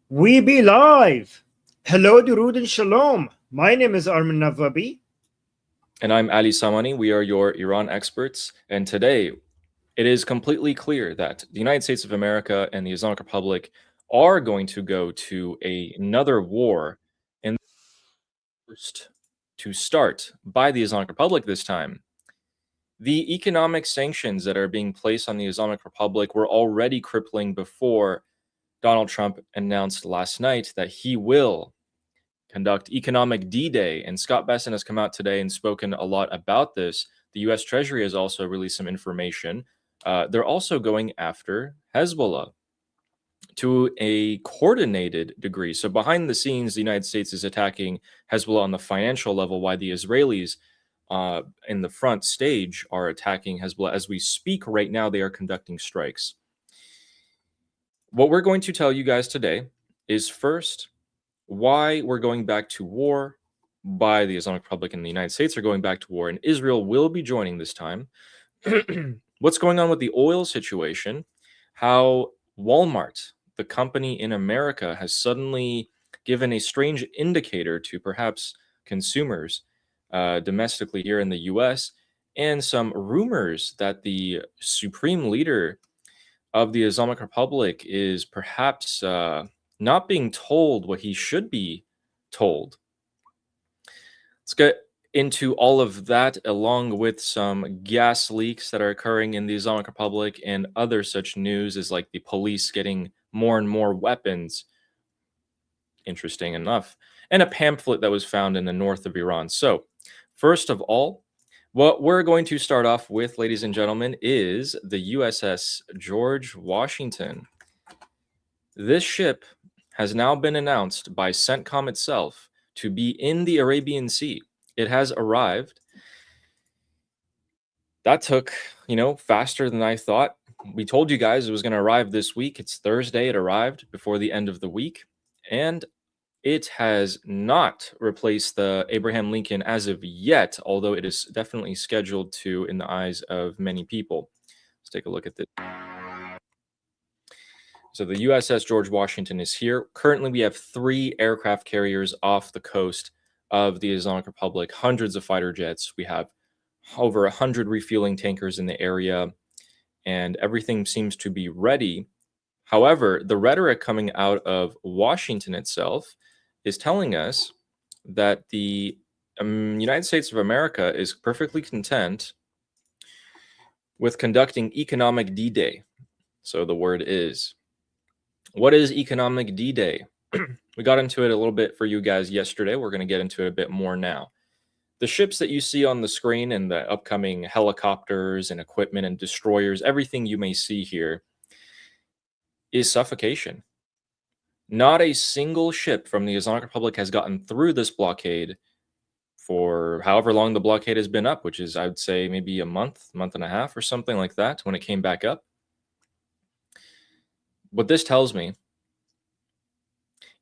We be live. Hello, Durud and Shalom. My name is Armin Navabi. And I'm Ali Samani. We are your Iran experts. And today, it is completely clear that the United States of America and the Islamic Republic are going to go to another war, and first to start by the Islamic Republic this time. The economic sanctions that are being placed on the Islamic Republic were already crippling before Donald Trump announced last night that he will conduct economic D-Day, and Scott Besson has come out today and spoken a lot about this. The U.S. Treasury has also released some information. They're also going after Hezbollah to a coordinated degree. So behind the scenes, the United States is attacking Hezbollah on the financial level, while the Israelis in the front stage are attacking Hezbollah. As we speak right now, they are conducting strikes. What we're going to tell you guys today is first, why we're going back to war by the Islamic Republic and the United States are going back to war, and Israel will be joining this time. What's going on with the oil situation, how Walmart, the company in America, has suddenly given a strange indicator to perhaps consumers domestically here in the US, and some rumors that the supreme leader of the Islamic Republic is perhaps not being told what he should be told. Let's get into all of that, along with some gas leaks that are occurring in the Islamic Republic and other such news, as like the police getting more and more weapons. Interesting enough. And a pamphlet that was found in the north of Iran. So, first of all, what we're going to start off with, ladies and gentlemen, is the USS George Washington. This ship has now been announced by CENTCOM itself to be in the Arabian Sea. It has arrived. That took, faster than I thought. We told you guys it was going to arrive this week. It's Thursday. It arrived before the end of the week. And it has not replaced the Abraham Lincoln as of yet, although it is definitely scheduled to in the eyes of many people. Let's take a look at this. So the USS George Washington is here. Currently, we have 3 aircraft carriers off the coast of the Islamic Republic, hundreds of fighter jets. We have over 100 refueling tankers in the area, and everything seems to be ready. However, the rhetoric coming out of Washington itself is telling us that the United States of America is perfectly content with conducting economic D-Day. So the word is, what is economic D-Day? We got into it a little bit for you guys yesterday. We're going to get into it a bit more now. The ships that you see on the screen and the upcoming helicopters and equipment and destroyers, everything you may see here is suffocation. Not a single ship from the Islamic Republic has gotten through this blockade for however long the blockade has been up, which is, I would say, maybe a month and a half or something like that when it came back up. What this tells me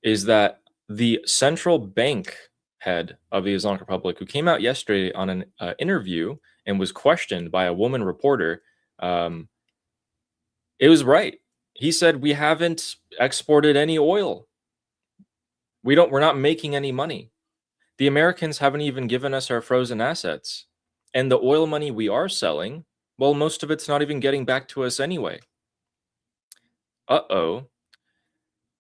is that the central bank head of the Islamic Republic, who came out yesterday on an interview and was questioned by a woman reporter, it was right. He said, we haven't exported any oil. We're not making any money. The Americans haven't even given us our frozen assets. And the oil money we are selling, well, most of it's not even getting back to us anyway. Uh-oh.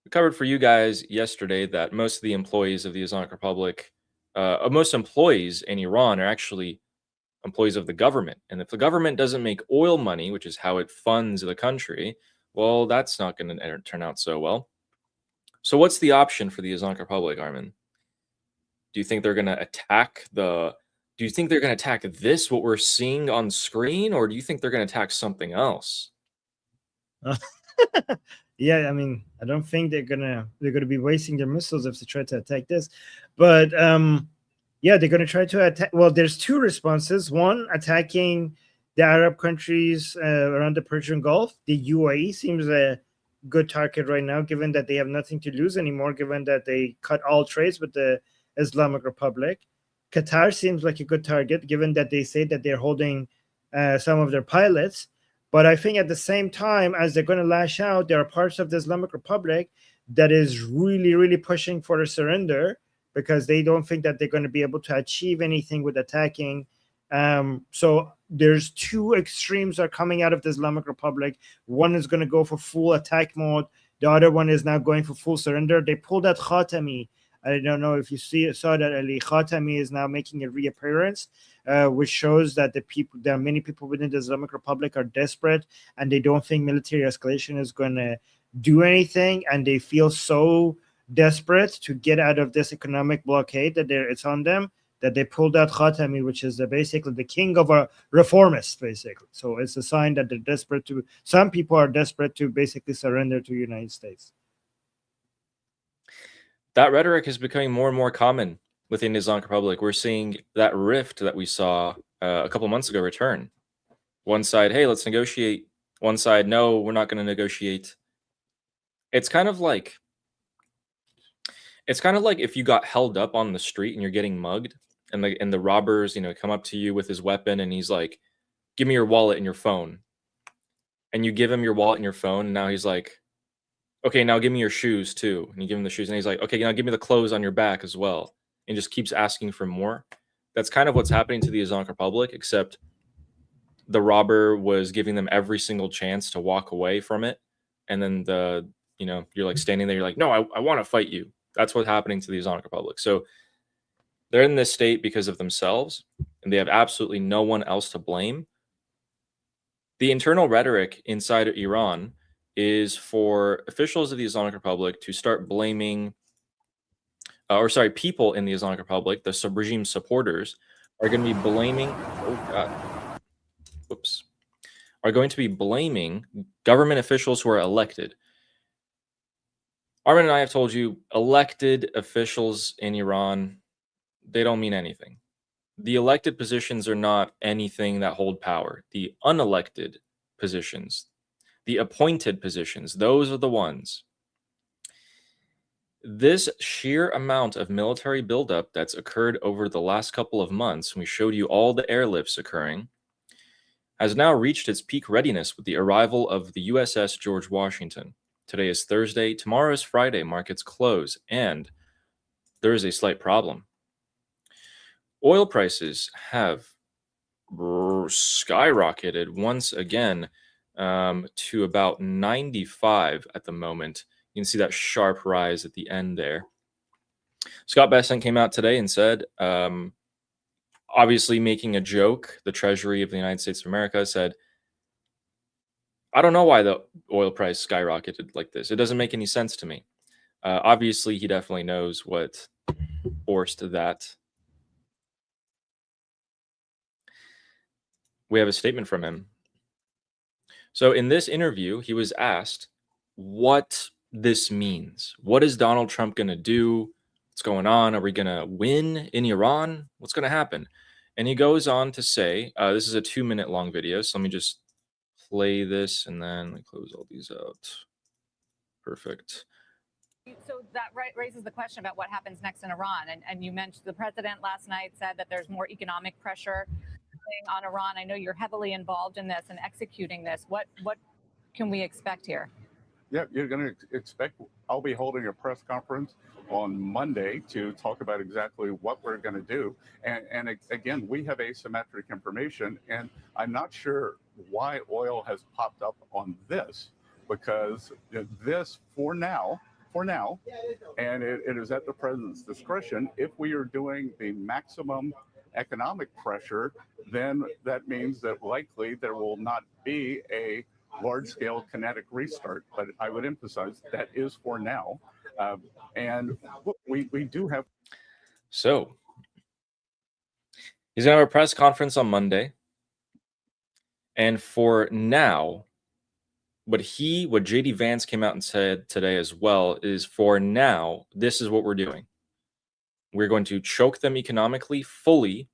We covered for you guys yesterday that most of the employees of the Islamic Republic, most employees in Iran are actually employees of the government. And if the government doesn't make oil money, which is how it funds the country, well, that's not going to turn out so well. So what's the option for the Islamic Republic, Armin? Do you think they're going to attack this, what we're seeing on screen, or do you think they're going to attack something else? Yeah, I mean, I don't think they're gonna be wasting their missiles if they try to attack this, but yeah, they're gonna try to attack. Well, there's 2 responses. One, attacking the Arab countries around the Persian Gulf. The UAE seems a good target right now, given that they have nothing to lose anymore, given that they cut all trades with the Islamic Republic. Qatar seems like a good target, given that they say that they're holding some of their pilots. But I think at the same time, as they're going to lash out, there are parts of the Islamic Republic that is really, really pushing for a surrender because they don't think that they're going to be able to achieve anything with attacking. So there's two extremes are coming out of the Islamic Republic. One is going to go for full attack mode. The other one is now going for full surrender. They pulled out Khatami. I don't know if you saw that Ali Khatami is now making a reappearance, which shows that there are many people within the Islamic Republic are desperate and they don't think military escalation is going to do anything, and they feel so desperate to get out of this economic blockade that it's on them that they pulled out Khatami, which is basically the king of a reformist, basically. So it's a sign that they're desperate to. Some people are desperate to basically surrender to the United States. That rhetoric is becoming more and more common within the Islamic Republic. We're seeing that rift that we saw a couple months ago return. One side, hey, let's negotiate. One side, no, we're not going to negotiate. It's kind of like if you got held up on the street and you're getting mugged, and the robbers, come up to you with his weapon, and he's like, "Give me your wallet and your phone." And you give him your wallet and your phone, and now he's like, "Okay, now give me your shoes too." And you give him the shoes, and he's like, "Okay, now give me the clothes on your back as well." And just keeps asking for more. That's kind of what's happening to the Islamic Republic, except the robber was giving them every single chance to walk away from it, and then you're like standing there, you're like, "No, I want to fight you." That's what's happening to the Islamic Republic. So they're in this state because of themselves, and they have absolutely no one else to blame. The internal rhetoric inside of Iran is for officials of the Islamic Republic to start blaming, people in the Islamic Republic, the sub-regime supporters, are going to be blaming, are going to be blaming government officials who are elected. Armin and I have told you, elected officials in Iran, they don't mean anything. The elected positions are not anything that hold power. The unelected positions, the appointed positions, those are the ones. This sheer amount of military buildup that's occurred over the last couple of months, and we showed you all the airlifts occurring, has now reached its peak readiness with the arrival of the USS George Washington. Today is Thursday, tomorrow is Friday, markets close, and there is a slight problem. Oil prices have skyrocketed once again to about 95 at the moment. You can see that sharp rise at the end there. Scott Bessent came out today and said, obviously making a joke, the Treasury of the United States of America said, "I don't know why the oil price skyrocketed like this. It doesn't make any sense to me." Obviously, he definitely knows what forced that. We have a statement from him. So in this interview, he was asked what this means. What is Donald Trump going to do? What's going on? Are we going to win in Iran? What's going to happen? And he goes on to say, this is a 2-minute long video. So let me just play this and then we close all these out. Perfect. So that raises the question about what happens next in Iran. And you mentioned the president last night said that there's more economic pressure on Iran. I know you're heavily involved in this and executing this. What can we expect here? Yeah, you're going to expect, I'll be holding a press conference on Monday to talk about exactly what we're going to do. And again, we have asymmetric information, and I'm not sure why oil has popped up on this, because this for now, and it is at the president's discretion. If we are doing the maximum economic pressure, then that means that likely there will not be a large-scale kinetic restart. But I would emphasize that is for now. And we do have. So he's going to have a press conference on Monday. And for now, what JD Vance came out and said today as well is, for now, this is what we're doing. We're going to choke them economically fully.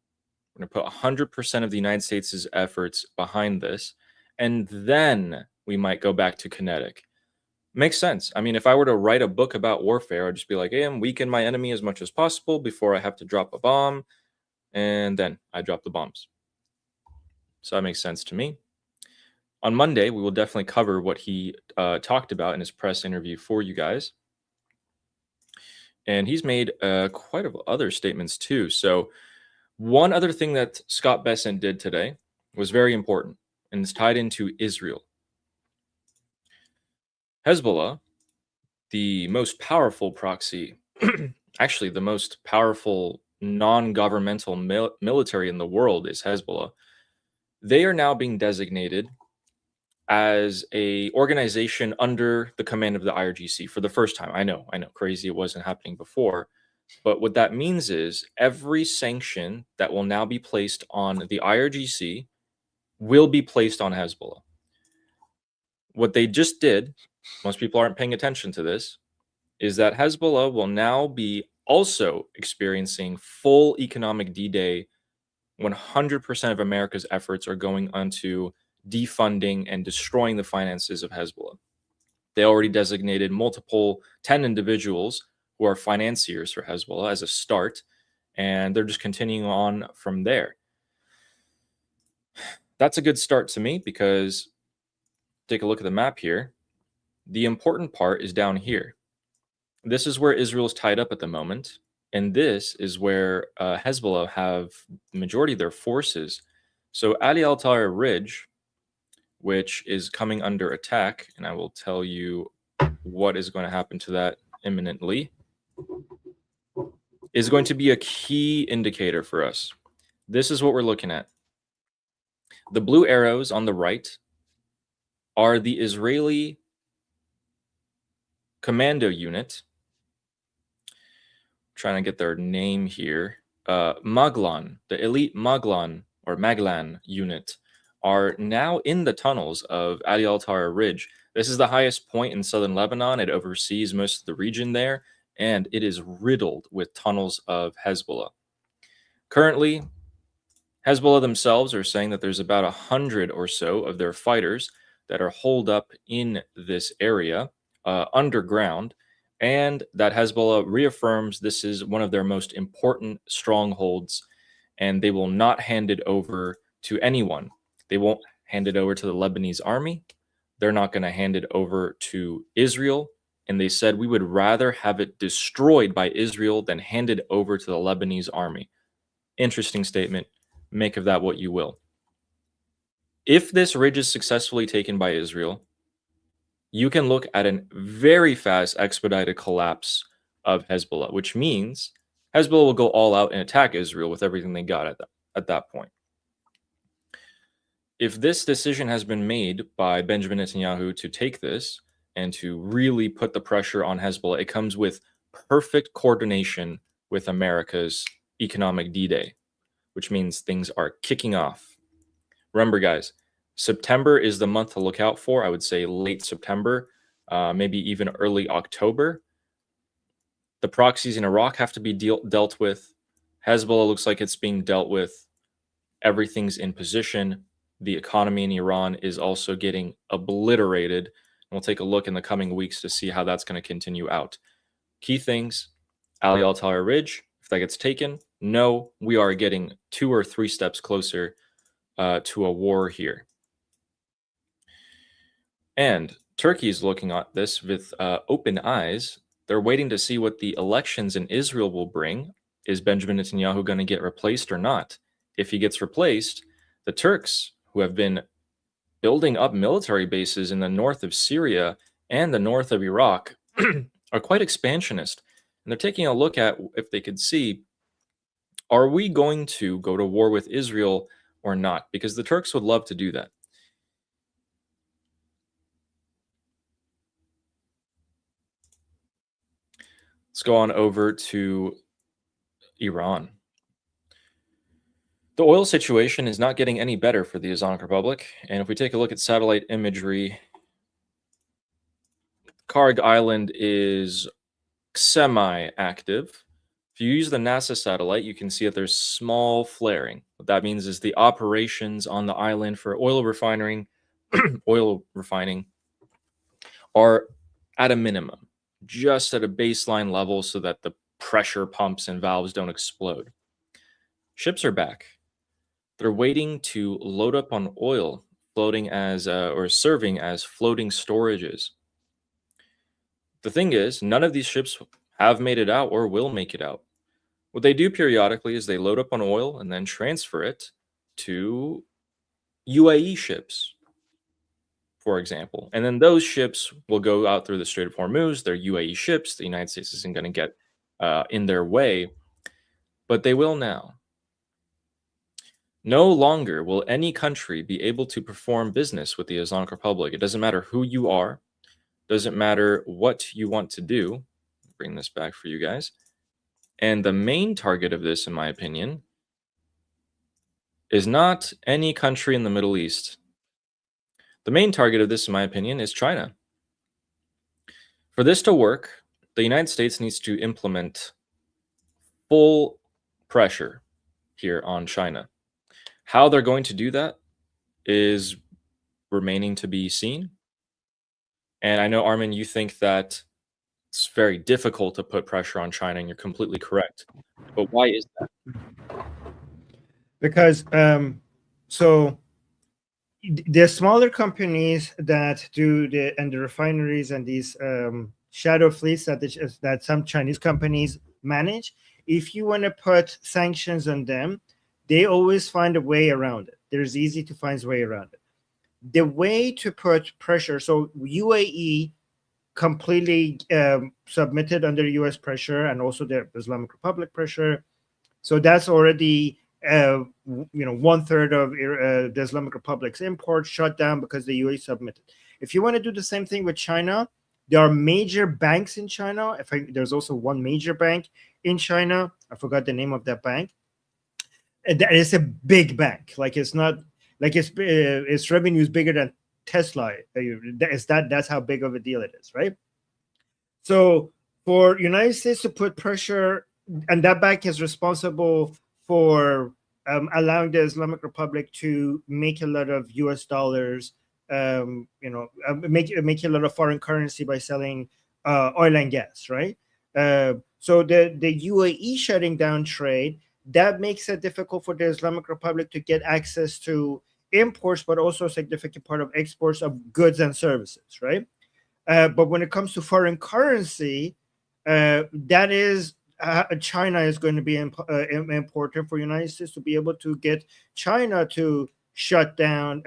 We're going to put 100% of the United States' efforts behind this. And then we might go back to kinetic. Makes sense. I mean, if I were to write a book about warfare, I'd just be like, hey, I'm weaken my enemy as much as possible before I have to drop a bomb. And then I drop the bombs. So that makes sense to me. On Monday, we will definitely cover what he talked about in his press interview for you guys. And he's made quite a other statements too. So one other thing that Scott Bessent did today was very important, and it's tied into Israel. Hezbollah, the most powerful proxy, actually the most powerful non-governmental military in the world is Hezbollah. They are now being designated as a organization under the command of the IRGC for the first time. I know, crazy it wasn't happening before. But what that means is every sanction that will now be placed on the IRGC will be placed on Hezbollah. What they just did, most people aren't paying attention to this, is that Hezbollah will now be also experiencing full economic D-Day. 100% of America's efforts are going onto defunding and destroying the finances of Hezbollah. They already designated 10 individuals who are financiers for Hezbollah as a start, and they're just continuing on from there. That's a good start to me because take a look at the map here. The important part is down here. This is where Israel is tied up at the moment, and this is where Hezbollah have the majority of their forces. So Ali al-Tayr Ridge, which is coming under attack, and I will tell you what is going to happen to that imminently, is going to be a key indicator for us. This is what we're looking at. The blue arrows on the right are the Israeli commando unit. I'm trying to get their name here. Maglan, the elite Maglan or Maglan unit, are now in the tunnels of Ali al-Tayr Ridge. This is the highest point in southern Lebanon. It oversees most of the region there, and it is riddled with tunnels of Hezbollah. Currently, Hezbollah themselves are saying that there's about 100 or so of their fighters that are holed up in this area underground, and that Hezbollah reaffirms this is one of their most important strongholds, and they will not hand it over to anyone. They won't hand it over to the Lebanese army. They're not going to hand it over to Israel. And they said, we would rather have it destroyed by Israel than hand it over to the Lebanese army. Interesting statement. Make of that what you will. If this ridge is successfully taken by Israel, you can look at a very fast expedited collapse of Hezbollah, which means Hezbollah will go all out and attack Israel with everything they got at that point. If this decision has been made by Benjamin Netanyahu to take this and to really put the pressure on Hezbollah, it comes with perfect coordination with America's economic D-Day, which means things are kicking off. Remember, guys, September is the month to look out for. I would say late September, maybe even early October. The proxies in Iraq have to be dealt with. Hezbollah looks like it's being dealt with. Everything's in position. The economy in Iran is also getting obliterated. And we'll take a look in the coming weeks to see how that's going to continue out. Key things, Ali al-Tayr Ridge, if that gets taken, no, we are getting 2 or 3 steps closer to a war here. And Turkey is looking at this with open eyes. They're waiting to see what the elections in Israel will bring. Is Benjamin Netanyahu going to get replaced or not? If he gets replaced, the Turks, who have been building up military bases in the north of Syria and the north of Iraq, are quite expansionist. And they're taking a look at if they could see, are we going to go to war with Israel or not? Because the Turks would love to do that. Let's go on over to Iran. The oil situation is not getting any better for the Islamic Republic. And if we take a look at satellite imagery, Karg Island is semi-active. If you use the NASA satellite, you can see that there's small flaring. What that means is the operations on the island for oil refining are at a minimum, just at a baseline level so that the pressure pumps and valves don't explode. Ships are back. They're waiting to load up on oil floating as or serving as floating storages. The thing is, none of these ships have made it out or will make it out. What they do periodically is they load up on oil and then transfer it to UAE ships, for example. And then those ships will go out through the Strait of Hormuz. They're UAE ships. The United States isn't going to get in their way, but they will now. No longer will any country be able to perform business with the Islamic Republic. It doesn't matter who you are. Doesn't matter what you want to do. Bring this back for you guys. And the main target of this, in my opinion, is not any country in the Middle East. The main target of this, in my opinion, is China. For this to work, the United States needs to implement full pressure here on China. How they're going to do that is remaining to be seen. And I know, Armin, you think that it's very difficult to put pressure on China, and you're completely correct. But why is that? Because so the smaller companies that do the refineries and these shadow fleets that some Chinese companies manage, if you want to put sanctions on them, they always find a way around it. There's easy to find a way around it. The way to put pressure, so UAE completely submitted under U.S. pressure and also the Islamic Republic pressure. So that's already 1/3 of the Islamic Republic's imports shut down because the UAE submitted. If you want to do the same thing with China, there are major banks in China. There's also one major bank in China. I forgot the name of that bank. That is a big bank. Like it's not like its revenue is bigger than Tesla. That's how big of a deal it is, right? So for United States to put pressure, and that bank is responsible for allowing the Islamic Republic to make a lot of US dollars, make a lot of foreign currency by selling oil and gas, right? So the UAE shutting down trade, that makes it difficult for the Islamic Republic to get access to imports, but also a significant part of exports of goods and services, right? But when it comes to foreign currency, that is China is going to be important for United States to be able to get China to shut down,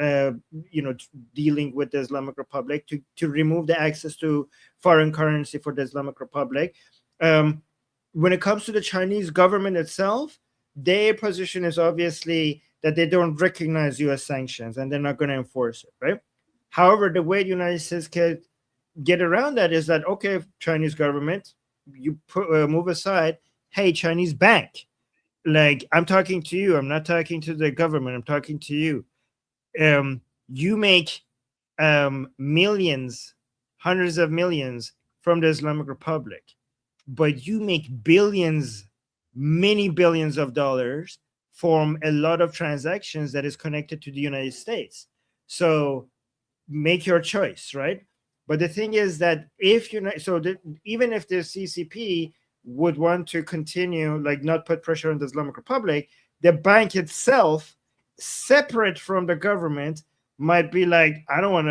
dealing with the Islamic Republic, to remove the access to foreign currency for the Islamic Republic. When it comes to the Chinese government itself, their position is obviously that they don't recognize U.S. sanctions and they're not going to enforce it, right? However, the way the United States can get around that is that, okay, Chinese government, you move aside. Hey, Chinese bank, like I'm talking to you. I'm not talking to the government. I'm talking to you. You make millions, hundreds of millions from the Islamic Republic, but you make billions, many billions of dollars from a lot of transactions that is connected to the United States. So make your choice, right? But the thing is that even if the CCP would want to continue, like not put pressure on the Islamic Republic, the bank itself, separate from the government, might be like, I don't want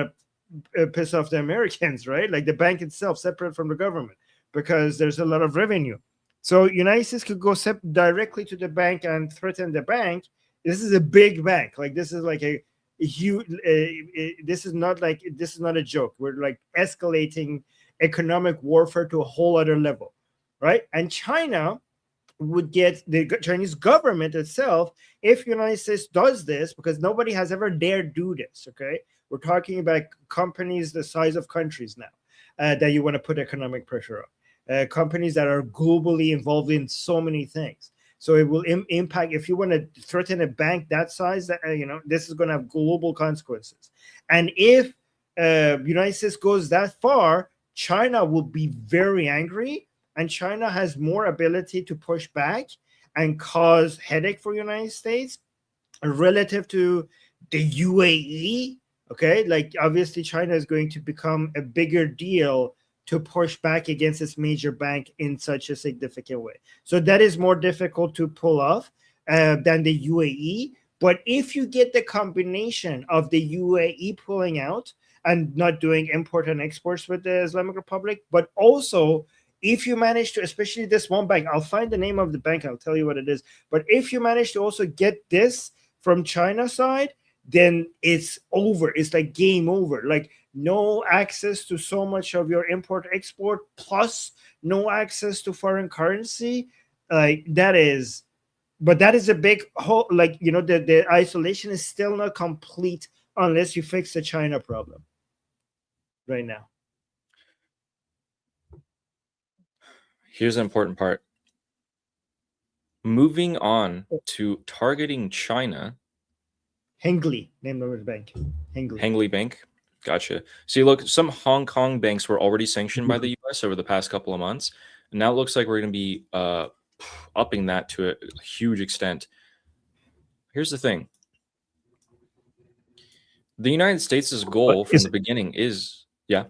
to piss off the Americans, right? Like the bank itself, separate from the government, because there's a lot of revenue. So United States could go directly to the bank and threaten the bank. This is a big bank. Like this is like a huge. This is not a joke. We're like escalating economic warfare to a whole other level, right? And China would get the Chinese government itself if United States does this, because nobody has ever dared do this. Okay, we're talking about companies the size of countries now that you want to put economic pressure on. Companies that are globally involved in so many things. So it will impact, if you want to threaten a bank that size, this is going to have global consequences. And if United States goes that far, China will be very angry, and China has more ability to push back and cause headache for United States relative to the UAE. Okay, like obviously China is going to become a bigger deal to push back against its major bank in such a significant way. So that is more difficult to pull off than the UAE. But if you get the combination of the UAE pulling out and not doing import and exports with the Islamic Republic, but also if you manage to, especially this one bank, I'll find the name of the bank, I'll tell you what it is. But if you manage to also get this from China side, then it's over. It's like game over. Like no access to so much of your import export, plus no access to foreign currency. Like that is, but that is a big whole, like, you know, the isolation is still not complete unless you fix the China problem right now. Here's an important part. Moving on to targeting China. Hengli, name of the bank. Hengli Bank. Gotcha. See, look, some Hong Kong banks were already sanctioned by the U.S. over the past couple of months. And now it looks like we're going to be upping that to a huge extent. Here's the thing. The United States' goal from the beginning is, yeah.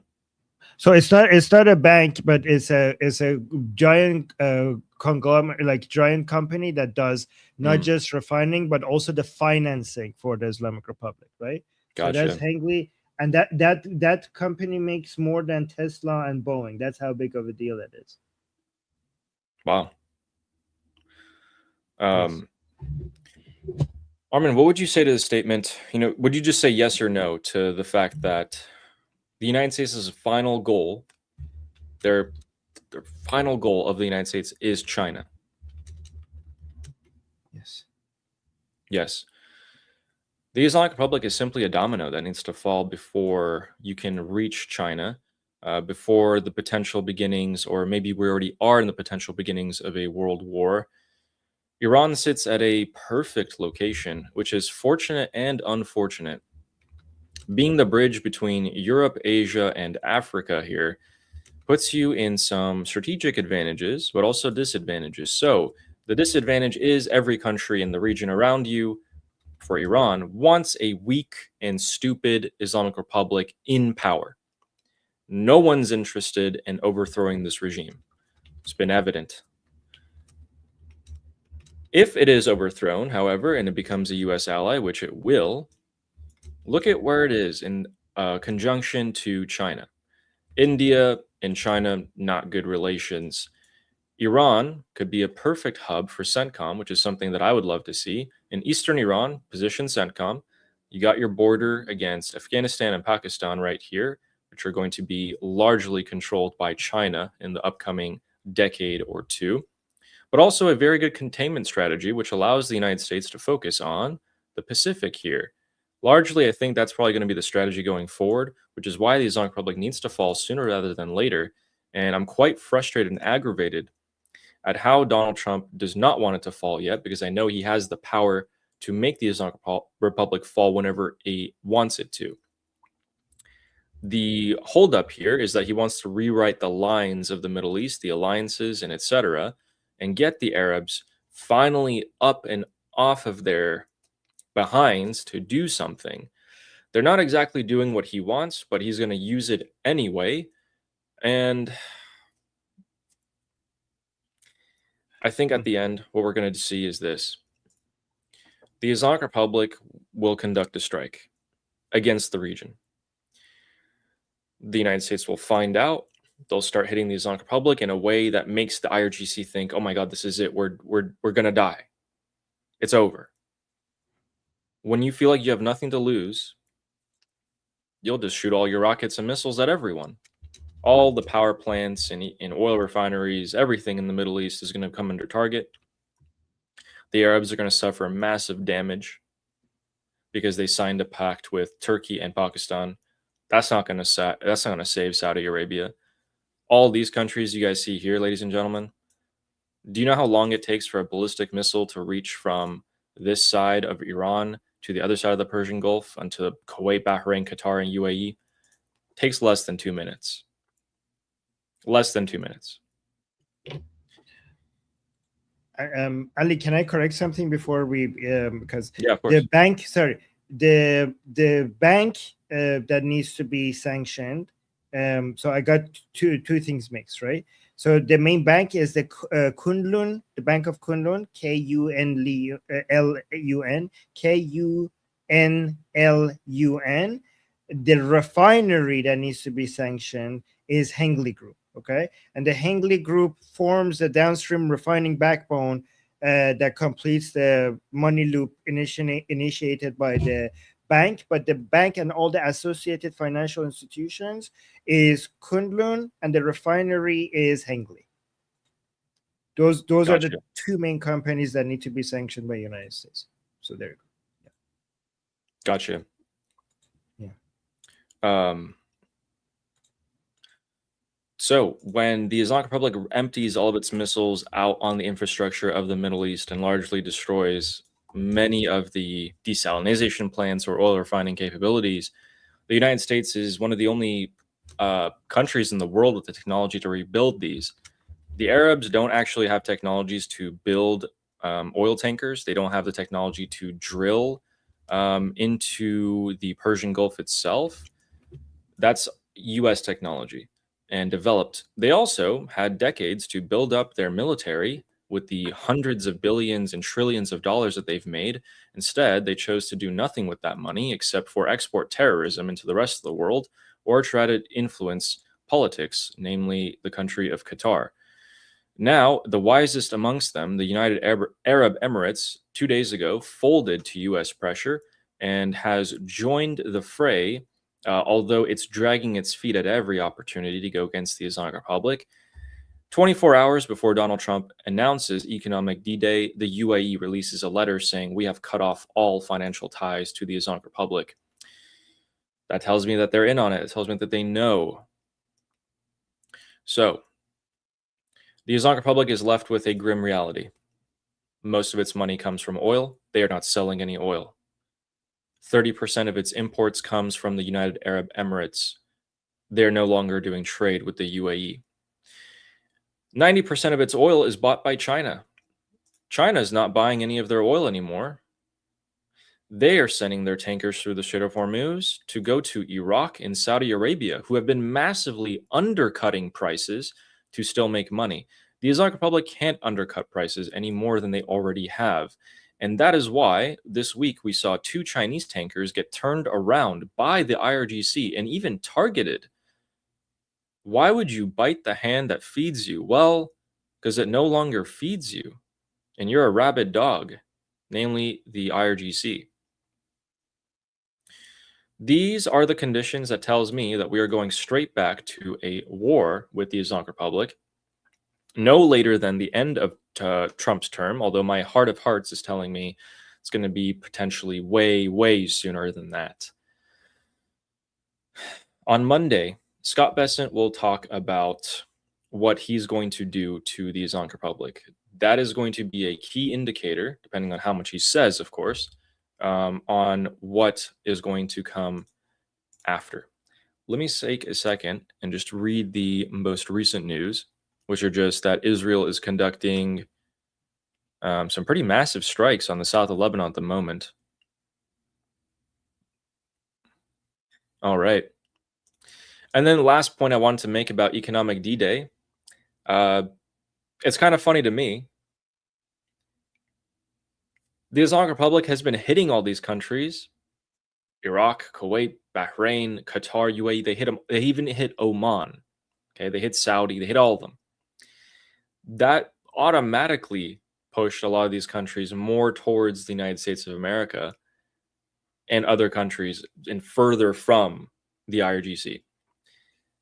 So it's not a bank, but it's a giant conglomerate, like giant company that does not just refining, but also the financing for the Islamic Republic, right? Gotcha. So that's Hengli, and that company makes more than Tesla and Boeing. That's how big of a deal it is. Wow. Armin, what would you say to the statement? You know, would you just say yes or no to the fact that the United States' final goal, their final goal of the United States is China? Yes. Yes. The Islamic Republic is simply a domino that needs to fall before you can reach China, before the potential beginnings, or maybe we already are in the potential beginnings of a world war. Iran sits at a perfect location, which is fortunate and unfortunate. Being the bridge between Europe, Asia, and Africa here puts you in some strategic advantages, but also disadvantages. So the disadvantage is every country in the region around you, for Iran, wants a weak and stupid Islamic Republic in power. No one's interested in overthrowing this regime. It's been evident. If it is overthrown, however, and it becomes a U.S. ally, which it will, look at where it is in conjunction to China. India and China, not good relations. Iran could be a perfect hub for CENTCOM, which is something that I would love to see. In eastern Iran, position CENTCOM. You got your border against Afghanistan and Pakistan right here, which are going to be largely controlled by China in the upcoming decade or two. But also a very good containment strategy, which allows the United States to focus on the Pacific here. Largely, I think that's probably going to be the strategy going forward, which is why the Islamic Republic needs to fall sooner rather than later. And I'm quite frustrated and aggravated at how Donald Trump does not want it to fall yet, because I know he has the power to make the Islamic Republic fall whenever he wants it to. The holdup here is that he wants to rewrite the lines of the Middle East, the alliances, and etc., and get the Arabs finally up and off of their behinds to do something. They're not exactly doing what he wants, but he's going to use it anyway. And I think at the end, what we're going to see is this. The Islamic Republic will conduct a strike against the region. The United States will find out. They'll start hitting the Islamic Republic in a way that makes the IRGC think, oh my God, this is it. We're going to die. It's over. When you feel like you have nothing to lose, you'll just shoot all your rockets and missiles at everyone. All the power plants and oil refineries, everything in the Middle East is going to come under target. The Arabs are going to suffer massive damage because they signed a pact with Turkey and Pakistan. That's not going to save Saudi Arabia. All these countries you guys see here, ladies and gentlemen, do you know how long it takes for a ballistic missile to reach from this side of Iran to the other side of the Persian Gulf, onto Kuwait, Bahrain, Qatar, and UAE? It takes less than 2 minutes. Less than 2 minutes. Ali, can I correct something before we because yeah, of course. the bank that needs to be sanctioned So I got two things mixed, right? So the main bank is the Kunlun, the Bank of Kunlun, Kunlun, Kunlun. The refinery that needs to be sanctioned is Hengli Group, okay? And the Hengli Group forms the downstream refining backbone that completes the money loop initiated by the bank, but the bank and all the associated financial institutions is Kunlun, and the refinery is Hengli. Those are the Gotcha. two main companies that need to be sanctioned by the United States. So there you go. Gotcha. Yeah. So when the Islamic Republic empties all of its missiles out on the infrastructure of the Middle East and largely destroys many of the desalination plants or oil refining capabilities, the United States is one of the only countries in the world with the technology to rebuild these. The Arabs don't actually have technologies to build oil tankers. They don't have the technology to drill into the Persian Gulf itself. That's US technology and developed. They also had decades to build up their military with the hundreds of billions and trillions of dollars that they've made. Instead, they chose to do nothing with that money except for export terrorism into the rest of the world or try to influence politics, namely the country of Qatar. Now, the wisest amongst them, the United Arab Emirates, 2 days ago folded to US pressure and has joined the fray, although it's dragging its feet at every opportunity to go against the Islamic Republic. 24 hours before Donald Trump announces economic D-Day, the UAE releases a letter saying, "We have cut off all financial ties to the Islamic Republic." That tells me that they're in on it. It tells me that they know. So, the Islamic Republic is left with a grim reality. Most of its money comes from oil. They are not selling any oil. 30% of its imports comes from the United Arab Emirates. They're no longer doing trade with the UAE. 90% of its oil is bought by China. China is not buying any of their oil anymore. They are sending their tankers through the Strait of Hormuz to go to Iraq and Saudi Arabia, who have been massively undercutting prices to still make money. The Islamic Republic can't undercut prices any more than they already have. And that is why this week we saw 2 Chinese tankers get turned around by the IRGC and even targeted. Why would you bite the hand that feeds you? Well, because it no longer feeds you, and you're a rabid dog, namely the IRGC. These are the conditions that tells me that we are going straight back to a war with the Islamic Republic, no later than the end of Trump's term, although my heart of hearts is telling me it's going to be potentially way, way sooner than that. On Monday, Scott Bessent will talk about what he's going to do to the Islamic Republic. That is going to be a key indicator, depending on how much he says, of course, on what is going to come after. Let me take a second and just read the most recent news, which are just that Israel is conducting some pretty massive strikes on the south of Lebanon at the moment. All right. And then the last point I wanted to make about economic D-Day, it's kind of funny to me. The Islamic Republic has been hitting all these countries, Iraq, Kuwait, Bahrain, Qatar, UAE. They hit them. They even hit Oman. Okay, they hit Saudi. They hit all of them. That automatically pushed a lot of these countries more towards the United States of America and other countries and further from the IRGC.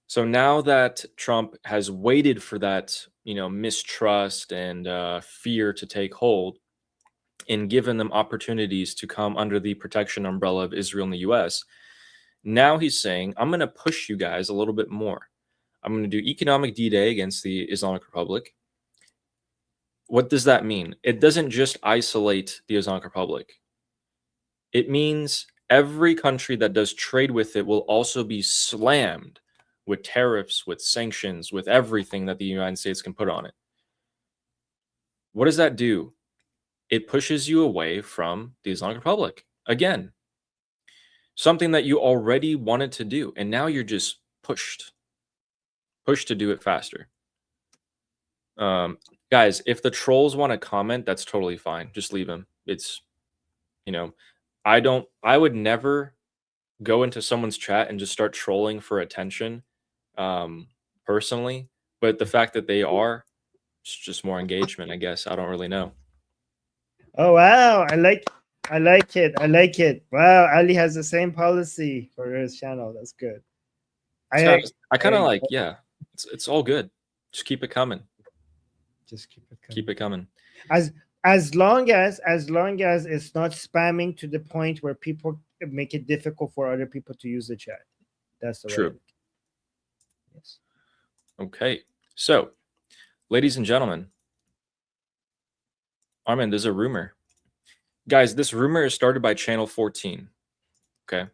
So now that Trump has waited for that, mistrust and fear to take hold and given them opportunities to come under the protection umbrella of Israel and the US, now he's saying, I'm going to push you guys a little bit more. I'm going to do economic D-Day against the Islamic Republic. What does that mean? It doesn't just isolate the Islamic Republic. It means every country that does trade with it will also be slammed with tariffs, with sanctions, with everything that the United States can put on it. What does that do? It pushes you away from the Islamic Republic. Again, something that you already wanted to do, and now you're just pushed push to do it faster. Guys, if the trolls want to comment, that's totally fine. Just leave them. It's, you know, I would never go into someone's chat and just start trolling for attention, personally. But the fact that they are, it's just more engagement, I guess. I don't really know. Oh wow, I like it. I like it. Wow, Ali has the same policy for his channel. That's good. I kind of like, yeah, it's all good. Just keep it coming. Just keep it coming. Keep it coming. As long as it's not spamming to the point where people make it difficult for other people to use the chat. That's the True. way. Yes. Okay. So, ladies and gentlemen, Armin, there's a rumor. Guys, this rumor is started by Channel 14. Okay.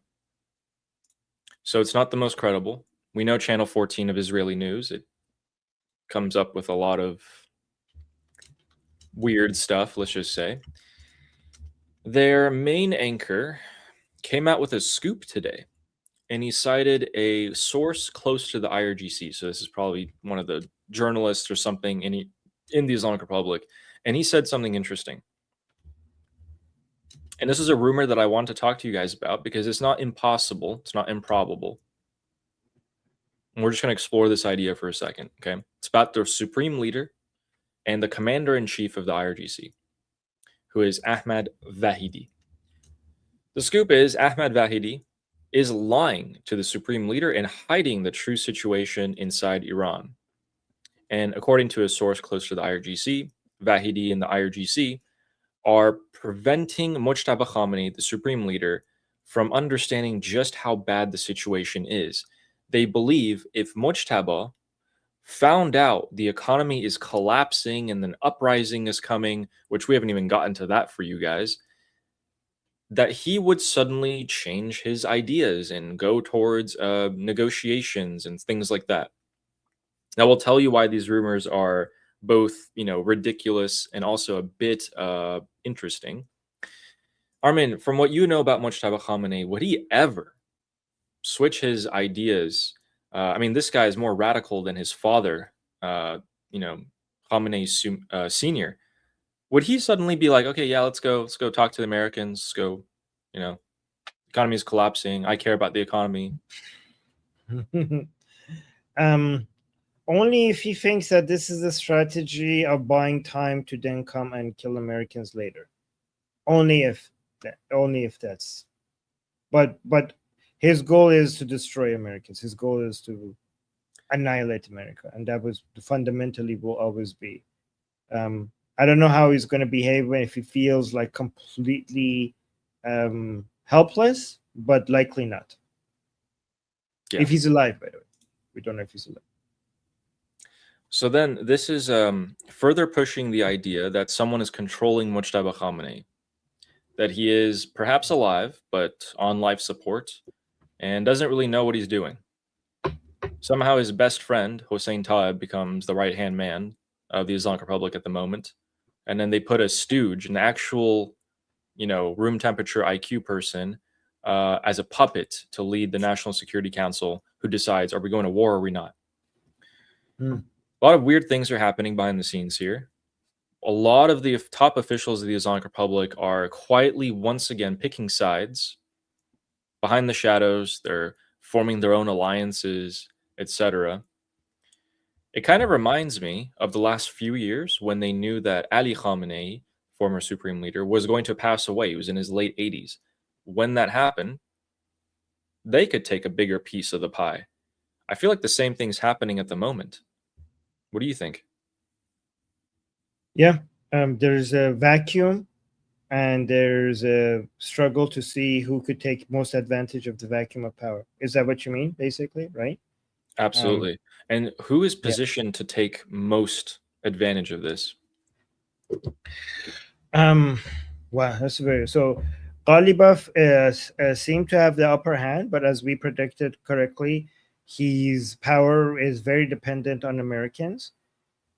So it's not the most credible. We know Channel 14 of Israeli news. It comes up with a lot of weird stuff, let's just say. Their main anchor came out with a scoop today, and he cited a source close to the IRGC. So this is probably one of the journalists or something in the Islamic Republic, and he said something interesting. And this is a rumor that I want to talk to you guys about because it's not impossible, it's not improbable. And we're just going to explore this idea for a second, okay? It's about the supreme leader and the commander-in-chief of the IRGC, who is Ahmad Vahidi. The scoop is Ahmad Vahidi is lying to the supreme leader and hiding the true situation inside Iran. And according to a source close to the IRGC, Vahidi and the IRGC are preventing Mujtaba Khamenei, the supreme leader, from understanding just how bad the situation is. They believe if Mujtaba found out the economy is collapsing and an uprising is coming, which we haven't even gotten to that for you guys, that he would suddenly change his ideas and go towards negotiations and things like that. Now, we'll tell you why these rumors are both, ridiculous and also a bit interesting. Armin, from what you know about Mujtaba Khamenei, would he ever switch his ideas? This guy is more radical than his father, Khamenei Senior. Would he suddenly be like, okay, yeah, let's go talk to the Americans, let's go, economy is collapsing, I care about the economy? Only if he thinks that this is a strategy of buying time to then come and kill Americans later. Only if that's. But his goal is to destroy Americans. His goal is to annihilate America, and that was fundamentally will always be. I don't know how he's going to behave if he feels like completely helpless, but likely not. Yeah. If he's alive, by the way. We don't know if he's alive. So then this is further pushing the idea that someone is controlling Mujtaba Khamenei, that he is perhaps alive, but on life support, and doesn't really know what he's doing. Somehow his best friend, Hossein Taeb, becomes the right-hand man of the Islamic Republic at the moment. And then they put a stooge, an actual, room temperature IQ person, as a puppet to lead the National Security Council, who decides, are we going to war or are we not? A lot of weird things are happening behind the scenes here. A lot of the top officials of the Islamic Republic are quietly, once again, picking sides. Behind the shadows, they're forming their own alliances, etc. It kind of reminds me of the last few years when they knew that Ali Khamenei, former supreme leader, was going to pass away. He was in his late 80s. When that happened, they could take a bigger piece of the pie. I feel like the same thing's happening at the moment. What do you think? Yeah, there's a vacuum, and there's a struggle to see who could take most advantage of the vacuum of power. Is that what you mean, basically, right? Absolutely. And who is positioned to take most advantage of this? Wow, that's very so. Ghalibaf seemed to have the upper hand, but as we predicted correctly, his power is very dependent on Americans.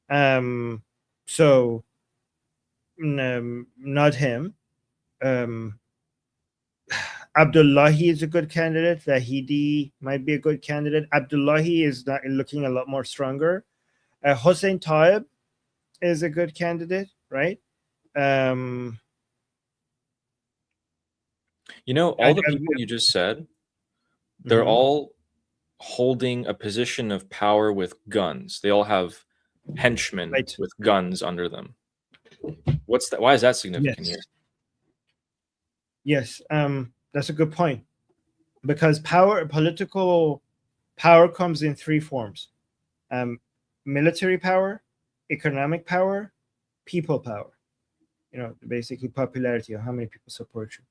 So not him. Abdullahi is a good candidate. Zahidi might be a good candidate. Abdullahi is not looking a lot more stronger. Hossein Taib is a good candidate, right? You know, all the people you just said, they're all holding a position of power with guns. They all have henchmen with guns under them. What's that? Why is that significant here? Yes, that's a good point. Because political power comes in three forms: military power, economic power, people power. You know, basically popularity, or how many people support you.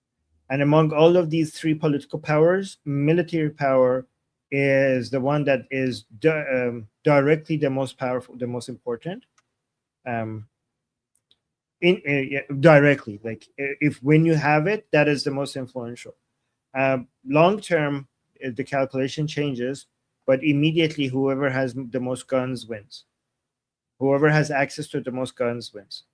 And among all of these three political powers, military power is the one that is directly the most powerful, the most important. Directly, like if when you have it, that is the most influential. Long term, the calculation changes, but immediately whoever has the most guns wins. Whoever has access to the most guns wins.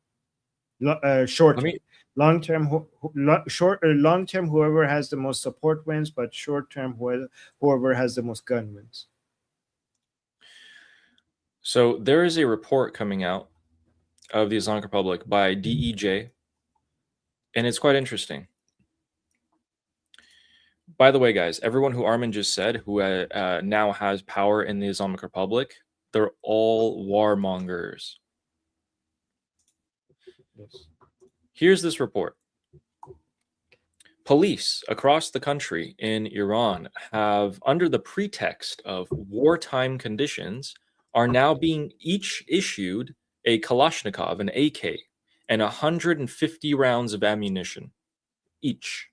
Short term. Long term, long term, whoever has the most support wins, but short term, whoever has the most gun wins. So there is a report coming out of the Islamic Republic by DEJ, and it's quite interesting. By the way, guys, everyone who Armin just said, who now has power in the Islamic Republic, they're all warmongers. Yes. Here's this report. Police across the country in Iran have, under the pretext of wartime conditions, are now being each issued a Kalashnikov, an AK, and 150 rounds of ammunition each.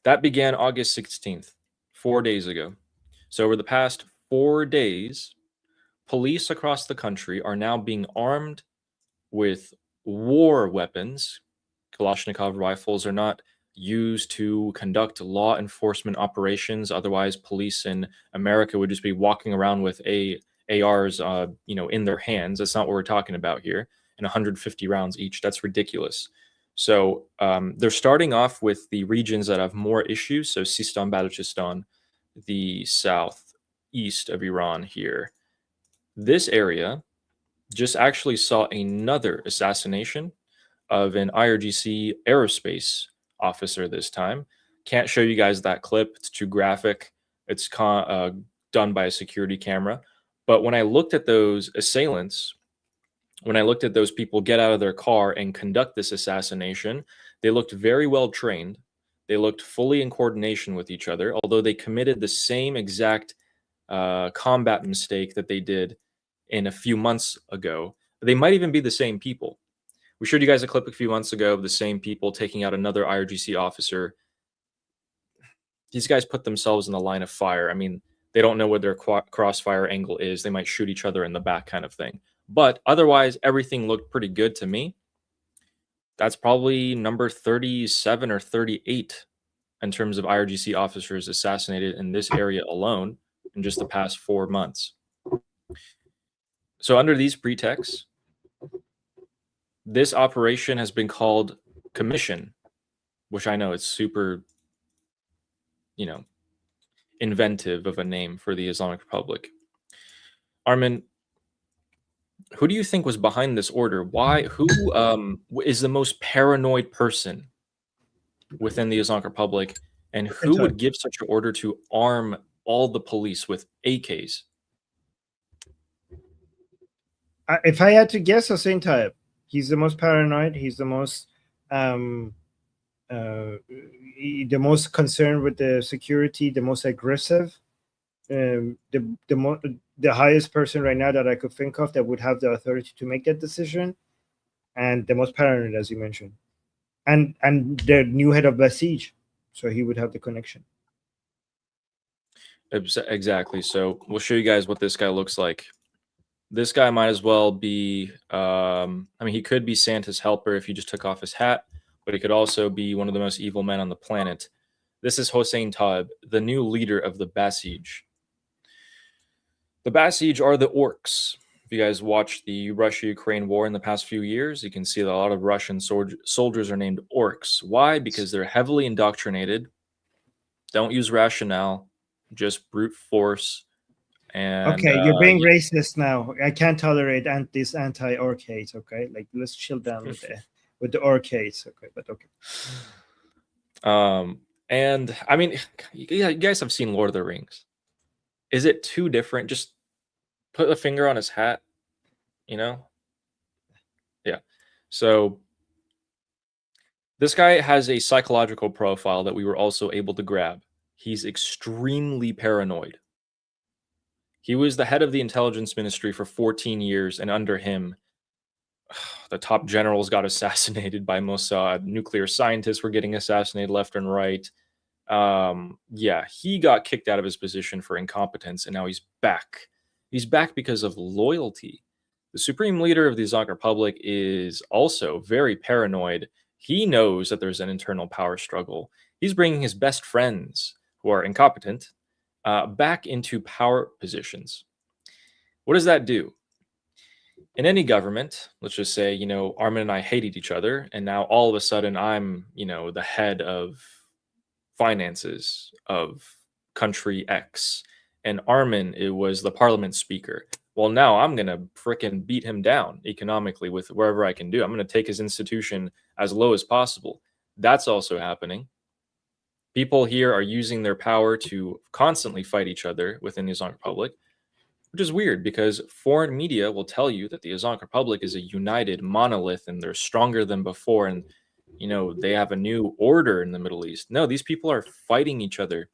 That began August 16th, 4 days ago. So over the past 4 days, police across the country are now being armed with war weapons. Kalashnikov rifles are not used to conduct law enforcement operations. Otherwise, police in America would just be walking around with ARs, in their hands. That's not what we're talking about here. And 150 rounds each. That's ridiculous. So they're starting off with the regions that have more issues. So Sistan, Balochistan, the southeast of Iran here. This area just actually saw another assassination of an IRGC aerospace officer this time. Can't show you guys that clip. It's too graphic. It's done by a security camera. But when I looked at those assailants, when I looked at those people get out of their car and conduct this assassination, they looked very well trained. They looked fully in coordination with each other, although they committed the same exact combat mistake that they did in a few months ago. They might even be the same people. We showed you guys a clip a few months ago of the same people taking out another IRGC officer. These guys put themselves in the line of fire. I mean, they don't know what their crossfire angle is. They might shoot each other in the back kind of thing. But otherwise, everything looked pretty good to me. That's probably number 37 or 38 in terms of IRGC officers assassinated in this area alone in just the past 4 months. So under these pretexts, this operation has been called Commission, which I know it's super, inventive of a name for the Islamic Republic. Armin, who do you think was behind this order? Who is the most paranoid person within the Islamic Republic, and who would give such an order to arm all the police with AKs? If I had to guess, Hossein Taib. He's the most paranoid. He's the most concerned with the security, the most aggressive, the highest person right now that I could think of that would have the authority to make that decision, and the most paranoid, as you mentioned, and the new head of Basij, so he would have the connection. Exactly. So we'll show you guys what this guy looks like. This guy might as well be, he could be Santa's helper if he just took off his hat, but he could also be one of the most evil men on the planet. This is Hossein Taib, the new leader of the Basij. The Basij are the orcs. If you guys watched the Russia-Ukraine war in the past few years, you can see that a lot of Russian soldiers are named orcs. Why? Because they're heavily indoctrinated, don't use rationale, just brute force. And Okay, you're being racist now. I can't tolerate this anti-orc hate. Okay, like let's chill down with the orc hate. Okay, but okay. And I mean, you guys have seen Lord of the Rings. Is it too different? Just put a finger on his hat, you know? Yeah. So this guy has a psychological profile that we were also able to grab. He's extremely paranoid. He was the head of the intelligence ministry for 14 years, and under him, the top generals got assassinated by Mossad. Nuclear scientists were getting assassinated left and right. Yeah, he got kicked out of his position for incompetence, and now he's back. He's back because of loyalty. The supreme leader of the Islamic Republic is also very paranoid. He knows that there's an internal power struggle. He's bringing his best friends, who are incompetent, back into power positions. What does that do? In any government, let's just say, Armin and I hated each other, and now all of a sudden I'm, the head of finances of country X, and Armin was the parliament speaker. Well, now I'm going to frickin' beat him down economically with wherever I can do. I'm going to take his institution as low as possible. That's also happening. People here are using their power to constantly fight each other within the Islamic Republic, which is weird because foreign media will tell you that the Islamic Republic is a united monolith and they're stronger than before, and they have a new order in the Middle East. No, these people are fighting each other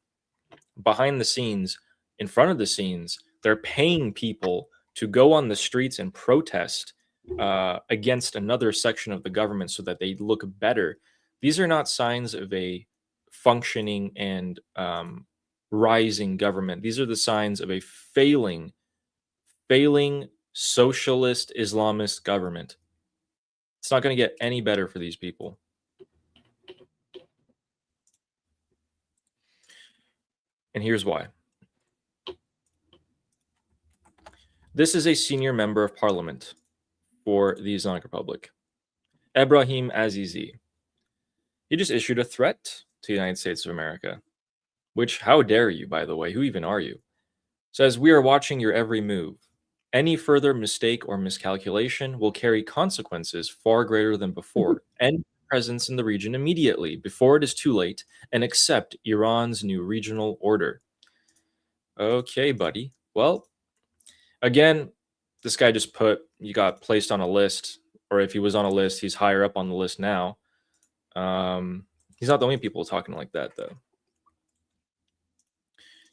behind the scenes, in front of the scenes. They're paying people to go on the streets and protest against another section of the government so that they look better. These are not signs of a functioning and rising government. These are the signs of a failing socialist Islamist government. It's not going to get any better for these people. And here's why. This is a senior member of parliament for the Islamic Republic, Ebrahim Azizi. He just issued a threat to the United States of America, which, how dare you, by the way, who even are you? Says, we are watching your every move. Any further mistake or miscalculation will carry consequences far greater than before. End presence in the region immediately, before it is too late, and accept Iran's new regional order. Okay, buddy. Well, again, this guy just you got placed on a list, or if he was on a list, he's higher up on the list now. He's not the only people talking like that, though.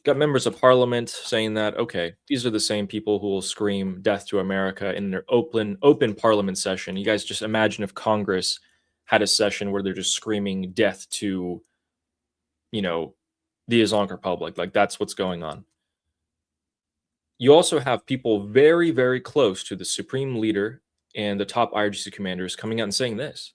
Got members of parliament saying that, okay, these are the same people who will scream death to America in their open parliament session. You guys just imagine if Congress had a session where they're just screaming death to, the Islamic Republic. Like, that's what's going on. You also have people very, very close to the supreme leader and the top IRGC commanders coming out and saying this.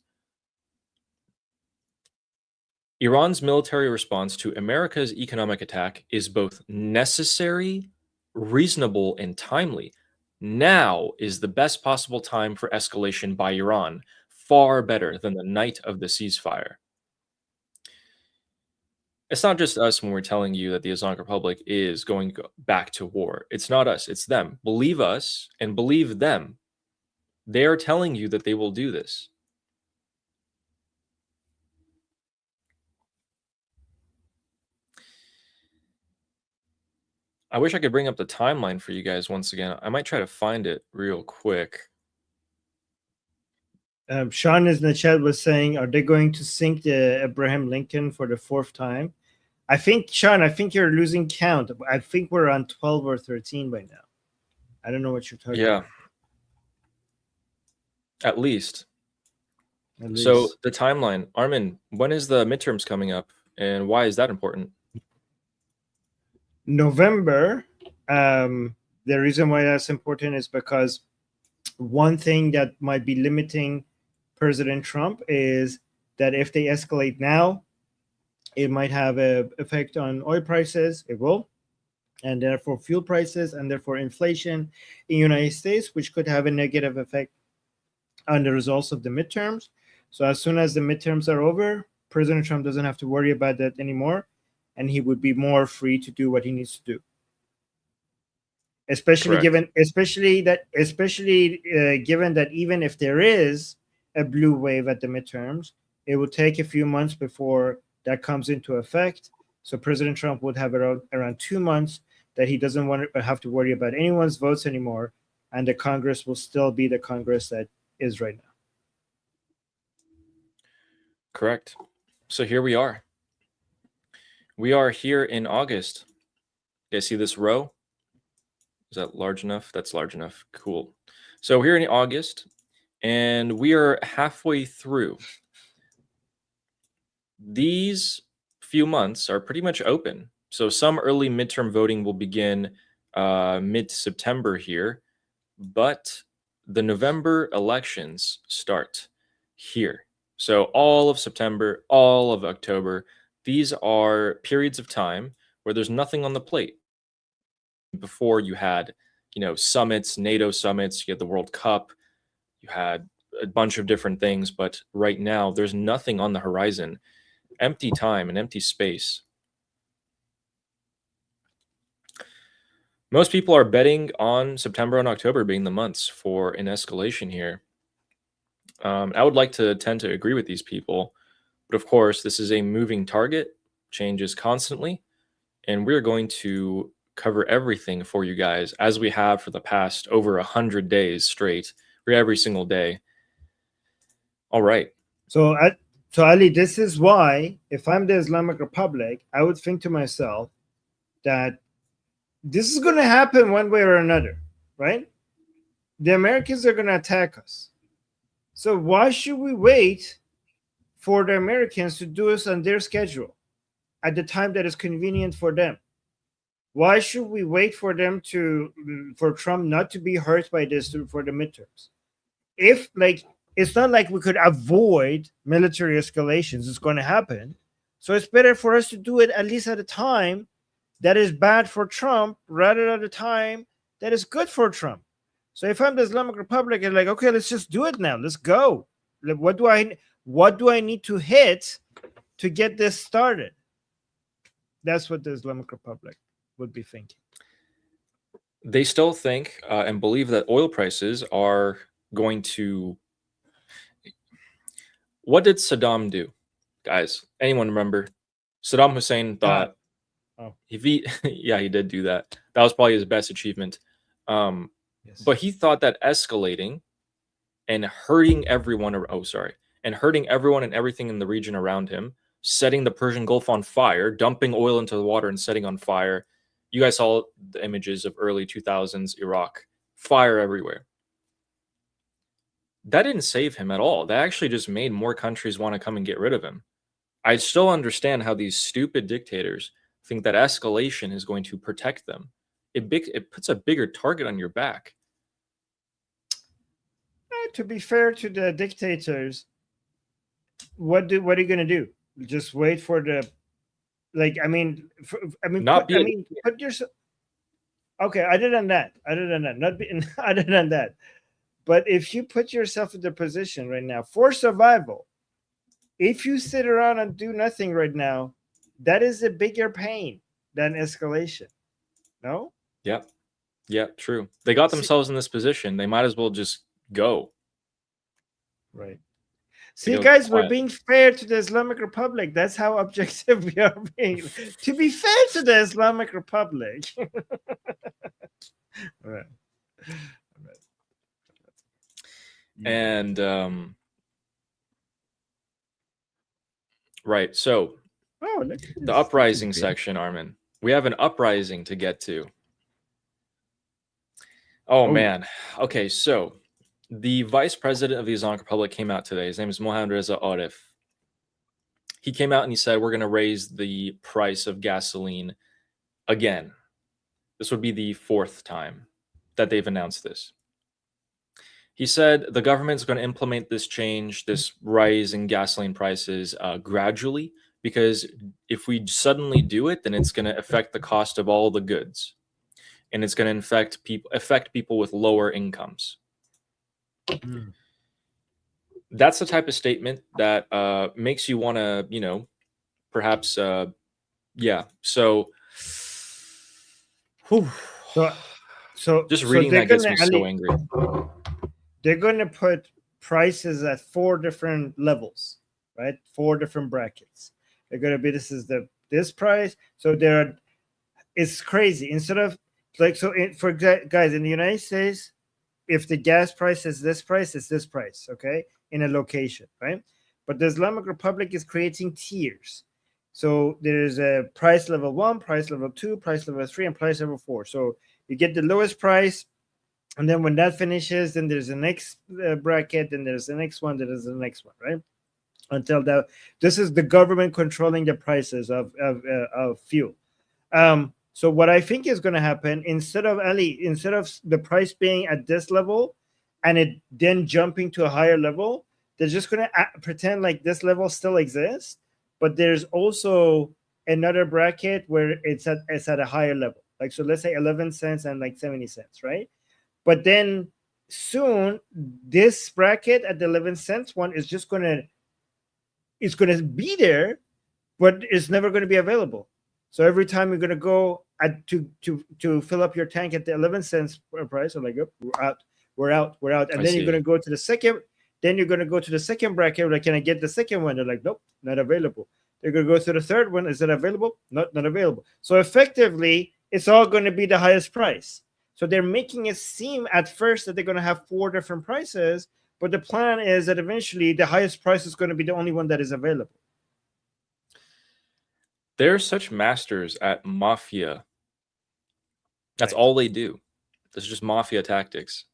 Iran's military response to America's economic attack is both necessary, reasonable, and timely. Now is the best possible time for escalation by Iran, far better than the night of the ceasefire. It's not just us when we're telling you that the Islamic Republic is going back to war. It's not us, it's them. Believe us and believe them. They are telling you that they will do this. I wish I could bring up the timeline for you guys once again. I might try to find it real quick. Sean in the chat was saying, are they going to sink the Abraham Lincoln for the 4th time? I think, Sean, you're losing count. I think we're on 12 or 13 by now. I don't know what you're talking about. At least. So the timeline. Armin, when is the midterms coming up, and why is that important? November. The reason why that's important is because one thing that might be limiting President Trump is that if they escalate now, it might have an effect on oil prices. It will. and therefore fuel prices, and therefore inflation in the United States, which could have a negative effect on the results of the midterms. So as soon as the midterms are over, President Trump doesn't have to worry about that anymore, and he would be more free to do what he needs to do. Especially Correct. given that even if there is a blue wave at the midterms, it will take a few months before that comes into effect. So President Trump would have around 2 months that he doesn't want to have to worry about anyone's votes anymore, and the Congress will still be the Congress that is right now. Correct. So here we are. We are here in August. You guys see this row? Is that large enough? That's large enough. Cool. So we're in August, and we are halfway through. These few months are pretty much open. So some early midterm voting will begin mid-September here, but the November elections start here. So all of September, all of October, these are periods of time where there's nothing on the plate. Before you had, summits, NATO summits, you had the World Cup, you had a bunch of different things, but right now there's nothing on the horizon. Empty time and empty space. Most people are betting on September and October being the months for an escalation here. I would like to tend to agree with these people, but of course, this is a moving target, changes constantly, and we're going to cover everything for you guys as we have for the past over 100 days straight, for every single day. All right. So Ali, this is why, if I'm the Islamic Republic, I would think to myself that this is going to happen one way or another, right? The Americans are going to attack us. So why should we wait for the Americans to do this on their schedule at the time that is convenient for them? Why should we wait for Trump not to be hurt by this for the midterms? It's not like we could avoid military escalations. It's going to happen. So it's better for us to do it at least at a time that is bad for Trump rather than at a time that is good for Trump. So if I'm the Islamic Republic, I'm like, okay, let's just do it now. Let's go. What do I need to hit to get this started? That's what the Islamic Republic would be thinking. They still think and believe that oil prices are going to... What did Saddam do, guys? Anyone remember? Saddam Hussein thought he did do that. That was probably his best achievement. Yes. But he thought that escalating and hurting everyone and everything in the region around him, setting the Persian Gulf on fire, dumping oil into the water and setting on fire. You guys saw the images of early 2000s Iraq, fire everywhere. That didn't save him at all. That actually just made more countries want to come and get rid of him. I still understand how these stupid dictators think that escalation is going to protect them. It puts a bigger target on your back. To be fair to the dictators, what are you going to do? Just wait for the... put yourself... Okay, other than that, but if you put yourself in the position right now for survival, if you sit around and do nothing right now, that is a bigger pain than escalation. No? Yeah, true. They got themselves in this position. They might as well just go. Right. See, guys, we're being fair to the Islamic Republic. That's how objective we are being. To be fair to the Islamic Republic. Right. And right, so the uprising section, Armin. We have an uprising to get to. Oh man. Okay, so the vice president of the Islamic Republic came out today. His name is Mohammad Reza Arif. He came out and he said, we're going to raise the price of gasoline again. This would be the 4th time that they've announced this. He said the government's going to implement this change, this rise in gasoline prices gradually because if we suddenly do it, then it's going to affect the cost of all the goods, and it's going to affect people with lower incomes. Mm. That's the type of statement that makes you want to, you know, perhaps, yeah. So, whew. So Just so reading they're that gets gonna me so angry. they're gonna put prices at 4 different levels, right? 4 different brackets. They're gonna be this price. So it's crazy. Instead of like guys in the United States, if the gas price is this price, it's this price, okay, in a location, right? But the Islamic Republic is creating tiers. So there's a price level 1, price level 2, price level 3, and price level 4. So you get the lowest price, and then when that finishes, then there's the next bracket, then there's the next one, then there's the next one, right? Until this is the government controlling the prices of fuel. So what I think is going to happen, instead of the price being at this level and it then jumping to a higher level, they're just going to pretend like this level still exists, but there's also another bracket where it's at a higher level. Like, so let's say 11 cents and like 70 cents, right? But then soon this bracket at the 11 cents one is just going to be there, but it's never going to be available. So every time you're going to go to fill up your tank at the 11 cents price, I'm like, oh, we're out. And then you're going to go to the second. Then you're going to go to the second bracket. Like, can I get the second one? They're like, nope, not available. They're going to go to the third one. Is it available? Not available. So effectively, it's all going to be the highest price. So they're making it seem at first that they're going to have 4 different prices, but the plan is that eventually the highest price is going to be the only one that is available. They're such masters at mafia. That's Right. all they do. It's just mafia tactics.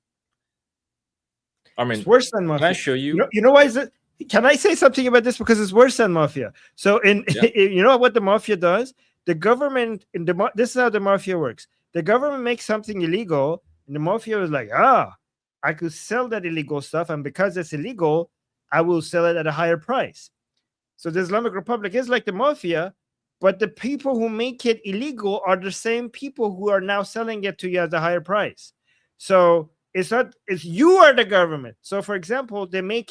I mean, it's worse than mafia. Can I show you? You know why is it? Can I say something about this? Because it's worse than mafia. So you know what the mafia does? The government this is how the mafia works. The government makes something illegal, and the mafia is like, I could sell that illegal stuff, and because it's illegal, I will sell it at a higher price. So the Islamic Republic is like the mafia, but the people who make it illegal are the same people who are now selling it to you at a higher price. So it's you are the government. So for example, they ban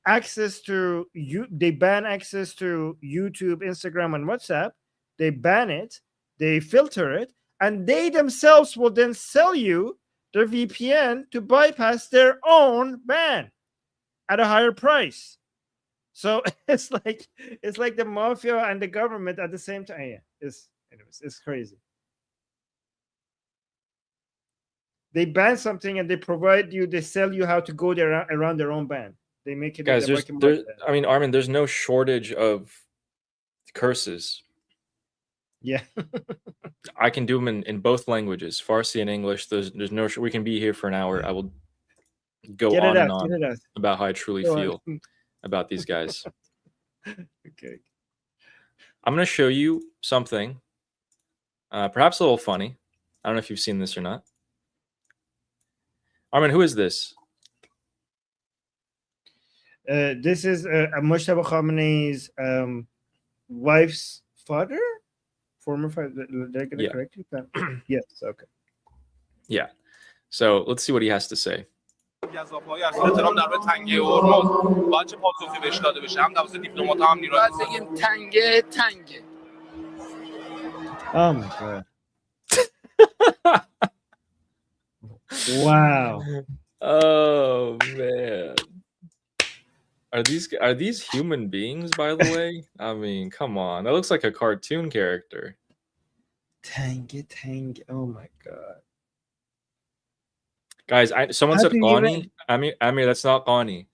access to YouTube, Instagram, and WhatsApp. They ban it, they filter it, and they themselves will then sell you the VPN to bypass their own ban at a higher price. So it's like the mafia and the government at the same time. Yeah, it's crazy. They ban something and they sell you how to go there around their own ban. They make it. Guys, I mean, Armin, there's no shortage of curses. Yeah. I can do them in both languages, Farsi and English. There's no. We can be here for an hour. I will go on and on about how I truly feel about these guys. Okay. I'm going to show you something, perhaps a little funny. I don't know if you've seen this or not. Armin, who is this? This is Mujtaba Khamenei's wife's father, former father. Did I get it correct? Yes. Okay. Yeah. So let's see what he has to say. گزافه‌های افزایش احترام در مورد تنگه هرمز باید چه پاسخی بهش داده بشه هم توسط دیپلمات‌ها هم نیروهای باید بگیم تنگه Oh my god. Wow. Oh man. Are these human beings, by the way? I mean, come on. That looks like a cartoon character. Tangy. Oh my god. Guys, someone said Ghani. Amir, that's not Ghani.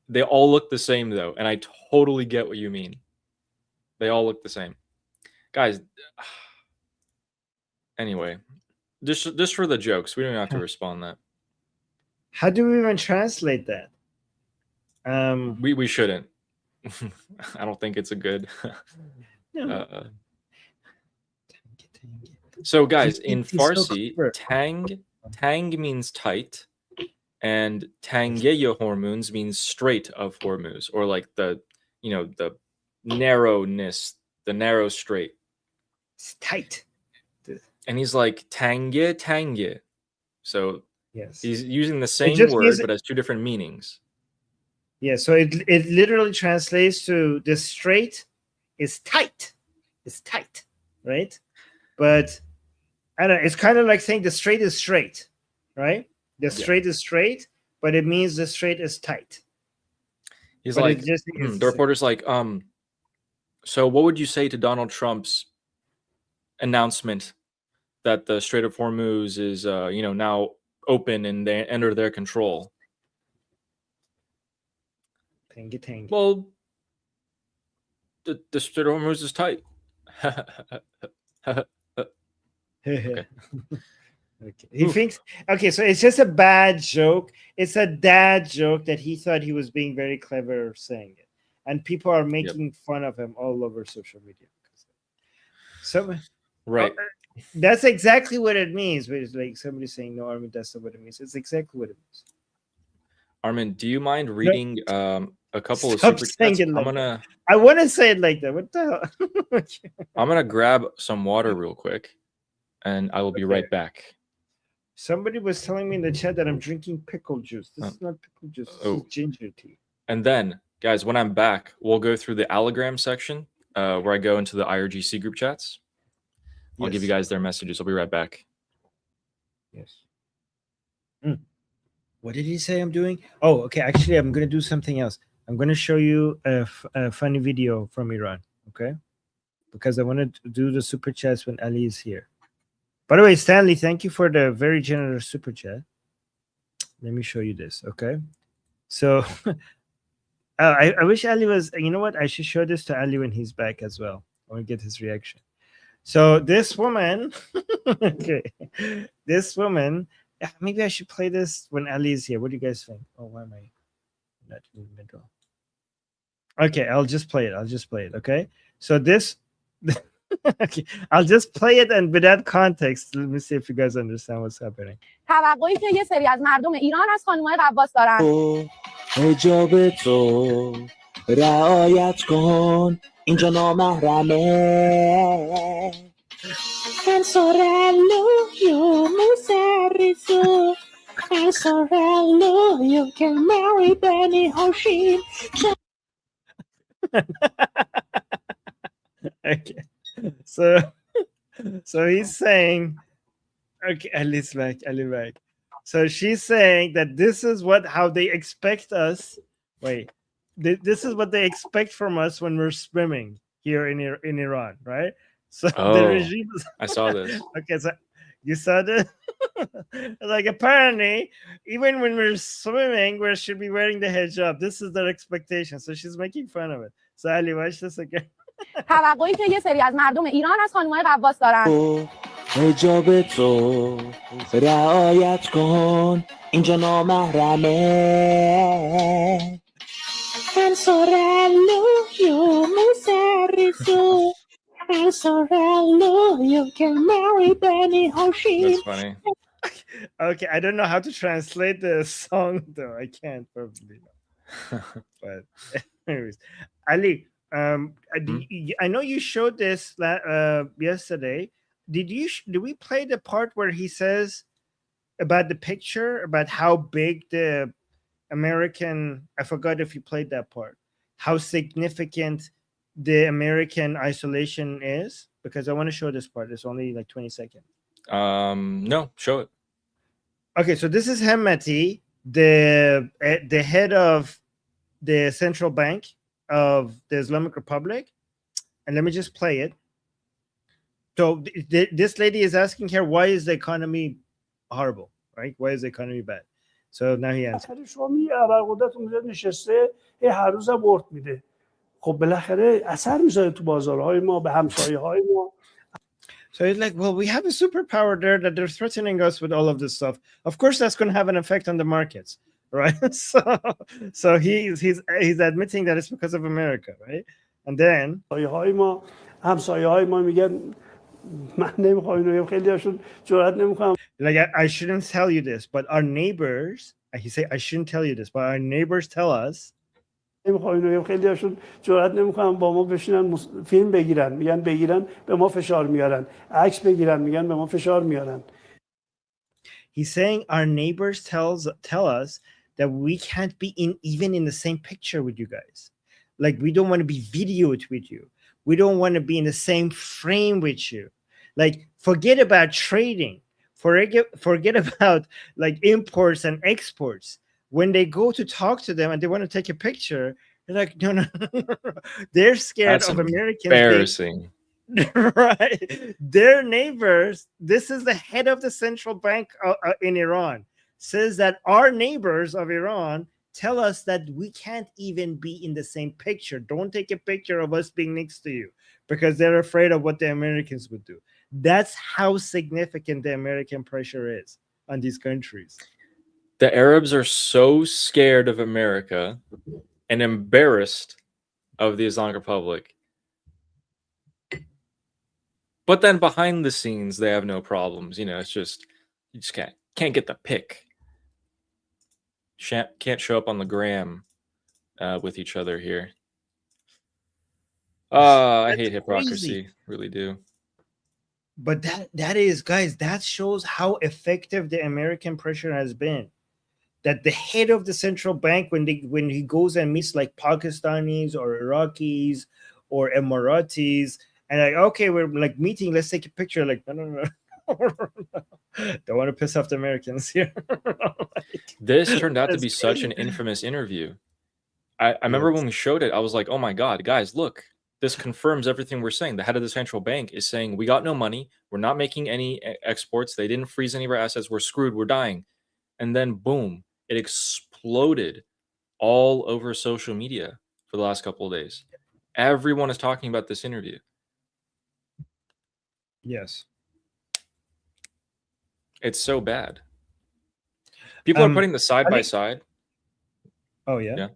They all look the same though, and I totally get what you mean. They all look the same. Guys, anyway, just for the jokes, we don't have to respond that. How do we even translate that? We shouldn't. I don't think it's a good. No. So guys, in Farsi, tang means tight, and Tangeye Hormuz means Strait of Hormuz, or like the narrowness, the narrow strait. It's tight. And he's like, tange. So Yes. he's using the same just word, means- but has two different meanings. Yeah, so it literally translates to the strait is tight. It's tight, right? But I don't know, it's kind of like saying the strait is straight, right? The strait is straight, but it means the strait is tight. He's But like, it just the reporter's like, so what would you say to Donald Trump's announcement that the Strait of Hormuz is, now open and they under their control? Tangy. Well, the Strait of Hormuz is tight. Okay. He thinks, okay, so it's just a bad joke. It's a dad joke that he thought he was being very clever saying it. And people are making fun of him all over social media. So, Right. That's exactly what it means. But it's like somebody saying, no, Armin, that's not what it means. It's exactly what it means. Armin, do you mind reading a couple Stop of super saying chats? it like I want to say it like that. What the hell? I'm gonna grab some water real quick, and I will be right back. Somebody was telling me in the chat that I'm drinking pickle juice. This is not pickle juice. This is ginger tea. And then, guys, when I'm back, we'll go through the allogram section where I go into the IRGC group chats. I'll give you guys their messages. I'll be right back. Yes. What did he say I'm doing? Oh, okay. Actually, I'm going to do something else. I'm going to show you a funny video from Iran, okay? Because I want to do the super chats when Ali is here. By the way, Stanley, thank you for the very generous super chat. Let me show you this, okay? So I wish Ali was, you know what? I should show this to Ali when he's back as well. I want to get his reaction. So this woman, okay, this woman, maybe I should play this when Ali is here. What do you guys think? Oh, why am I not in the middle? Okay, I'll just play it. Okay. So this, okay, I'll just play it and without context. Let me see if you guys understand what's happening. توقعی که یه سری از مردم ایران از خانم‌های غواص دارن. حجاب تو رعایت کن اینجا نامحرمه. El sorello io muserisu. El sorello you can marry Benny Hoshin. Okay. So he's saying, okay, Ali's back. So she's saying that this is how they expect us. Wait, this is what they expect from us when we're swimming here in Iran, right? So the regime is, I saw this. Okay, so you saw this? Like apparently, even when we're swimming, we should be wearing the hijab. This is their expectation. So she's making fun of it. So Ali, watch this again. توقعی که یه سری از مردم ایران از خانم‌های غواص دارن. حجاب تو رعایت کن اینجا نامحرمه. El sorello io muserisu. El sorello you can marry Benny Hoshin. That's funny. Okay, I don't know how to translate the song though. I can't probably. But anyways, Ali, I know you showed this yesterday. Did we play the part where he says about the picture about how big the American? I forgot if you played that part. How significant the American isolation is, because I want to show this part. It's only like 20 seconds. No, show it. Okay, so this is Hemeti, the head of the central bank of the Islamic Republic, and let me just play it. So this lady is asking her, why is the economy horrible, right? Why is the economy bad? So now he answers. شما ابرقدرت اونجا نشسته هر روز ورد میده. خب بالاخره اثر میذاره تو بازارهای ما به همسایه‌های ما. So he's like, well, we have a superpower there that they're threatening us with all of this stuff. Of course, that's going to have an effect on the markets, right? So he's admitting that it's because of America, right? And then همسایه‌های ما میگن من نمیخوام اینو خیلی هاشون جرئت نمیکنم. Like I shouldn't tell you this, but our neighbors, he say I shouldn't tell you this, but our neighbors tell us نمیخوام خیلی هاشون جرئت نمیکنن با ما بشینن فیلم بگیرن، میگن بگیرن به ما فشار میارن، عکس بگیرن میگن به ما فشار میارن. He's saying our neighbors tell us that we can't be even in the same picture with you guys. Like we don't want to be videoed with you. We don't want to be in the same frame with you. Like forget about trading. Forget about like imports and exports. When they go to talk to them and they want to take a picture, they're like, no. They're scared of Americans. Embarrassing. Right, their neighbors. This is the head of the central bank in Iran. Says that our neighbors of Iran tell us that we can't even be in the same picture. Don't take a picture of us being next to you because they're afraid of what the Americans would do. That's how significant the American pressure is on these countries. The Arabs are so scared of America and embarrassed of the Islamic Republic. But then behind the scenes, they have no problems. You know, it's just, you just can't get the pic. Can't show up on the gram with each other here. I hate hypocrisy. Really do. But that is, guys, that shows how effective the American pressure has been. That the head of the central bank, when he goes and meets like Pakistanis or Iraqis or Emiratis, and like, okay, we're like meeting, let's take a picture. Like, no. Don't want to piss off the Americans here. This turned out to be such an infamous interview. I remember when we showed it, I was like, oh my God, guys, look, this confirms everything we're saying. The head of the central bank is saying, we got no money. We're not making any exports. They didn't freeze any of our assets. We're screwed. We're dying. And then boom, it exploded all over social media for the last couple of days. Everyone is talking about this interview. Yes. It's so bad. People are putting the side-by-side. Oh, yeah? Yeah.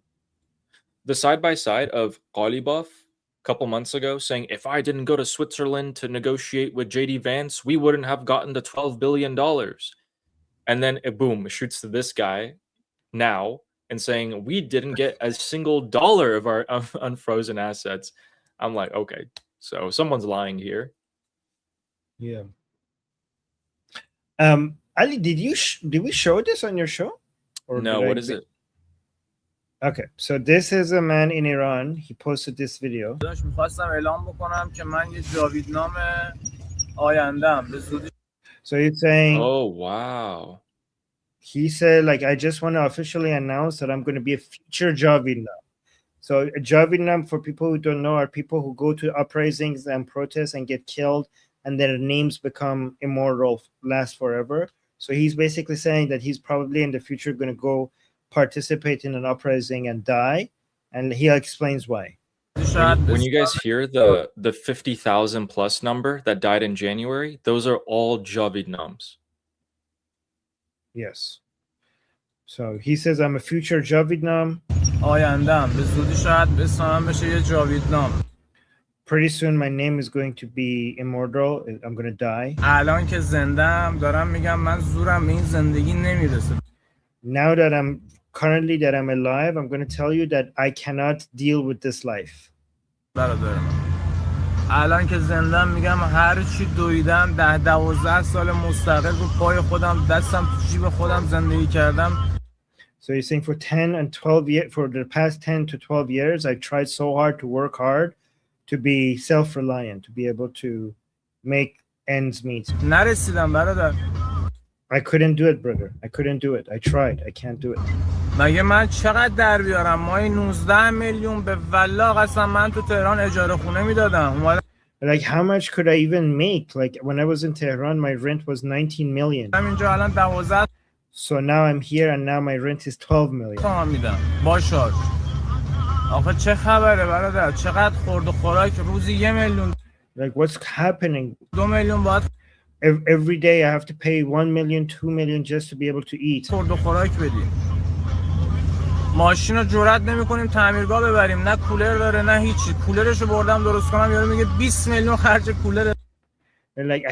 The side-by-side of Ghalibaf a couple months ago saying, if I didn't go to Switzerland to negotiate with J.D. Vance, we wouldn't have gotten to $12 billion. And then, boom, it shoots to this guy now and saying, we didn't get a single dollar of our unfrozen assets. I'm like, okay, so someone's lying here. Yeah. Ali, did we show this on your show? Or no, what is it? Okay, so this is a man in Iran. He posted this video. So he's saying, oh, wow. He said, like, I just want to officially announce that I'm going to be a future Javidnam. So a Javidnam, for people who don't know, are people who go to uprisings and protests and get killed, and their names become immortal, last forever. So he's basically saying that he's probably in the future going to go participate in an uprising and die, and he explains why. When you guys hear the 50,000 plus number that died in January, those are all Javidnams. Yes. So he says, I'm a future Javidnam. Pretty soon my name is going to be immortal. I'm going to die. Now that I'm alive, I'm going to tell you that I cannot deal with this life. الان که زندم میگم هر چی دویدم 10-12 سال مستقل رو پای خودم دستم تو جیب خودم زندگی کردم. So he's saying for 10 and 12 years, for the past 10 to 12 years, I tried so hard to work hard to be self-reliant, to be able to make ends meet. نرسیدم برادر. I couldn't do it, brother. I couldn't do it. I tried. I can't do it. مگه من چقدر در بیارم؟ ماهی 19 میلیون به والله قسم من تو تهران اجاره خونه میدادم. Like how much could I even make? Like when I was in Tehran, my rent was 19 million. همینجا الان 12. So now I'm here and now my rent is 12 million. میدم. باشار. آخه چه خبره برادر؟ چقدر خورد و خوراک روزی 1 میلیون. Like what's happening? 2 میلیون باید every day I have to pay 1 million, 2 million just to be able to eat. خورد و خوراک بدیم. ماشین رو جرئت نمی‌کنیم تعمیرگاه ببریم، نه کولر داره نه هیچی. کولرشو بردم درست کنم یارو میگه 20 میلیون خرج کولر. Like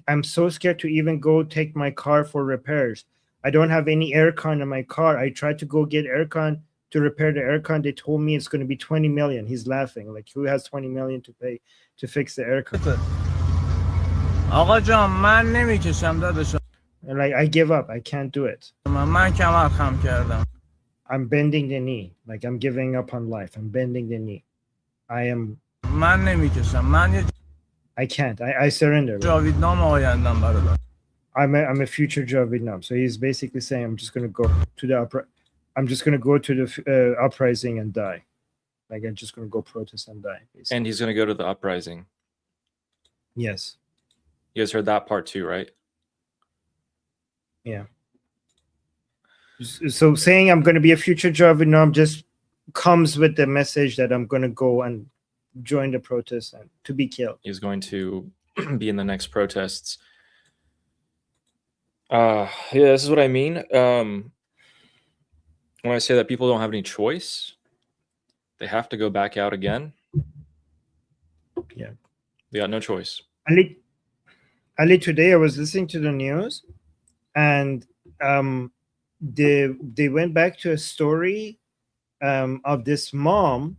I'm so scared to even go take my car for repairs. I don't have any aircon in my car. I tried to go get aircon to to repair the aircon. They told me it's going to be 20 million. He's laughing. Like, who has 20 million to pay to fix the aircon? آقا جان من نمیکشم داداش. And like, I give up. I can't do it. من کمر خم کردم. I'm bending the knee. Like, I'm giving up on life. I'm bending the knee. من نمیکشم. من یه I can't. I surrender. جاویدنام آیندم برادر. I'm a future Joe Vietnam. So he's basically saying, I'm just going to go to the uprising and die. Like, I'm just going to go protest and die. Basically. And he's going to go to the uprising. Yes. You guys heard that part too, right? Yeah. So saying I'm going to be a future Joe Vietnam just comes with the message that I'm going to go and join the protest and to be killed. He's going to be in the next protests. Yeah, this is what I mean. When I say that people don't have any choice, they have to go back out again. Yeah. They got no choice. Ali, today I was listening to the news, and they went back to a story of this mom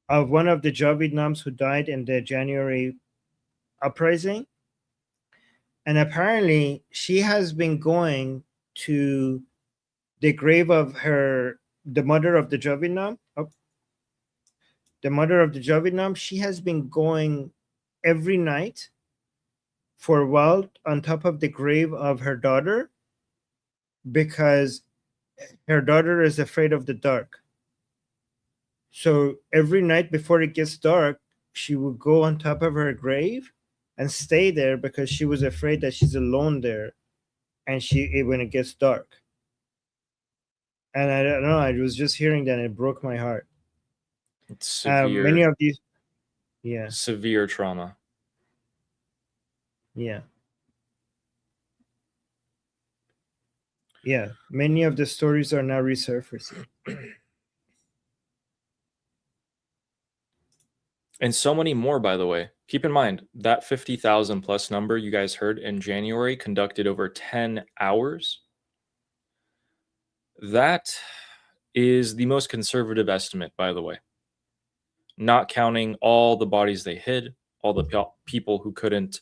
of one of the Joe Vietnams who died in the January uprising. And apparently she has been going to the grave of the mother of the Joe Vietnam. The mother of the Joe Vietnam, she has been going every night for a while on top of the grave of her daughter because her daughter is afraid of the dark. So every night before it gets dark, she would go on top of her grave and stay there because she was afraid that she's alone there and when it gets dark. And I don't know, I was just hearing that and it broke my heart. It's severe. Many of these, yeah. Severe trauma. Yeah. Yeah. Many of the stories are now resurfacing. And so many more, by the way. Keep in mind, that 50,000 plus number you guys heard in January conducted over 10 hours. That is the most conservative estimate, by the way. Not counting all the bodies they hid, all the people who couldn't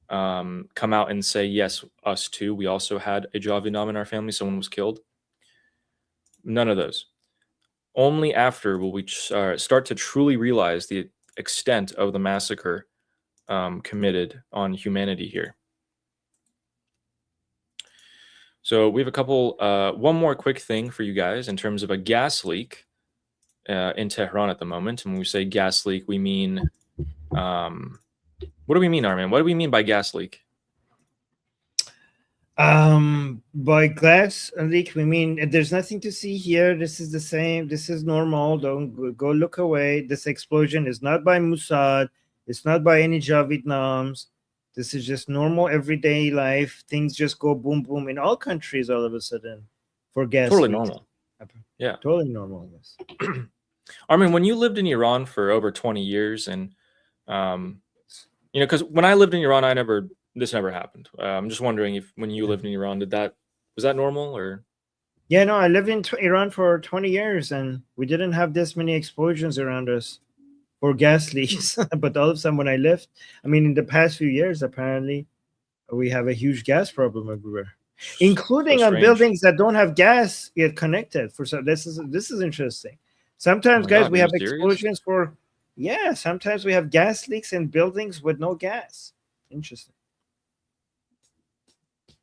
come out and say, yes, us too. We also had a Joe Vietnam in our family. Someone was killed. None of those. Only after will we start to truly realize the extent of the massacre committed on humanity here. So we have a couple, one more quick thing for you guys in terms of a gas leak in Tehran at the moment. And when we say gas leak, we mean, what do we mean, Armin? What do we mean by gas leak? By gas leak, we mean there's nothing to see here. This is the same. This is normal. Don't go look away. This explosion is not by Mossad. It's not by any Joe Vietnams. This is just normal everyday life. Things just go boom, boom in all countries all of a sudden for gas. Totally leaks. normal. Yeah. Totally normal. Yes. Armin, when you lived in Iran for over 20 years and, you know, because when I lived in Iran, this never happened. I'm just wondering if when you lived in Iran, was that normal or? Yeah, no, I lived in Iran for 20 years and we didn't have this many explosions around us or gas leaks. But all of a sudden when I left, I mean, in the past few years, apparently we have a huge gas problem everywhere, including on buildings that don't have gas yet connected. This is interesting. Sometimes, guys, we have explosions sometimes we have gas leaks in buildings with no gas. Interesting.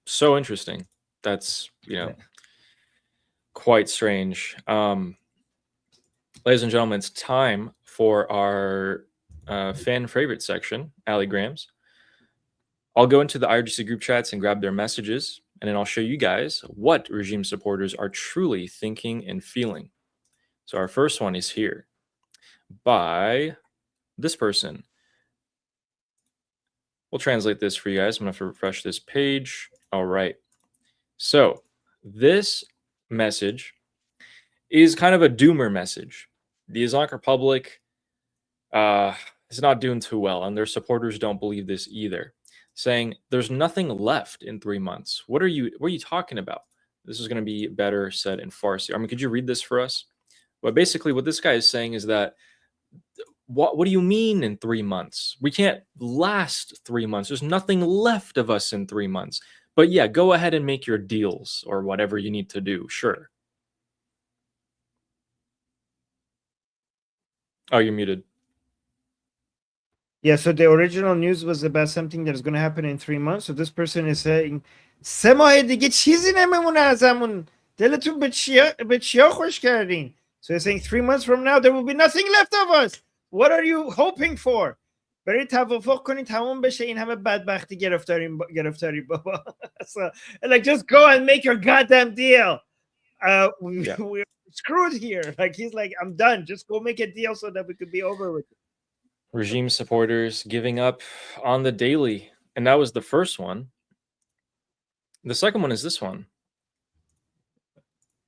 So interesting. That's, quite strange. Ladies and gentlemen, it's time for our fan favorite section, Alligrams. I'll go into the IRGC group chats and grab their messages, and then I'll show you guys what regime supporters are truly thinking and feeling. So our first one is here by this person. We'll translate this for you guys. I'm going to have to refresh this page. All right. So this message is kind of a doomer message. The Islamic Republic is not doing too well, and their supporters don't believe this either, saying there's nothing left in 3 months. What are you talking about? This is going to be better said in Farsi. I mean, could you read this for us? But basically, what this guy is saying is that what do you mean in 3 months? We can't last 3 months. There's nothing left of us in 3 months. But yeah, go ahead and make your deals or whatever you need to do. Sure. Oh, you're muted. Yeah, so the original news was about something that is going to happen in 3 months. So this person is saying 3 ماه دیگه چیزی نمیمونه ازمون. دلتون به چیا خوش کردین. So he's saying 3 months from now there will be nothing left of us. What are you hoping for? برای توافق کنین تموم بشه این همه بدبختی گرفتاری بابا. So like just go and make your goddamn deal. We're screwed here. Like he's like, I'm done. Just go make a deal so that we could be over with it. Regime supporters giving up on the daily. And that was the first one. The second one is this one.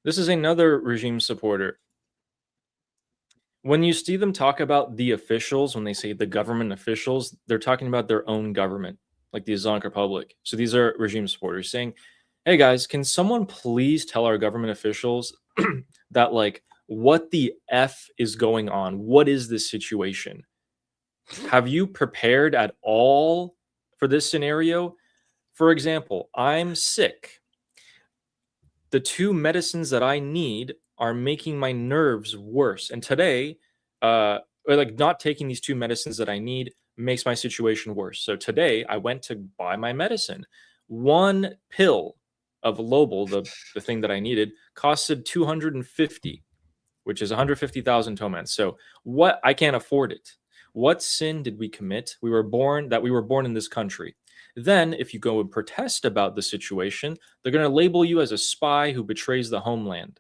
This is another regime supporter. When you see them talk about the officials, when they say the government officials, they're talking about their own government, like the Islamic Republic. So these are regime supporters saying, hey guys, can someone please tell our government officials that like what the F is going on? What is this situation? Have you prepared at all for this scenario? For example, I'm sick. The 2 medicines that I need are making my nerves worse. And today, like not taking these 2 medicines that I need makes my situation worse. So today I went to buy my medicine. 1 pill of Lobel, the thing that I needed, costed 250, which is 150,000 tomans. So what, I can't afford it. What sin did we commit? We were born in this country. Then if you go and protest about the situation, they're going to label you as a spy who betrays the homeland.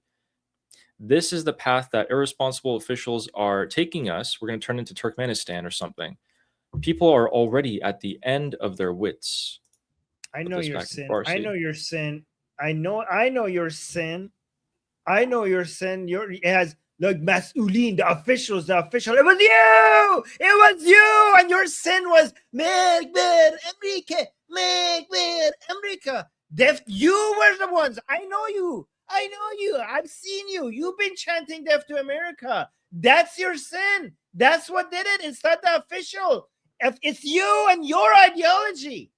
This is the path that irresponsible officials are taking us. We're going to turn into Turkmenistan or something. People are already at the end of their wits. I know your sin. I know your sin. I know your sin. I know your sin. It has like Mas'ulin, the official. It was you, and your sin was America. You were the ones. I know you. I've seen you. You've been chanting death to America. That's your sin. That's what did it. It's not the official. It's you and your ideology.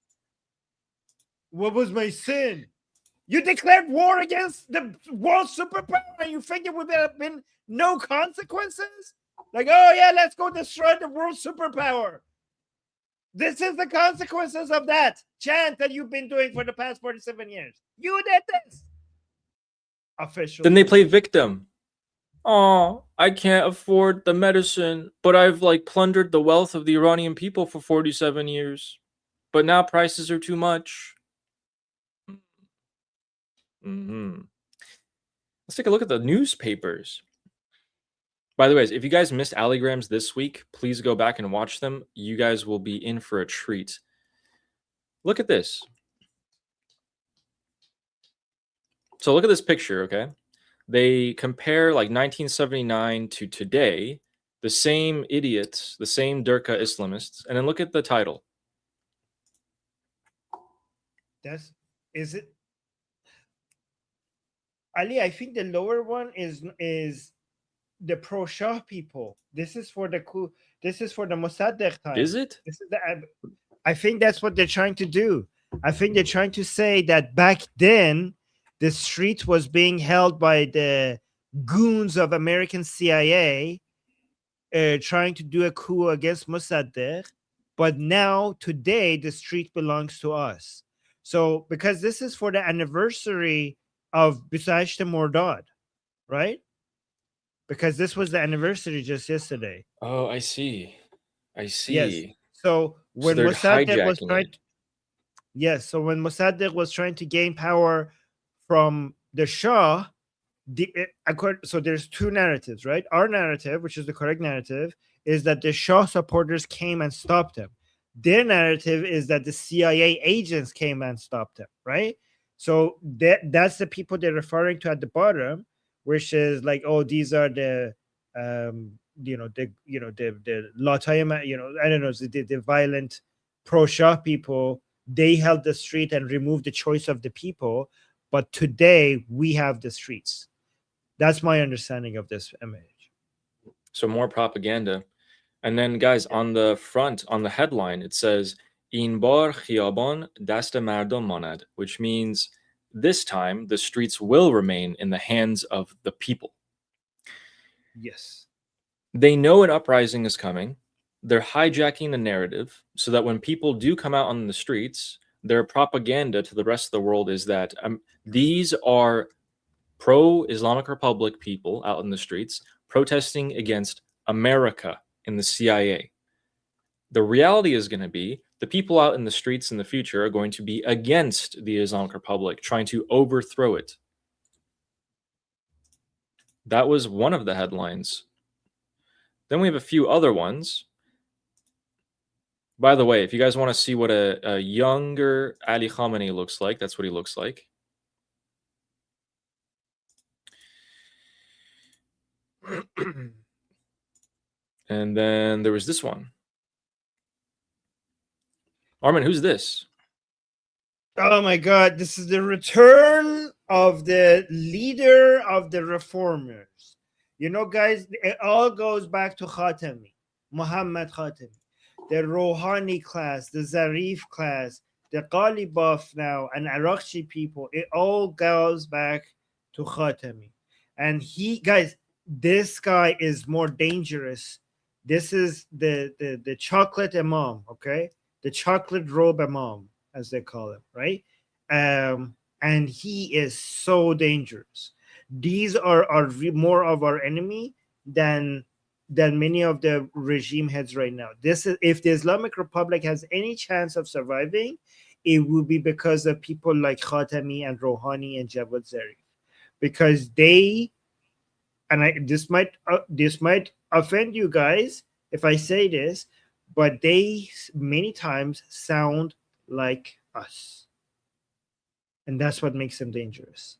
What was my sin? You declared war against the world superpower and you think it would have been no consequences? Like, oh yeah, let's go destroy the world superpower. This is the consequences of that chant that you've been doing for the past 47 years. You did this. Official. Then they play victim. Oh, I can't afford the medicine, but I've like plundered the wealth of the Iranian people for 47 years. But now prices are too much. Let's take a look at the newspapers. By the way, if you guys missed Alligrams this week, please go back and watch them. You guys will be in for a treat. Look at this. So look at this picture, okay? They compare like 1979 to today, the same idiots, the same Durka Islamists, and then look at the title. Is it? Ali, I think the lower one is the pro-Shah people. This is for the coup. This is for the Mossadegh time. Is it? I think that's what they're trying to do. I think they're trying to say that back then, the street was being held by the goons of American CIA trying to do a coup against Mossadegh. But now, today, the street belongs to us. So, because this is for the anniversary of Bisashte Mordad, right? Because this was the anniversary just yesterday. Oh, I see. Yes. So when Mossadegh was trying so when Mossadegh was trying to gain power from the Shah, so there's 2 narratives, right? Our narrative, which is the correct narrative, is that the Shah supporters came and stopped him. Their narrative is that the CIA agents came and stopped him, right? So that's the people they're referring to at the bottom, which is like, oh, these are the the Latayim, I don't know, the violent pro-Shah people. They held the street and removed the choice of the people. But today we have the streets. That's my understanding of this image. So more propaganda. And then, guys, on the front, on the headline, it says, In bar khiyaban dast mardom manad, which means this time the streets will remain in the hands of the people. Yes. They know an uprising is coming. They're hijacking the narrative so that when people do come out on the streets, their propaganda to the rest of the world is that these are pro-Islamic Republic people out in the streets protesting against America and the CIA. The reality is going to be the people out in the streets in the future are going to be against the Islamic Republic, trying to overthrow it. That was one of the headlines. Then we have a few other ones. By the way, if you guys want to see what a younger Ali Khamenei looks like, that's what he looks like. And then there was this one. Armin, who's this? Oh my God, this is the return of the leader of the reformers. You know, guys, it all goes back to Khatami, Muhammad Khatami, the Rouhani class, the Zarif class, the Ghalibaf now, and Iraqi people. It all goes back to Khatami. And guys, this guy is more dangerous. This is the chocolate imam, okay? The chocolate robe imam, as they call him, right? And he is so dangerous. These are more of our enemy than many of the regime heads right now. This is, if the Islamic Republic has any chance of surviving, it will be because of people like Khatami and Rouhani and Javad Zarif, because they, and this might offend you guys if I say this, but they many times sound like us. And that's what makes them dangerous.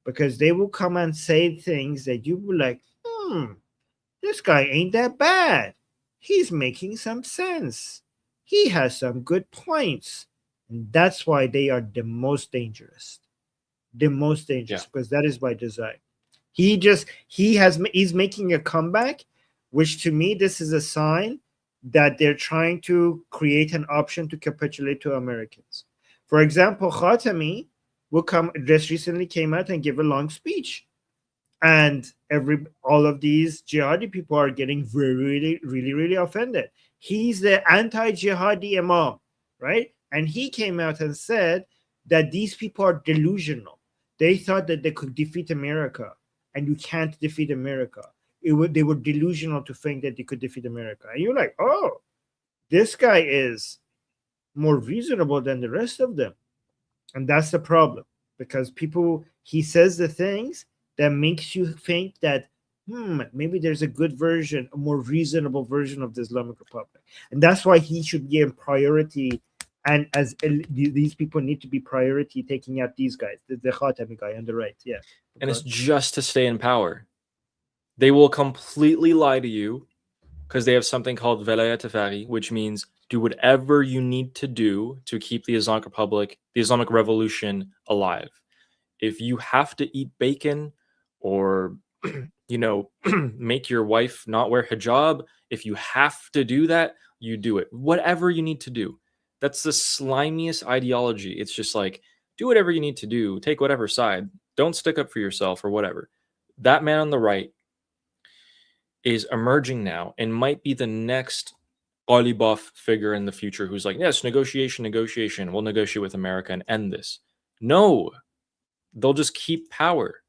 Because they will come and say things that you will like, this guy ain't that bad. He's making some sense. He has some good points. And that's why they are the most dangerous. The most dangerous, because that is by design. He's making a comeback, which to me, this is a sign that they're trying to create an option to capitulate to Americans. For example, Khatami just recently came out and gave a long speech. And all of these jihadi people are getting really, really, really offended. He's the anti-jihadi imam, right? And he came out and said that these people are delusional. They thought that they could defeat America, and you can't defeat America. They were delusional to think that they could defeat America. And you're like, oh, this guy is more reasonable than the rest of them. And that's the problem, because he says the things that makes you think that, maybe there's a good version, a more reasonable version of the Islamic Republic. And that's why he should be in priority. And as these people need to be priority taking out these guys, the Khatami guy on the right. Yeah. And it's just to stay in power. They will completely lie to you because they have something called Velayat Tafari, which means do whatever you need to do to keep the Islamic Republic, the Islamic Revolution alive. If you have to eat bacon or, make your wife not wear hijab, if you have to do that, you do it. Whatever you need to do. That's the slimiest ideology. It's just like, do whatever you need to do. Take whatever side. Don't stick up for yourself or whatever. That man on the right is emerging now and might be the next Ghalibaf figure in the future who's like, yes, negotiation. We'll negotiate with America and end this. No, they'll just keep power.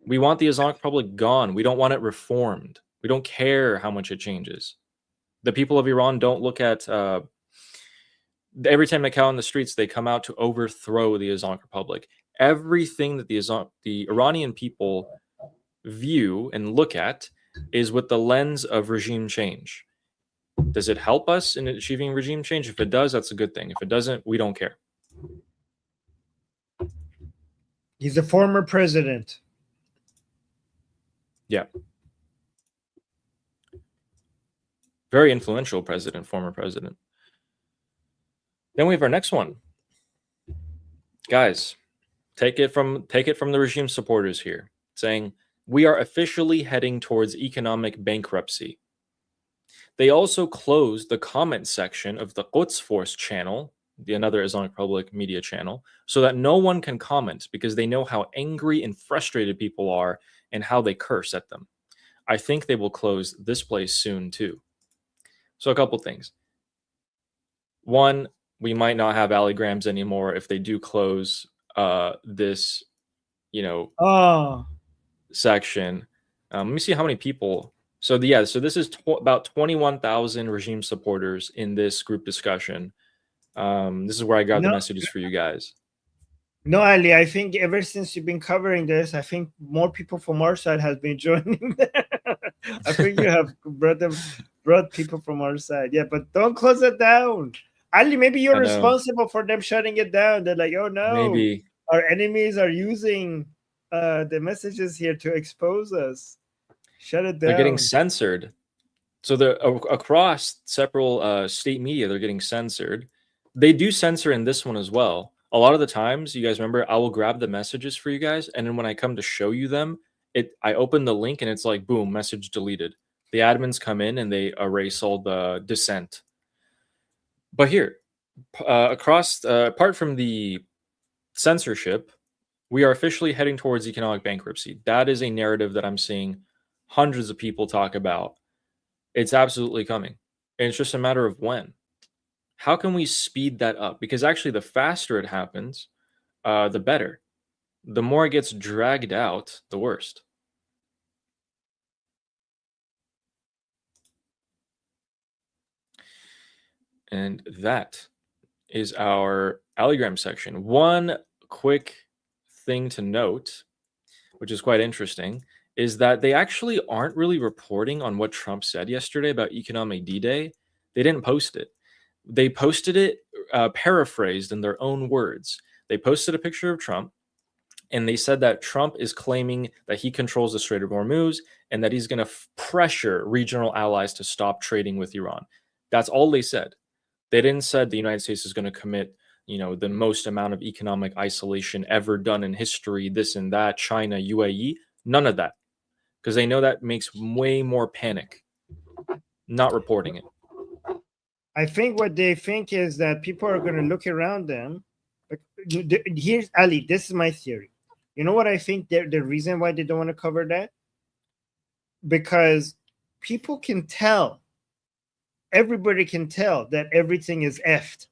We want the Islamic Republic gone. We don't want it reformed. We don't care how much it changes. The people of Iran don't look at... every time they come out in the streets, they come out to overthrow the Islamic Republic. Everything that the Iranian people view and look at is with the lens of regime change. Does it help us in achieving regime change? If it does, that's a good thing. If it doesn't, we don't care. He's a former president. Yeah. Very influential president, former president. Then we have our next one. Guys, take it from the regime supporters here. It saying, "We are officially heading towards economic bankruptcy." They also closed the comment section of the Quds Force channel, another Islamic Republic media channel, so that no one can comment because they know how angry and frustrated people are and how they curse at them. I think they will close this place soon too. So a couple things. One, we might not have alligrams anymore if they do close this, Oh, section. Let me see how many people. So so this is about 21,000 regime supporters in this group discussion. This is where I got the No. messages for you guys. no, Ali, I think ever since you've been covering this, I think more people from our side has been joining. I think you have brought people from our side. Yeah, but don't close it down. Ali, maybe you're I know. responsible for them shutting it down. They're like, oh no, Maybe. our enemies are using the messages here to expose us. Shut it down. They're getting censored. So they're across several state media, they're getting censored. They do censor in this one as well. A lot of the times, you guys remember, I will grab the messages for you guys, and then when I come to show you them, I open the link and it's like, boom, message deleted. The admins come in and they erase all the dissent. But here, apart from the censorship, we are officially heading towards economic bankruptcy. That is a narrative that I'm seeing hundreds of people talk about. It's absolutely coming. And it's just a matter of when. How can we speed that up? Because actually, the faster it happens, the better. The more it gets dragged out, the worst. And that is our allogram section. One quick thing to note, which is quite interesting, is that they actually aren't really reporting on what Trump said yesterday about economic D-Day. They didn't post it. They posted it paraphrased in their own words. They posted a picture of Trump, and they said that Trump is claiming that he controls the Strait of Hormuz and that he's going to pressure regional allies to stop trading with Iran. That's all they said. They didn't say the United States is going to commit, the most amount of economic isolation ever done in history, this and that, China, UAE, none of that. Because they know that makes way more panic, not reporting it. I think what they think is that people are going to look around them. Here's Ali. This is my theory. You know what I think the reason why they don't want to cover that? Because people can tell, everybody can tell that everything is effed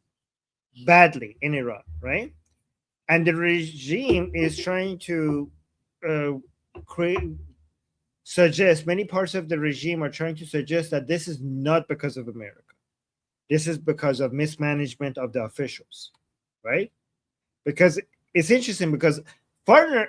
badly in Iran, right? And the regime is trying to suggest, many parts of the regime are trying to suggest that this is not because of America. This is because of mismanagement of the officials, right? Because it's interesting because foreign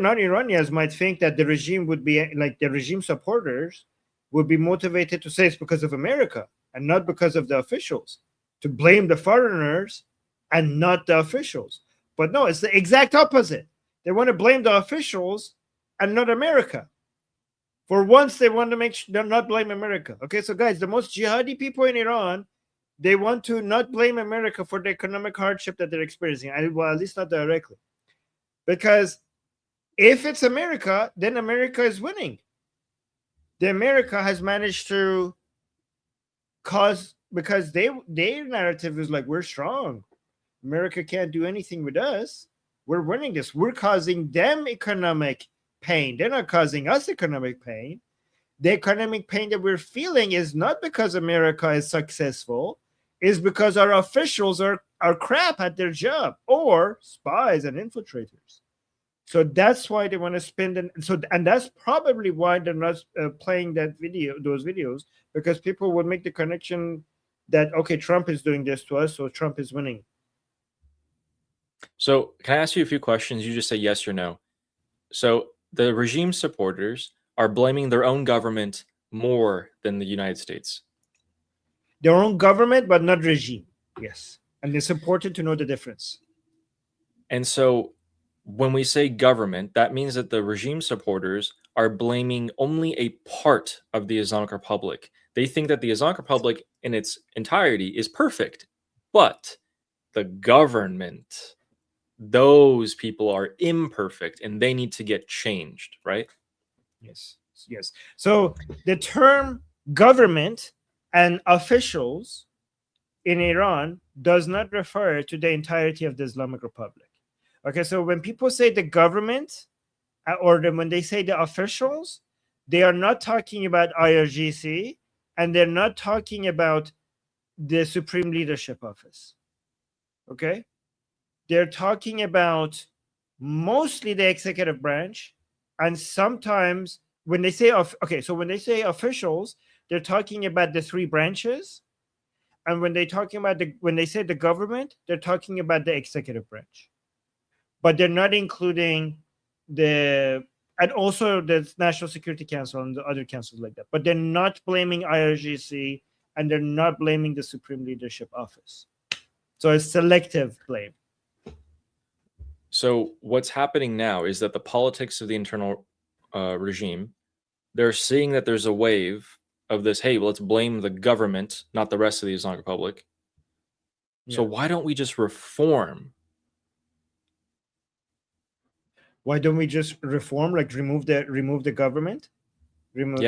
non-Iranians might think that the regime would be like the regime supporters would be motivated to say it's because of America and not because of the officials, to blame the foreigners and not the officials. But no, it's the exact opposite. They want to blame the officials and not America. For once, they want to not blame America. Okay, so guys, the most jihadi people in Iran, they want to not blame America for the economic hardship that they're experiencing. Well, at least not directly. Because if it's America, then America is winning. The America has managed to cause, because their narrative is like, we're strong. America can't do anything with us. We're winning this. We're causing them economic pain. They're not causing us economic pain. The economic pain that we're feeling is not because America is successful, is because our officials are crap at their job, or spies and infiltrators. So that's why they want to spend and that's probably why they're not playing those videos, because people would make the connection that, okay, Trump is doing this to us, so Trump is winning. So can I ask you a few questions? You just say yes or no. So the regime supporters are blaming their own government more than the United States. Their own government, but not regime. Yes. And it's important to know the difference. And so when we say government, that means that the regime supporters are blaming only a part of the Islamic Republic. They think that the Islamic Republic in its entirety is perfect, but the government those people are imperfect and they need to get changed, right? Yes. Yes. So the term government and officials in Iran does not refer to the entirety of the Islamic Republic. Okay, so when people say the government when they say the officials, they are not talking about IRGC and they're not talking about the Supreme Leadership Office. Okay, they're talking about mostly the executive branch, and sometimes when they say when they say officials, they're talking about the three branches, and when they say the government, they're talking about the executive branch, but they're not including and also the National Security Council and the other councils like that. But they're not blaming IRGC and they're not blaming the Supreme Leadership Office. So it's selective blame. So what's happening now is that the politics of the internal regime, they're seeing that there's a wave of this, hey, well, let's blame the government, not the rest of the Islamic Republic. So why don't we just reform? Why don't we just reform, like remove the government?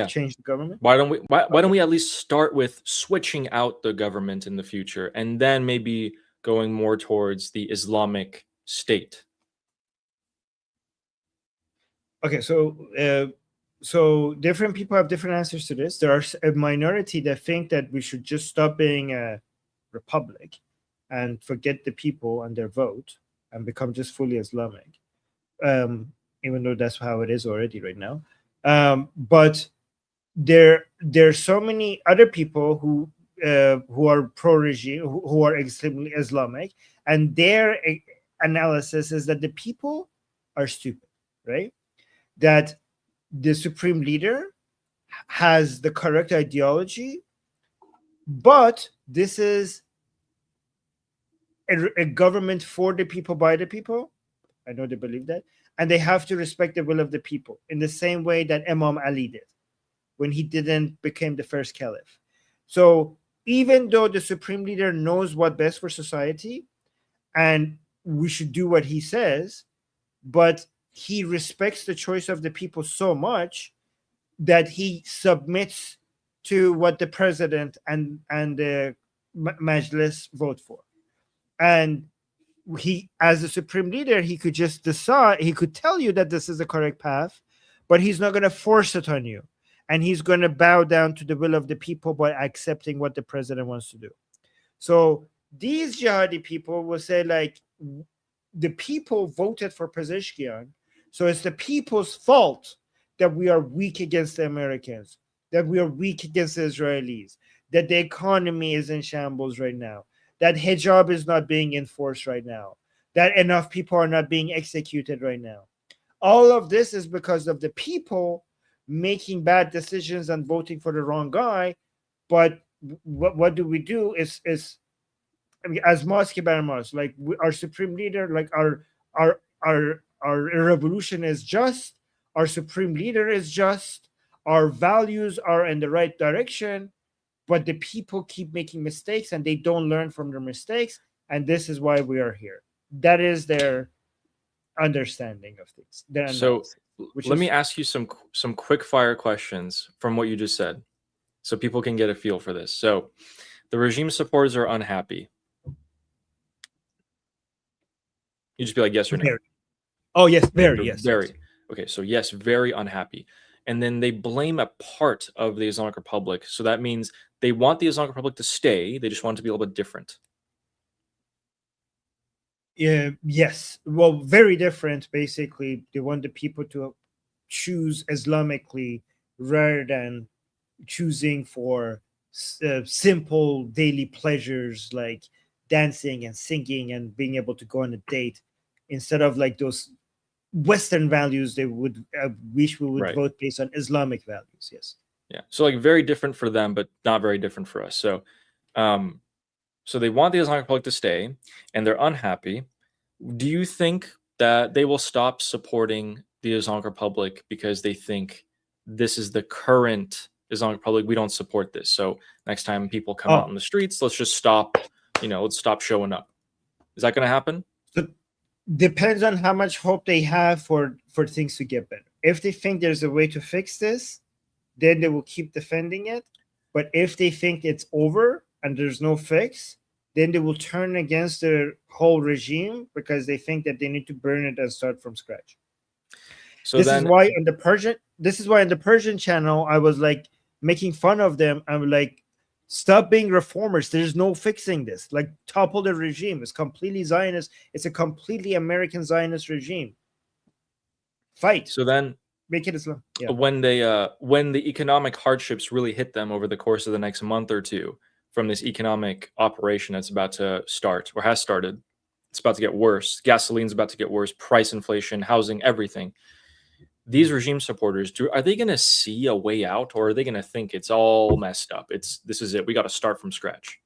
Change the government? Why don't we at least start with switching out the government in the future and then maybe going more towards the Islamic State? Okay, so different people have different answers to this. There are a minority that think that we should just stop being a republic and forget the people and their vote and become just fully Islamic. Even though that's how it is already right now. But there's so many other people who are pro-regime, who are extremely Islamic, and their analysis is that the people are stupid, right? That the supreme leader has the correct ideology, but this is a government for the people, by the people. I know they believe that. And they have to respect the will of the people in the same way that Imam Ali did when he didn't become the first caliph. So even though the supreme leader knows what best for society and we should do what he says, but he respects the choice of the people so much that he submits to what the president and the Majlis vote for. And he, as a supreme leader, he could just decide, he could tell you that this is the correct path, but he's not going to force it on you. And he's going to bow down to the will of the people by accepting what the president wants to do. So these jihadi people will say, like, the people voted for Pezeshkian, so it's the people's fault that we are weak against the Americans, that we are weak against the Israelis, that the economy is in shambles right now, that hijab is not being enforced right now, that enough people are not being executed right now. All of this is because of the people making bad decisions and voting for the wrong guy. But what do we do is I mean, as Mosque, like our supreme leader, like our revolution is just, our supreme leader is just, our values are in the right direction, but the people keep making mistakes and they don't learn from their mistakes, and this is why we are here. That is their understanding of things. So let me ask you some quick fire questions from what you just said, so people can get a feel for this. So the regime supporters are unhappy. You just be like, yes or no. Very. Oh, yes, very, yes. Very. Yes. Okay, so yes, very unhappy. And then they blame a part of the Islamic Republic. So that means they want the Islamic Republic to stay. They just want it to be a little bit different. Yes. Well, very different. Basically, they want the people to choose Islamically rather than choosing for simple daily pleasures like dancing and singing and being able to go on a date, instead of like those Western values. They would wish we would vote based on Islamic values. Yes. Yeah. So like very different for them, but not very different for us. So, so they want the Islamic Republic to stay, and they're unhappy. Do you think that they will stop supporting the Islamic Republic because they think this is the current Islamic Republic? We don't support this. So next time people come out in the streets, let's just stop. Let's stop showing up. Is that going to happen? depends on how much hope they have for things to get better. If they think there's a way to fix this, then they will keep defending it. But if they think it's over and there's no fix, then they will turn against the whole regime because they think that they need to burn it and start from scratch. So this then, is why on the Persian channel I was like making fun of them. I'm like, stop being reformers. There's no fixing this. Like, topple the regime. It's completely Zionist. It's a completely American Zionist regime. Fight. so then, Make it Islam. Yeah. when the economic hardships really hit them over the course of the next month or two from this economic operation that's about to start or has started, it's about to get worse. Gasoline's about to get worse. Price inflation, housing, everything. These regime supporters, are they going to see a way out, or are they going to think it's all messed up? This is it. We got to start from scratch.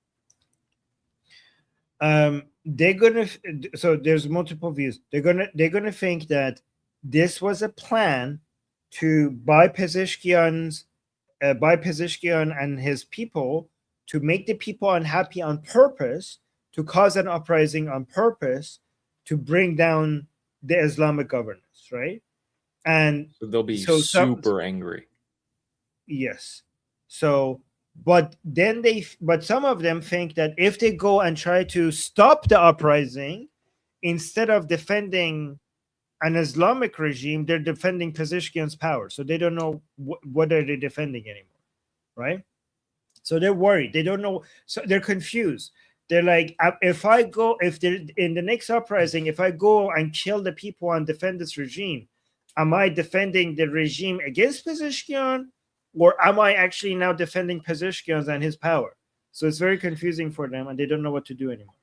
They're gonna. So there's multiple views. They're gonna think that this was a plan to buy Pezeshkian and his people, to make the people unhappy on purpose, to cause an uprising on purpose, to bring down the Islamic governance, right? And So they'll be super angry. yes. So, but some of them think that if they go and try to stop the uprising, instead of defending an Islamic regime, they're defending Pezeshkian's power. So they don't know what are they defending anymore, right? So they're worried. They don't know. So they're confused. They're like, if they're in the next uprising, if I go and kill the people and defend this regime, am I defending the regime against Pezeshkian, or am I actually now defending Pezeshkian and his power? So it's very confusing for them, and they don't know what to do anymore.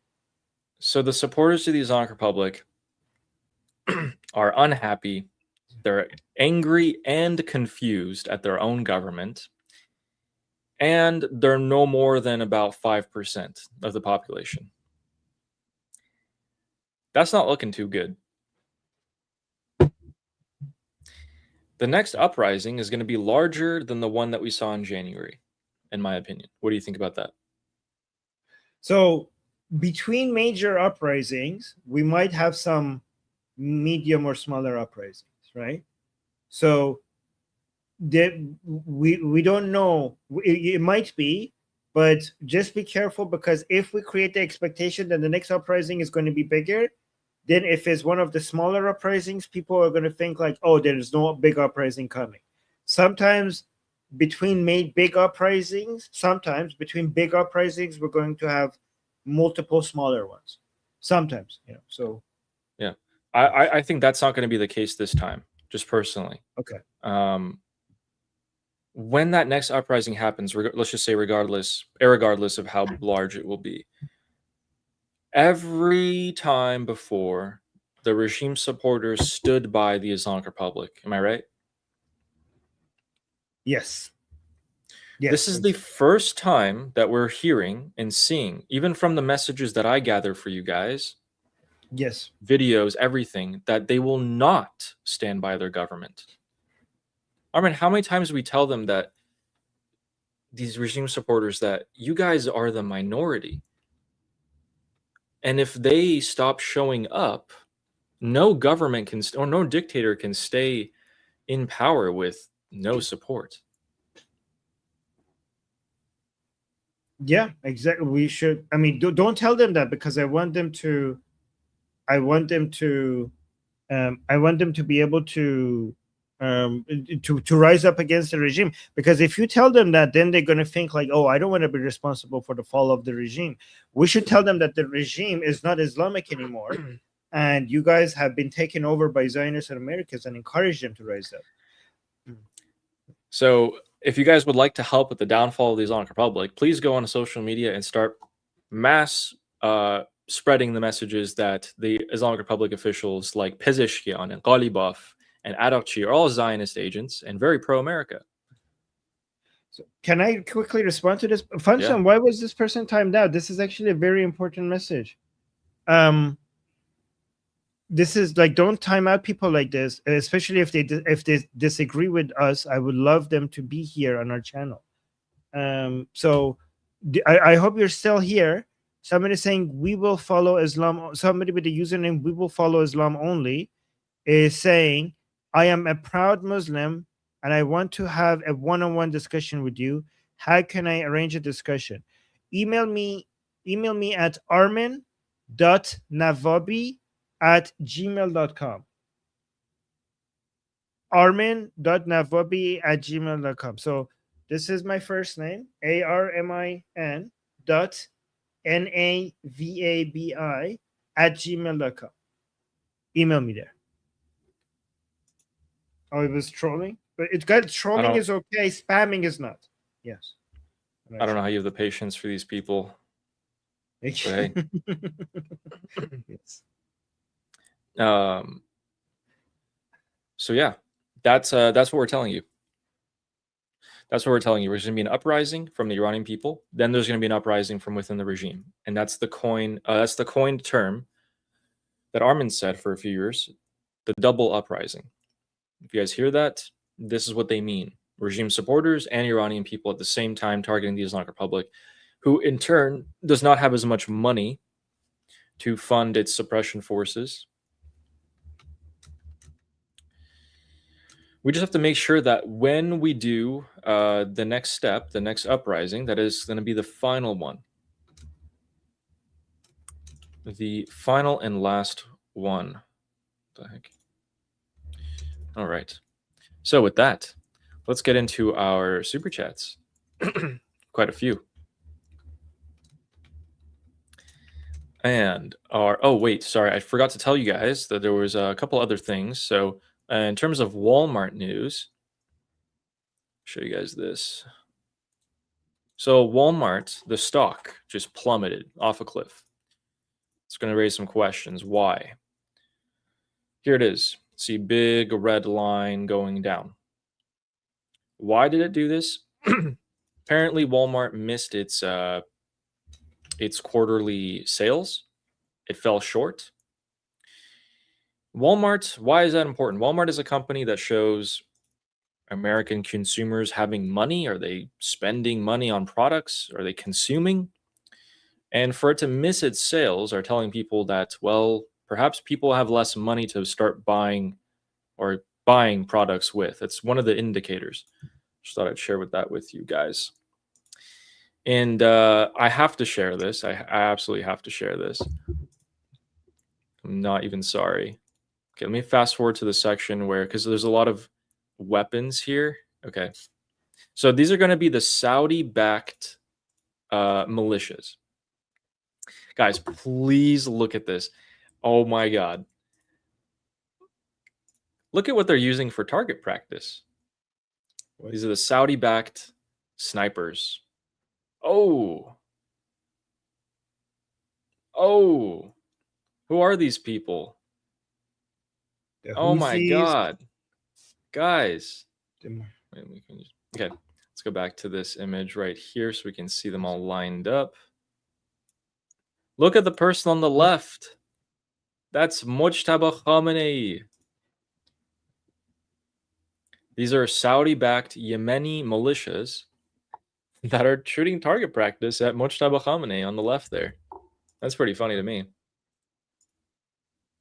So the supporters of the Islamic Republic are unhappy. They're angry and confused at their own government. And they're no more than about 5% of the population. That's not looking too good. The next uprising is going to be larger than the one that we saw in January, in my opinion. What do you think about that? So between major uprisings, we might have some medium or smaller uprisings, right? So we don't know. It might be, but just be careful, because if we create the expectation that the next uprising is going to be bigger, then if it's one of the smaller uprisings, people are going to think like, oh, there's no big uprising coming. Sometimes between big uprisings, we're going to have multiple smaller ones. Sometimes, so. Yeah. I think that's not going to be the case this time, just personally. Okay. When that next uprising happens, let's just say irregardless of how large it will be, every time before, the regime supporters stood by the Islamic Republic. Am I right? Yes. This is the first time that we're hearing and seeing, even from the messages that I gather for you guys, yes, videos, everything, that they will not stand by their government. I mean, how many times do we tell them that, these regime supporters, that you guys are the minority? And if they stop showing up, no government can, or no dictator can stay in power with no support. Yeah, exactly. We should. I mean, don't tell them that, because I want them to be able to rise up against the regime. Because if you tell them that, then they're going to think like, oh, I don't want to be responsible for the fall of the regime. We should tell them that the regime is not Islamic anymore, and you guys have been taken over by Zionists and Americans, and encourage them to rise up. So if you guys would like to help with the downfall of the Islamic Republic, please go on social media and start mass spreading the messages that the Islamic Republic officials like Pezeshkian and Ghalibaf and Arakchi are all Zionist agents and very pro-America. So can I quickly respond to this? Function, why was this person timed out? This is actually a very important message. This is like, don't time out people like this, especially if they disagree with us. I would love them to be here on our channel. So I hope you're still here. somebody saying we will follow Islam. Somebody with the username we will follow Islam only is saying, I am a proud Muslim and I want to have a one-on-one discussion with you. How can I arrange a discussion? Email me at armin.navabi@gmail.com. armin.navabi@gmail.com. So this is my first name, ARMIN dot NAVABI @gmail.com. Email me there. Oh, it was trolling? But it got trolling is okay, spamming is not. Yes. I don't know how you have the patience for these people. Hey. Yes. So yeah, that's what we're telling you. That's what we're telling you. There's going to be an uprising from the Iranian people. Then there's going to be an uprising from within the regime, and that's the coined term that Armin said for a few years, the double uprising. If you guys hear that, this is what they mean: regime supporters and Iranian people at the same time targeting the Islamic Republic, who in turn does not have as much money to fund its suppression forces. We just have to make sure that when we do the next step, the next uprising, that is going to be the final one. The final and last one. What the heck? All right. So with that, let's get into our super chats. Quite a few. And oh wait, sorry, I forgot to tell you guys that there was a couple other things. So in terms of Walmart news, show you guys this. So Walmart, the stock just plummeted off a cliff. It's going to raise some questions. Why? Here it is. See, big red line going down. Why did it do this? Apparently, Walmart missed its quarterly sales. It fell short. Walmart, why is that important? Walmart is a company that shows American consumers having money. Are they spending money on products? Are they consuming? And for it to miss its sales are telling people that, well, perhaps people have less money to start buying products with. It's one of the indicators. Just thought I'd share that with you guys. And I have to share this. I absolutely have to share this. I'm not even sorry. Okay, let me fast forward to the section where, because there's a lot of weapons here. Okay. So these are going to be the Saudi-backed militias. Guys, please look at this. Oh my God. Look at what they're using for target practice. These are the Saudi-backed snipers. Oh. Who are these people? Oh my God. Guys. Okay, let's go back to this image right here so we can see them all lined up. Look at the person on the left. That's Mujtaba Khamenei. These are Saudi-backed Yemeni militias that are shooting target practice at Mujtaba Khamenei on the left there. That's pretty funny to me.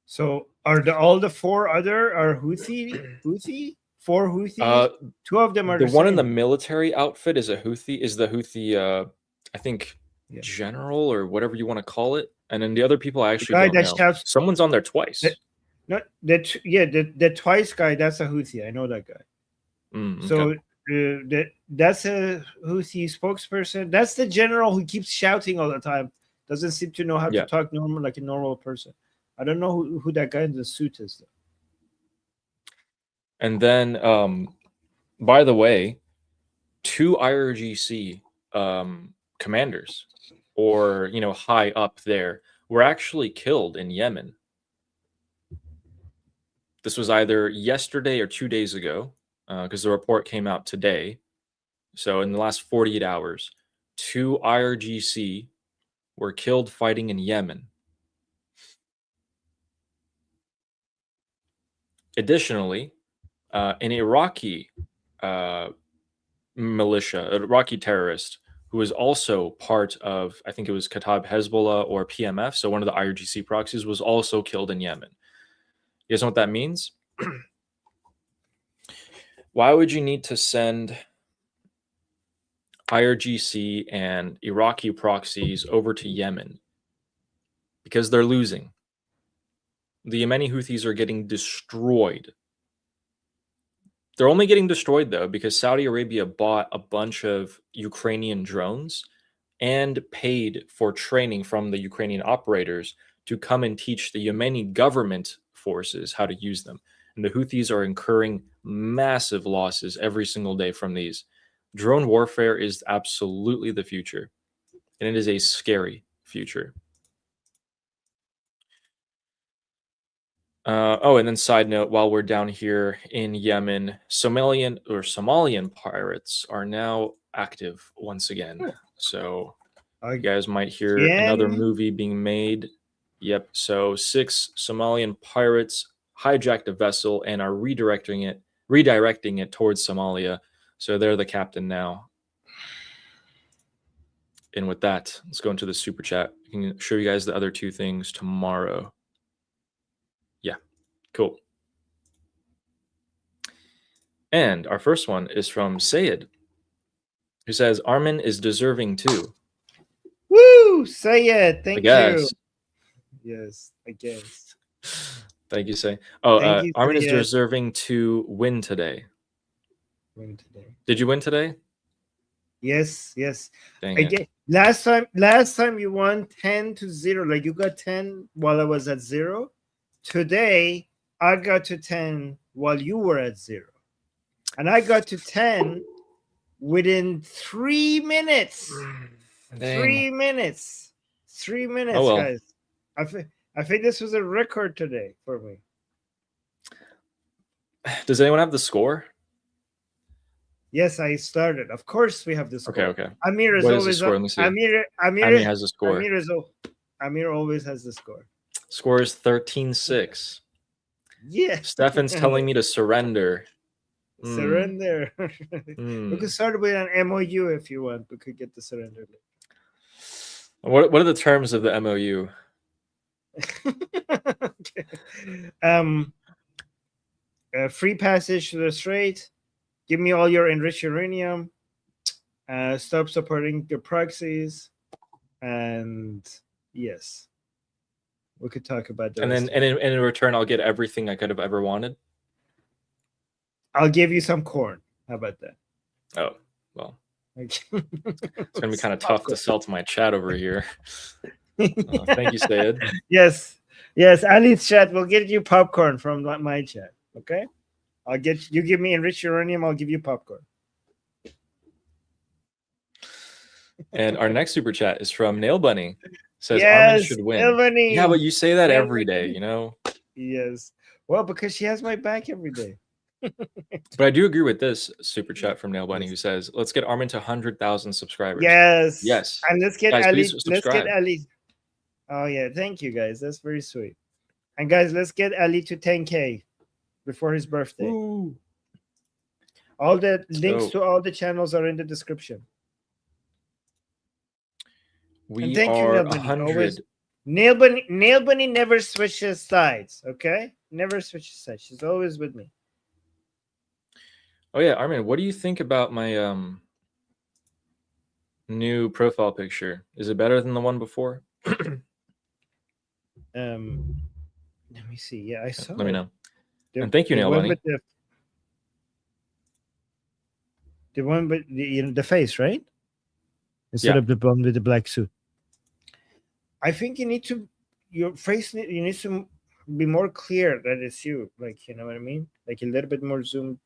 So are all the four other are Houthi? Four Houthi? Two of them are the the one same. in the military outfit is the Houthi, I think, general or whatever you want to call it. And then the other people I actually don't know. Someone's on there twice. The twice guy, that's a Houthi. I know that guy. Okay. So that's a Houthi spokesperson. That's the general who keeps shouting all the time. Doesn't seem to know how to talk normal like a normal person. I don't know who that guy in the suit is, though. And then, by the way, 2 IRGC commanders, or high up there, were actually killed in Yemen. This was either yesterday or 2 days ago, because the report came out today. So in the last 48 hours, 2 IRGC were killed fighting in Yemen. Additionally, an Iraqi militia, an Iraqi terrorist who was also part of, I think it was Kataib Hezbollah or PMF, so one of the IRGC proxies, was also killed in Yemen. You guys know what that means? Why would you need to send IRGC and Iraqi proxies over to Yemen? Because they're losing. The Yemeni Houthis are getting destroyed. They're only getting destroyed, though, because Saudi Arabia bought a bunch of Ukrainian drones and paid for training from the Ukrainian operators to come and teach the Yemeni government forces how to use them. And the Houthis are incurring massive losses every single day from these. Drone warfare is absolutely the future, and it is a scary future. And then side note, while we're down here in Yemen, Somalian pirates are now active once again. So you guys might hear another movie being made. Yep. So 6 Somalian pirates hijacked a vessel and are redirecting it towards Somalia. So they're the captain now. And with that, let's go into the super chat. I can show you guys the other 2 things tomorrow. Yeah, cool. And our first one is from Sayed, who says, Armin is deserving too. Woo! Sayed, thank you. Yes, I guess. Thank you, Sayed. Armin is deserving to win today. Did you win today? Yes. Dang it. Last time you won 10-0. Like you got 10 while I was at 0. Today I got to 10 while you were at 0. And I got to 10 within 3 minutes. Dang. 3 minutes. 3 minutes, well. guys. I think this was a record today for me. Does anyone have the score? Yes, I started. Of course, we have the score. Okay. Amir is what always is the score? Let me see. Amir has the score. Amir always has the score. Score is 13-6. Yeah. Stefan's telling me to surrender. Surrender. We could start with an MOU if you want. We could get the surrender. What are the terms of the MOU? Free passage to the strait. Give me all your enriched uranium. Stop supporting your proxies. And yes, we could talk about that. And then in return, I'll get everything I could have ever wanted. I'll give you some corn. How about that? Oh, well. It's going to be kind of tough to sell to my chat over here. Thank you, Sayed. Yes. Ali's chat will get you popcorn from my chat. Okay? You give me enriched uranium, I'll give you popcorn. And our next super chat is from Nail Bunny. Says Armin should win. Nail Bunny. Yeah, but you say that every day, you know? Yes. Well, because she has my back every day. But I do agree with this super chat from Nail Bunny, who says, let's get Armin to 100,000 subscribers. Yes. And let's get guys, Ali. Let's get Ali. Oh, yeah. Thank you, guys. That's very sweet. And guys, let's get Ali to 10K before his birthday. Ooh. All the links to all the channels are in the description. We are 100. Nail Bunny never switches sides, okay? Never switches sides. She's always with me. Oh yeah, Armin, what do you think about my new profile picture? Is it better than the one before? Let me see. Yeah, I saw. Let me know. And thank you, Nail Bunny. The one with the face, right? Instead of the one with the black suit. I think your face needs to be more clear that it's you. Like, you know what I mean? Like a little bit more zoomed.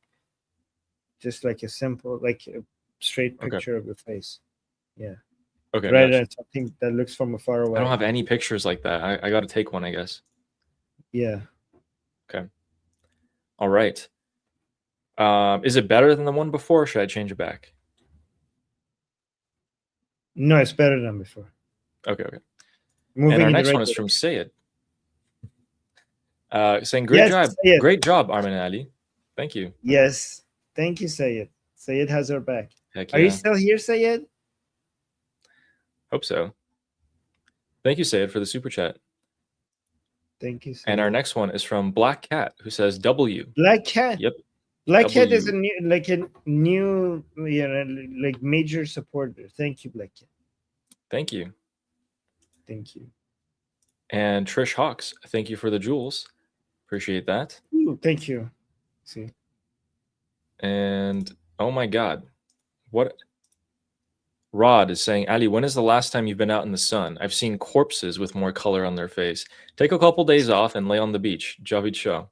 Just like a simple, like a straight picture of your face. Yeah. Okay. Rather than something that looks from afar away. I don't have any pictures like that. I got to take one, I guess. Yeah. Okay. All right. Is it better than the one before, or should I change it back? No, it's better than before. Okay. And our next one is from Sayed. Saying, great job, Armin and Ali. Thank you. Yes. Thank you, Sayed. Sayed has our back. Heck Are you still here, Sayed? Hope so. Thank you, Sayed, for the super chat. Thank you. And our next one is from Black Cat, who says W. Black Cat. Yep. Black Cat is W. a new, like major supporter. Thank you, Black Cat. Thank you. Thank you. And Trish Hawks, thank you for the jewels. Appreciate that. Ooh, thank you. See. And oh my God, what? Rod is saying, Ali, when is the last time you've been out in the sun? I've seen corpses with more color on their face. Take a couple days off and lay on the beach. Javid Shah.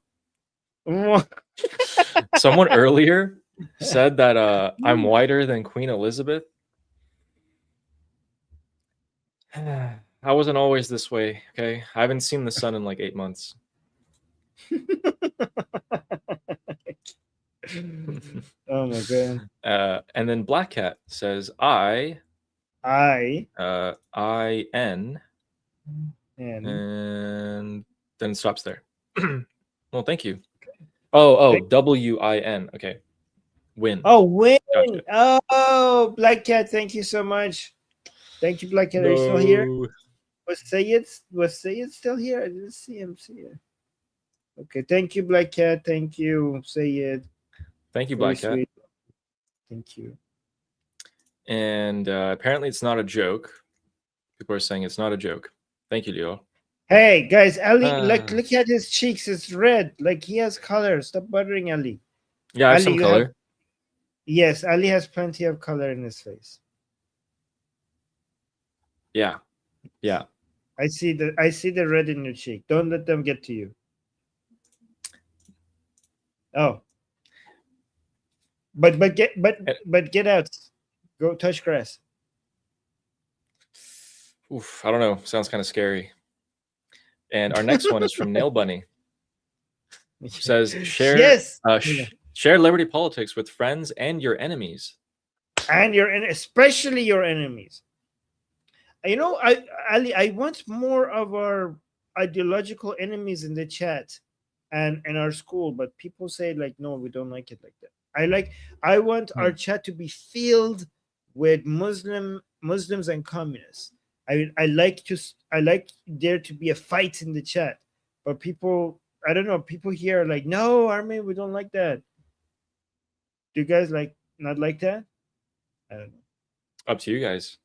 Someone earlier said that I'm whiter than Queen Elizabeth. I wasn't always this way, okay? I haven't seen the sun in like 8 months. Oh my God. And then Black Cat says I N and then it stops there. Well, thank you. Oh, WIN. Okay. Win. Oh, win. Gotcha. Oh, Black Cat, thank you so much. Thank you, Black Cat. Are you still here? Was Sayed still here? I didn't see him. Okay, thank you, Black Cat. Thank you, Sayed. Thank you, Black Cat. Sweet. Thank you. And apparently it's not a joke. People are saying it's not a joke. Thank you, Leo. Hey, guys, Ali, look at his cheeks. It's red. Like he has color. Stop bothering Ali. Yeah, I have some color. Yes, Ali has plenty of color in his face. Yeah. Yeah. I see the red in your cheek. Don't let them get to you. Oh. But get out. Go touch grass. Oof, I don't know. Sounds kind of scary. And our next one is from Nail Bunny. Says share share Liberty Politics with friends and your enemies. And especially your enemies. You know, I want more of our ideological enemies in the chat and in our school, but people say like, no, we don't like it like that. I want our chat to be filled with Muslims and communists. I like there to be a fight in the chat, but people, I don't know, people here are like, no, Armin, we don't like that. Do you guys not like that? I don't know. Up to you guys.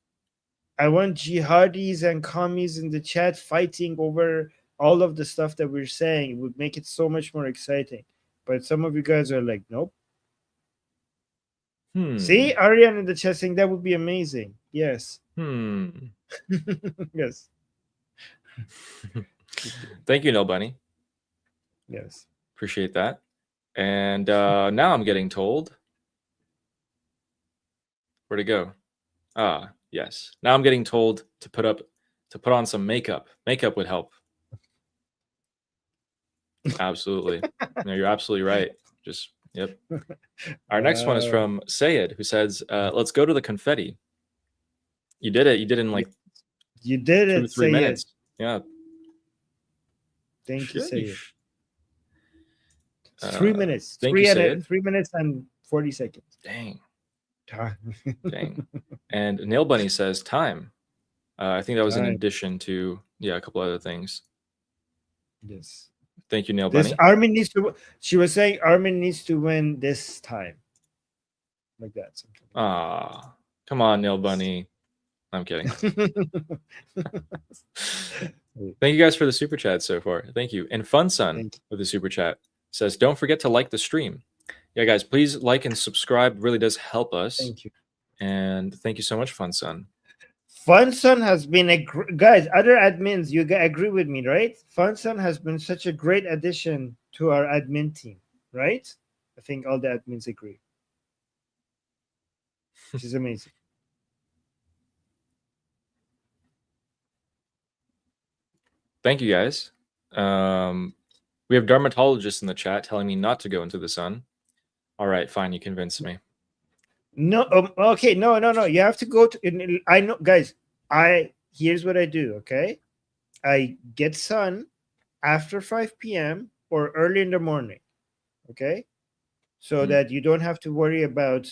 I want jihadis and commies in the chat fighting over all of the stuff that we're saying. It would make it so much more exciting. But some of you guys are like, nope. See, Aryan in the chat saying that would be amazing. Yes. Yes. Thank you, No Bunny. Yes. Appreciate that. And now I'm getting told. Where'd it go? Yes. Now I'm getting told to put on some makeup. Makeup would help. Absolutely. No, you're absolutely right. Yep. Our next one is from Sayed, who says, let's go to the confetti. You did it. You did it in like you did 2 it, to 3 Sayed. minutes. Yeah. Thank you, Sayed. 3 minutes. Thank you, Sayed. 3 minutes and 40 seconds. Dang. Dang. And Nail Bunny says time. I think that was in addition to a couple other things. Yes. Thank you, Nail Bunny. Armin needs to. She was saying Armin needs to win this time. Like that. Come on, Nail Bunny. I'm kidding. Thank you guys for the super chat so far. Thank you. And Fun Sun with the super chat says, don't forget to like the stream. Yeah, guys, please like and subscribe. It really does help us. Thank you. And thank you so much, Fun Sun. Fun Sun has been guys, other admins, you agree with me, right? Fun Sun has been such a great addition to our admin team, right? I think all the admins agree. Which is amazing. Thank you, guys. We have dermatologists in the chat telling me not to go into the sun. All right, fine. You convinced me. No, okay, no. You have to go to. I know, guys. Here's what I do. Okay, I get sun after 5 p.m. or early in the morning. Okay, so that you don't have to worry about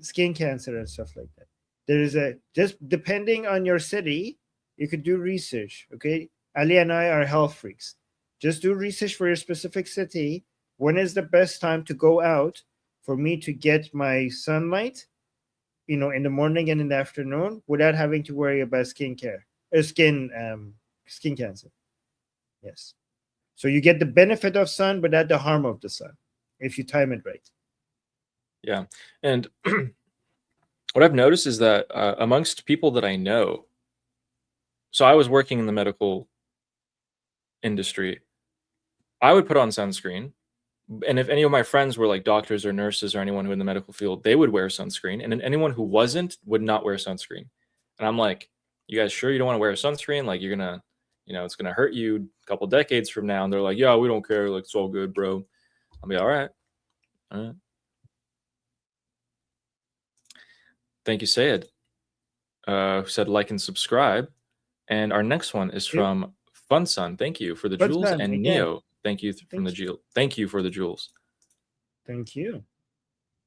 skin cancer and stuff like that. There is just depending on your city, you could do research. Okay, Ali and I are health freaks. Just do research for your specific city. When is the best time to go out for me to get my sunlight, in the morning and in the afternoon, without having to worry about skin cancer? Yes. So you get the benefit of sun, but not the harm of the sun, if you time it right. Yeah. And what I've noticed is that amongst people that I know, so I was working in the medical industry, I would put on sunscreen. And if any of my friends were like doctors or nurses or anyone who in the medical field, they would wear sunscreen. And then anyone who wasn't would not wear sunscreen. And I'm like, you guys sure you don't want to wear sunscreen? Like you're going to, it's going to hurt you a couple decades from now. And they're like, yeah, we don't care. Like, it's all good, bro. I'll be all right. All right. Thank you, Sayed, who said like and subscribe. And our next one is from Fun Sun. Thank you for the jewels. And again. Neo, thank you Thank you for the jewels. Thank you.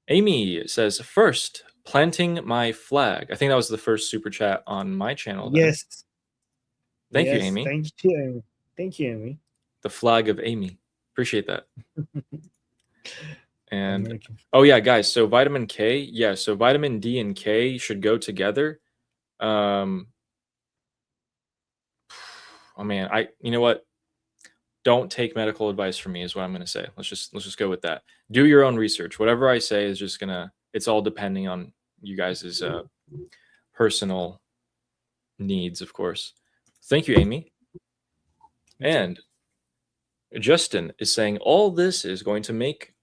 Amy says, first, planting my flag. I think that was the first super chat on my channel. Then. Yes. Thank you, Amy. Thank you, Amy. Thank you, Amy. The flag of Amy. Appreciate that. And oh yeah, guys. So vitamin K, yeah. So vitamin D and K should go together. Oh man, you know what? Don't take medical advice from me is what I'm gonna say. Let's just go with that. Do your own research. Whatever I say is just it's all depending on you guys' personal needs, of course. Thank you, Amy. And Justin is saying all this is going to make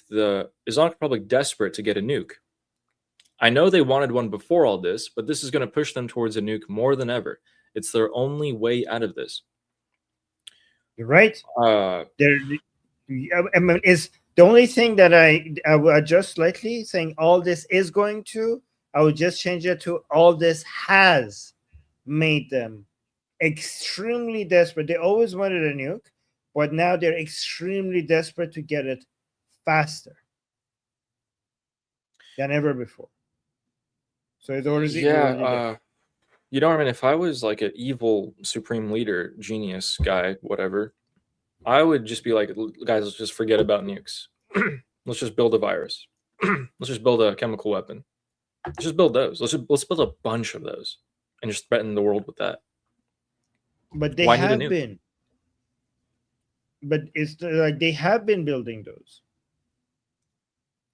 the Islamic Republic desperate to get a nuke. I know they wanted one before all this, but this is going to push them towards a nuke more than ever. It's their only way out of this. You're right. Is the only thing that I will adjust slightly, saying all this is going to, I would just change it to all this has made them extremely desperate. They always wanted a nuke, but now they're extremely desperate to get it faster than ever before. So it's already I mean, if I was like an evil supreme leader, genius guy, whatever, I would just be like, guys, let's just forget about nukes. Let's just build a virus. Let's just build a chemical weapon. Let's just build those. Let's build a bunch of those and just threaten the world with that. But they have been. But it's like they have been building those.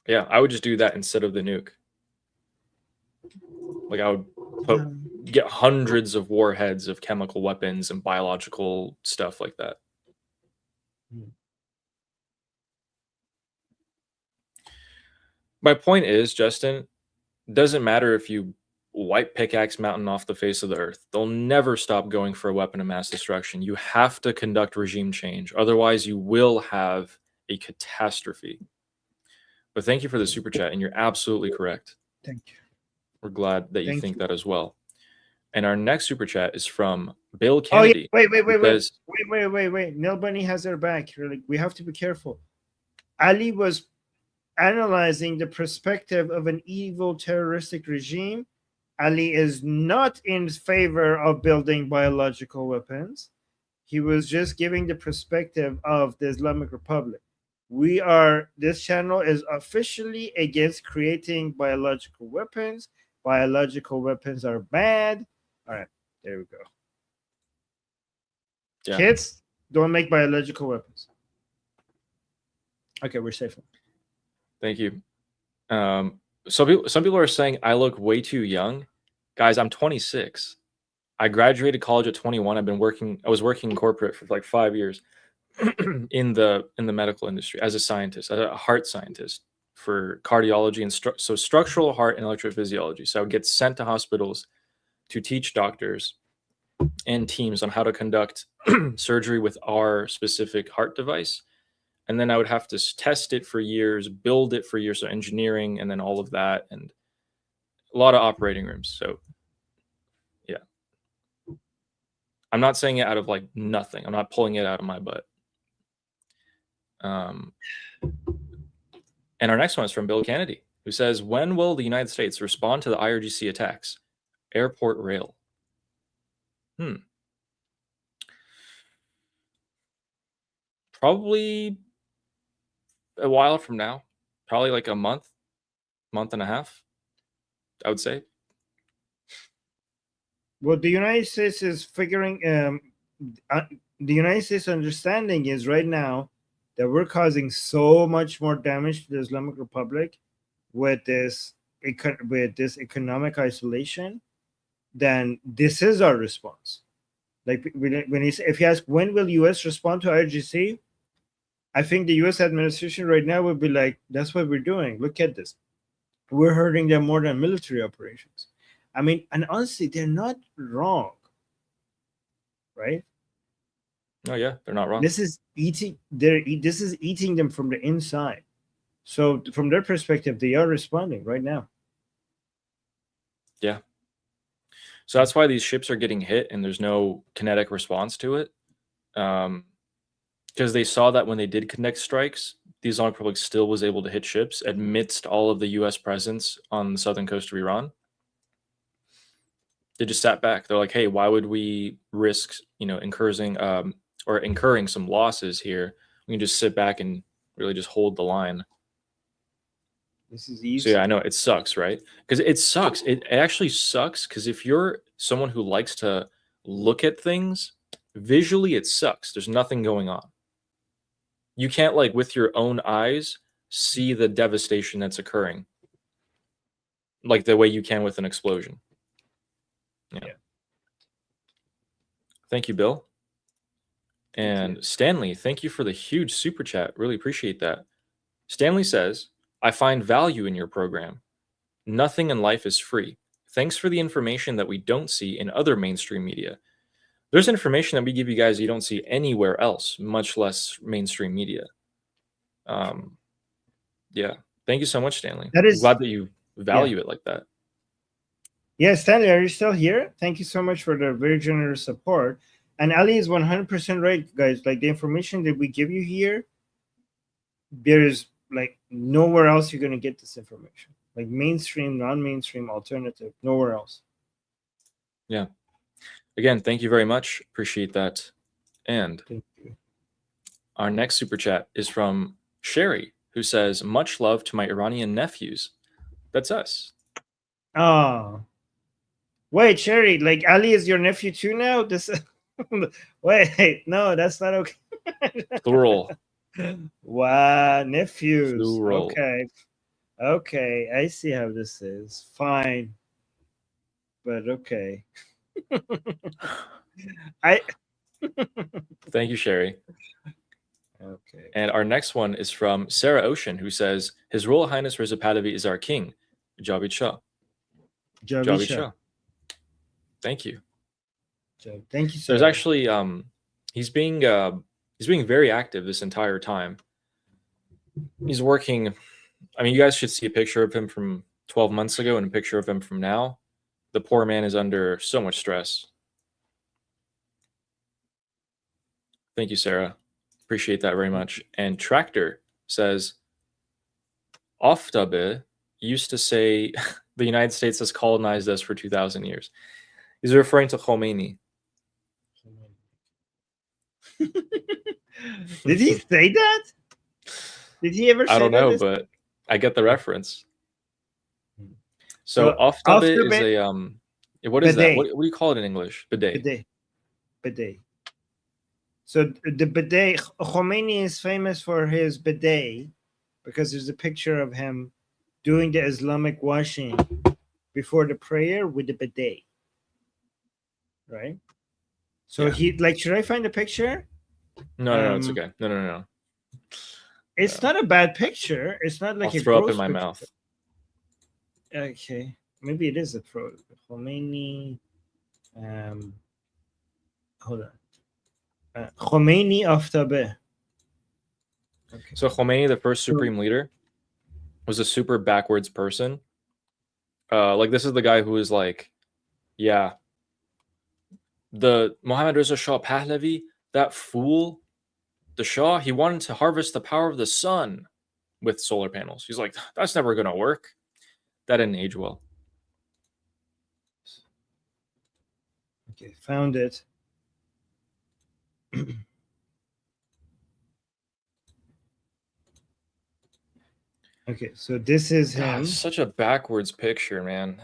Yeah, I would just do that instead of the nuke. Like I would get hundreds of warheads of chemical weapons and biological stuff like that. My point is, Justin, doesn't matter if you wipe Pickaxe Mountain off the face of the earth. They'll never stop going for a weapon of mass destruction. You have to conduct regime change. Otherwise, you will have a catastrophe. But thank you for the super chat, and you're absolutely correct. Thank you. We're glad that you think that as well. And our next super chat is from Bill Kennedy. Oh, yeah. Wait. Nil Bunny has their back. We have to be careful. Ali was analyzing the perspective of an evil terroristic regime. Ali is not in favor of building biological weapons. He was just giving the perspective of the Islamic Republic. This channel is officially against creating biological weapons. Biological weapons are bad. All right, there we go. Yeah. Kids, don't make biological weapons. Okay, we're safe. Thank you. Some people are saying I look way too young. Guys, I'm 26. I graduated college at 21. I was working in corporate for like 5 years in the medical industry as a scientist, as a heart scientist for cardiology and so structural heart and electrophysiology. So I would get sent to hospitals to teach doctors and teams on how to conduct surgery with our specific heart device. And then I would have to test it for years, build it for years, so engineering, and then all of that, and a lot of operating rooms. So, yeah. I'm not saying it out of like nothing. I'm not pulling it out of my butt. And our next one is from Bill Kennedy. who says, when will the United States respond to the IRGC attacks? Airport rail. Probably a while from now. Probably like a month and a half, I would say. Well, the United States is figuring. The United States understanding is right now that we're causing so much more damage to the Islamic Republic with this economic isolation. Then this is our response. Like if you ask when will U.S. respond to IRGC, I think the U.S. administration right now would be like, that's what we're doing. Look at this. We're hurting them more than military operations. I mean, and honestly, they're not wrong, right? Oh yeah, they're not wrong. This is eating. This is eating them from the inside. So from their perspective, they are responding right now. Yeah. So that's why these ships are getting hit and there's no kinetic response to it. Because they saw that when they did connect strikes, the Islamic Republic still was able to hit ships amidst all of the U.S. presence on the southern coast of Iran. They just sat back. They're like, hey, why would we risk, incurring some losses here? We can just sit back and really just hold the line. This is easy. So yeah, I know it sucks, right? Because it sucks. It actually sucks because if you're someone who likes to look at things visually, it sucks. There's nothing going on. You can't, like, with your own eyes see the devastation that's occurring like the way you can with an explosion. Yeah. Thank you, Bill. And Stanley, thank you for the huge super chat. Really appreciate that. Stanley says, I find value in your program. Nothing in life is free. Thanks for the information that we don't see in other mainstream media. There's information that we give you guys you don't see anywhere else, much less mainstream media. Yeah. Thank you so much, Stanley. I'm glad that you value it like that. Yeah, Stanley, are you still here? Thank you so much for the very generous support. And Ali is 100% right, guys. Like the information that we give you here, there is like nowhere else you're going to get this information. Like mainstream, non-mainstream, alternative, nowhere else. Yeah. Again, thank you very much. Appreciate that. And thank you. Our next super chat is from Sherry, who says, much love to my Iranian nephews. That's us. Oh. Wait, Sherry, like Ali is your nephew too now? This wait, no, that's not okay. Plural. Wow, nephews. Plural. Okay, I see how this is. Fine. But okay. Thank you, Sherry. Okay. And our next one is from Sarah Ocean, who says, His Royal Highness Reza Pahlavi is our king. Javid Shah. Javid Shah. Thank you. Thank you, sir. There's actually he's being very active this entire time. He's working. I mean, you guys should see a picture of him from 12 months ago and a picture of him from now. The poor man is under so much stress. Thank you, Sarah. Appreciate that very much. And Tractor says, Oftabe used to say the United States has colonized us for 2,000 years. He's referring to Khomeini. Did he say that? Did he ever say that? I don't know, but I get the reference. So Oftabe is a what is bidet. that? What do you call it in English? Bidet. Bidet. So the bidet, Khomeini is famous for his bidet because there's a picture of him doing the Islamic washing before the prayer with the bidet. Right? So he should I find a picture? No, it's okay. No. It's not a bad picture. It's not like I'll throw up in my mouth. Okay. Maybe it is a pro Khomeini. Hold on. Khomeini Aftabe. Okay. So Khomeini, the first supreme leader, was a super backwards person. Like this is the guy who is like, yeah, the Mohammad Reza Shah Pahlavi, that fool, the Shah, he wanted to harvest the power of the sun. with solar panels. He's like, that's never going to work. That didn't age well. Okay, found it. Okay, so this is God, him. such a backwards picture, man.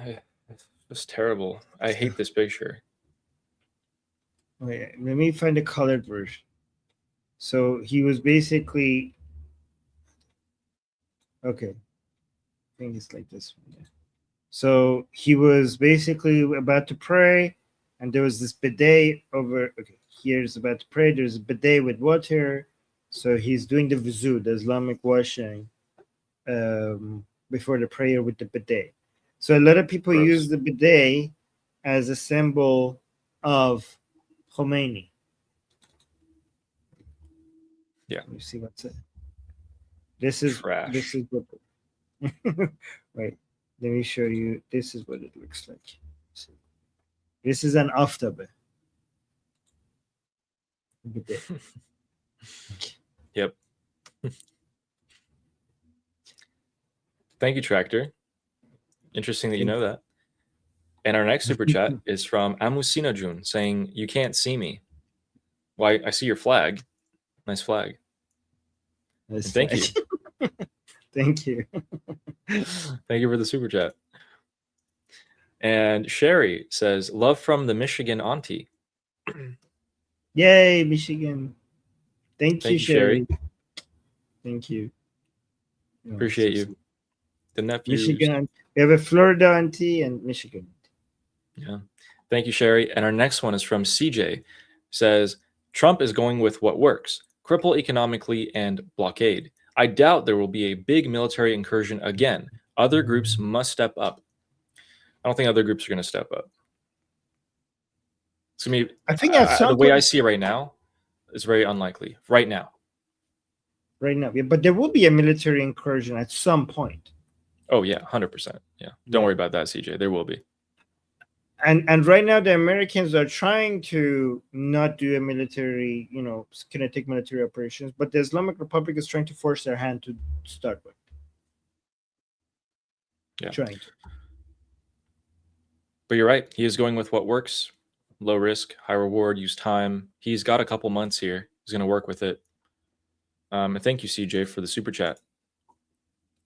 It's terrible. I hate this picture. Wait, let me find the colored version. So he was basically okay. I think it's like this one. Yeah. So he was basically about to pray, and there was this bidet over. Okay, here's about to pray. There's a bidet with water. So he's doing the wuzu, the Islamic washing, before the prayer with the bidet. So a lot of people Gross. use the bidet as a symbol of Khomeini. Yeah. Let me see what's it. This is Trash. This is what. Wait, let me show you. This is what it looks like. See. This is an aftabe. Bidet. Yep. Thank you, Tractor. Interesting that you know that. And our next super chat is from Amusina Jun saying, you can't see me. Why, I see your flag. Nice flag. And thank you. Thank you. Thank you for the super chat. And Sherry says, love from the Michigan auntie. Yay, Michigan. Thank you, Sherry. Thank you. Appreciate you. The nephews. Michigan. We have a Florida auntie and Michigan. Yeah. Thank you, Sherry. And our next one is from CJ. Says, Trump is going with what works. Cripple economically and blockade. I doubt there will be a big military incursion again. Other groups must step up. I don't think other groups are going to step up. It's going to be, I think at some the way point, I see it right now, it's very unlikely. Right now. Right now. Yeah, but there will be a military incursion at some point. Oh, yeah, 100%. Yeah. Don't worry about that, CJ. There will be. And right now, the Americans are trying to not do a military, kinetic military operations, but the Islamic Republic is trying to force their hand to start with. Yeah. Trying to. But you're right. He is going with what works. Low risk, high reward, use time. He's got a couple months here. He's going to work with it. And thank you, CJ, for the super chat.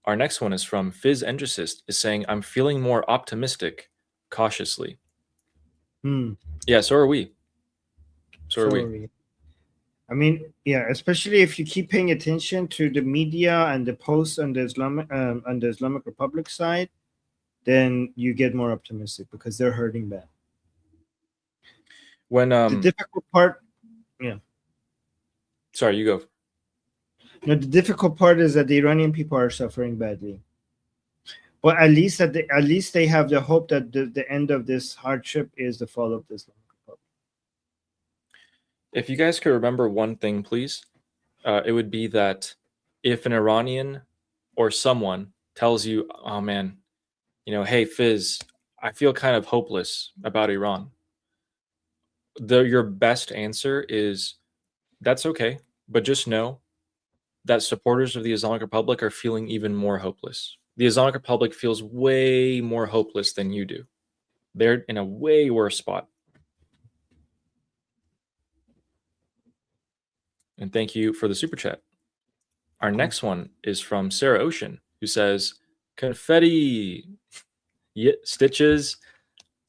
Our next one is from Fizz Endrasist, is saying, I'm feeling more optimistic, cautiously. Yeah, so are we. So are we. I mean, yeah, especially if you keep paying attention to the media and the posts on the Islamic Republic side, then you get more optimistic because they're hurting bad. When the difficult part, sorry, you go. No, the difficult part is that the Iranian people are suffering badly. But at least they have the hope that the end of this hardship is the fall of the Islamic Republic. If you guys could remember one thing, please, it would be that if an Iranian or someone tells you, oh man, hey, Fizz, I feel kind of hopeless about Iran. Your best answer is, that's okay, but just know that supporters of the Islamic Republic are feeling even more hopeless. The Islamic Republic feels way more hopeless than you do. They're in a way worse spot. And thank you for the super chat. Our next one is from Sarah Ocean, who says, confetti, stitches,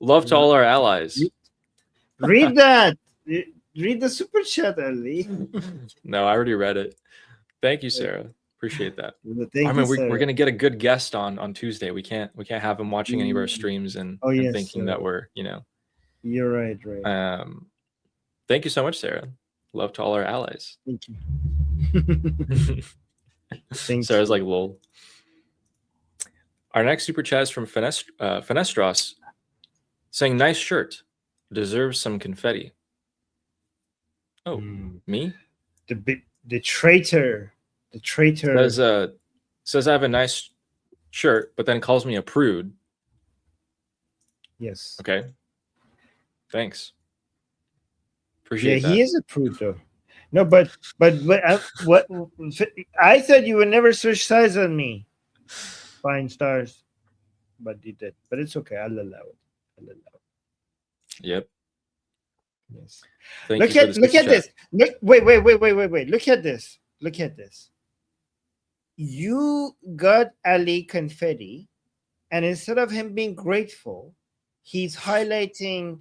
love to all our allies. Read that. Read the super chat, Ali. No, I already read it. Thank you, Sarah. Appreciate that. We're gonna get a good guest on Tuesday. We can't have him watching any of our streams and thinking that we're You're right. Thank you so much, Sarah. Love to all our allies. Thank you. Sarah's like lol. Our next super chat is from Fenestros, saying, "Nice shirt, deserves some confetti." Oh, me? The traitor. The traitor says I have a nice shirt, but then calls me a prude. Yes. Okay. Thanks. Appreciate that. He is a prude though. No, but what I said you would never switch sides on me. Fine stars, but you did. But it's okay. I'll allow it. I'll allow it. Yep. Yes. Thank Look you for at the look super at chat. this. Look, wait. Look at this. Look at this. You got Ali confetti, and instead of him being grateful, he's highlighting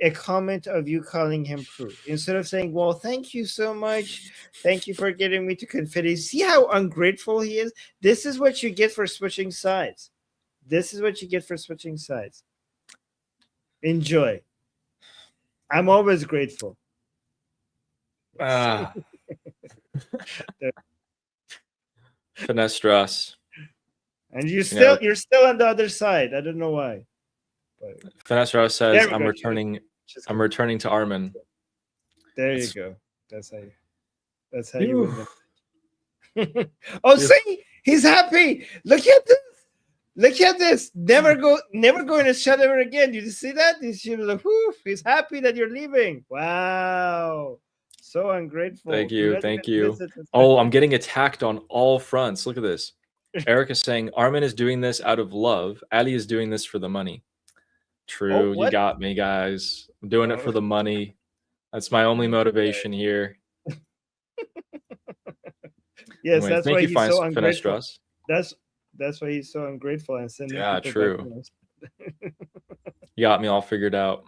a comment of you calling him prude. Instead of saying, "Well, thank you so much. Thank you for getting me to confetti." See how ungrateful he is? This is what you get for switching sides. This is what you get for switching sides. Enjoy. I'm always grateful. Ah. Finestras. And you're still on the other side. I don't know why. But Finestras says, there we I'm go. returning to Armin. There you go. That's how you would. Oh, see, he's happy. Look at this. Look at this. Never go in a shot ever again. Did you see that? He's like, whew, he's happy that you're leaving. Wow. So ungrateful. Thank Do you. not Thank even you. visit his Oh, I'm getting attacked on all fronts. Look at this. Eric is saying Armin is doing this out of love. Ali is doing this for the money. True. You what? got me, guys. I'm doing it for the money. That's my only motivation here. Yes, Anyway, that's thank why you, he's so ungrateful. Finestras. That's why he's so ungrateful and sending Yeah, people true. back. You got me all figured out.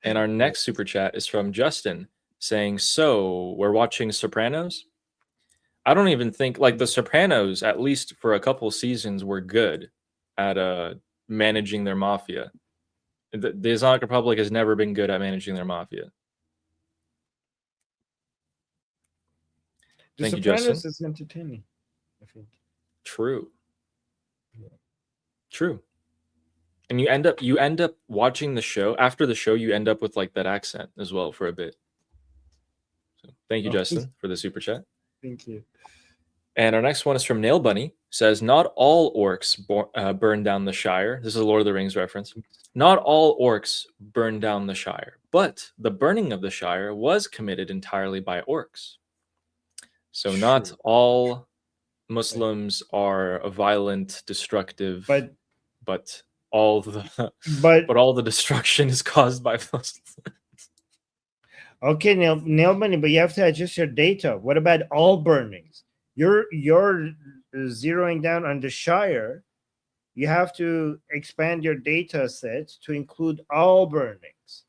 And our next super chat is from Justin saying, so we're watching Sopranos? I don't even think, like, the Sopranos, at least for a couple seasons, were good at managing their mafia. The Islamic Republic has never been good at managing their mafia. The Thank you, Sopranos Justin. is entertaining, I think. True. True. And you end up watching the show. After the show, you end up with like that accent as well for a bit. So thank you, Justin, for the super chat. Thank you. And our next one is from Nail Bunny. Says, not all orcs burn down the Shire. This is a Lord of the Rings reference. Not all orcs burn down the Shire, but the burning of the Shire was committed entirely by orcs. So not all Muslims are violent, destructive, but all the destruction is caused by Muslims. Okay, Nail Bunny, but you have to adjust your data. What about all burnings? You're zeroing down on the Shire. You have to expand your data set to include all burnings,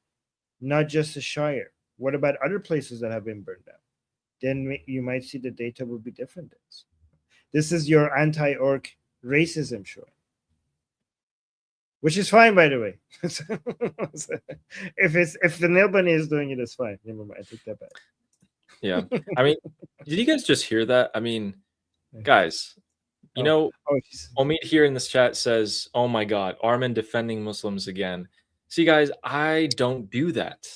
not just the Shire. What about other places that have been burned down? Then you might see the data will be different. This is your anti-orc racism showing, which is fine, by the way. If the Nail Bunny is doing it, it's fine. Never mind, I take that back. Yeah, I mean, did you guys just hear that? I mean, guys, you know, Omid here in this chat says, "Oh my God, Armin defending Muslims again." See, guys, I don't do that.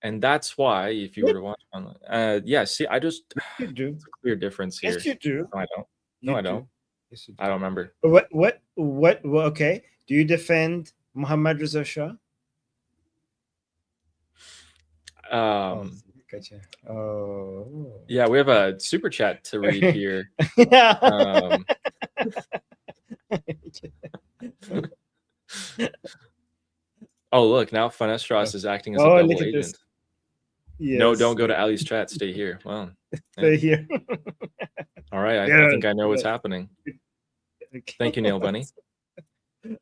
And that's why, if you were to watch online, yeah, see, I just you do. It's a clear difference here. Yes, you do. No, I don't. No, I don't. Yes, you do. I don't remember. What? Well, okay. Do you defend Muhammad Reza Shah? Gotcha. Oh. Yeah, we have a super chat to read here. Oh, look, now Finestras is acting as a double agent. Yes. No, don't go to Ali's chat. Stay here. Wow. Stay here. All right. I think I know what's happening. Thank you, Nail Bunny.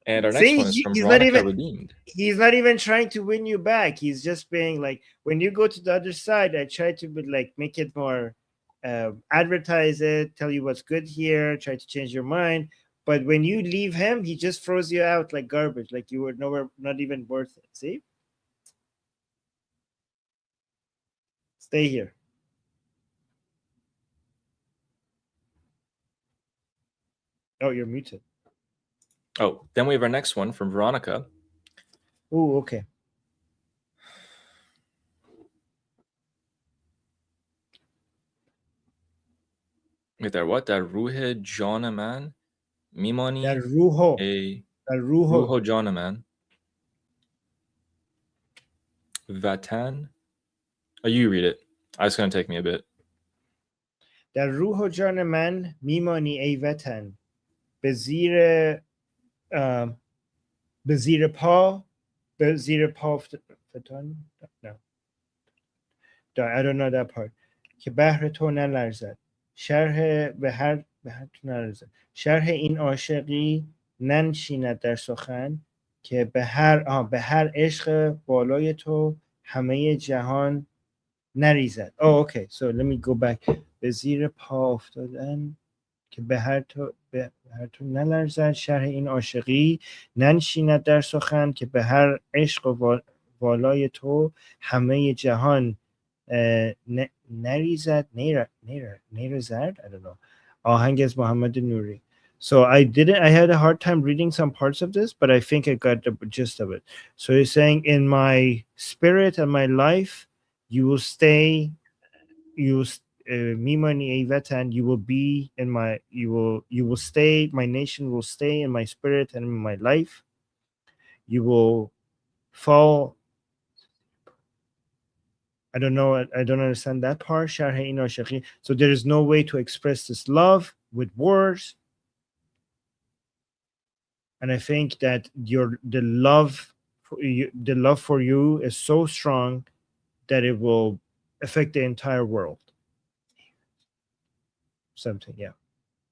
And our next one is from Veronica Redeemed. He's not even trying to win you back. He's just being like, when you go to the other side, I try to make it more, advertise it, tell you what's good here, try to change your mind. But when you leave him, he just throws you out like garbage, like you were nowhere, not even worth it. See? Stay here. Oh, you're muted. Oh, then we have our next one from Veronica. Oh, okay. Wait there, what? That Ruhe Jonaman? Mimani? That Ruho. That Ruho Jonaman. Vatan? Oh, you read it. It's going to take me a bit. در روح و جان من میمانی ای وطن به زیر پا فتان no. I don't know that part که بحر تو نلرزد شرح تو نلرزد شرح این عاشقی ننشیند در سخن که به هر عشق بالای تو همه جهان نریزد. Okay, so let me go back. به زیر پا افتادن که به هر تو نلرزد شرح این عاشقی ننشیند در سخن که به هر عشق و بالای تو همه جهان نریزد نیرزد. I don't know. آهنگ از محمد نوری. So I had a hard time reading some parts of this, but I think I got the gist of it. So he's saying, in my spirit and my life, you will stay, Mimani ey vatan, you will be in my, you will stay, my nation will stay in my spirit and in my life. You will fall. I don't know. I don't understand that part. So there is no way to express this love with words. And I think that the love for you is so strong that it will affect the entire world. Something, yeah.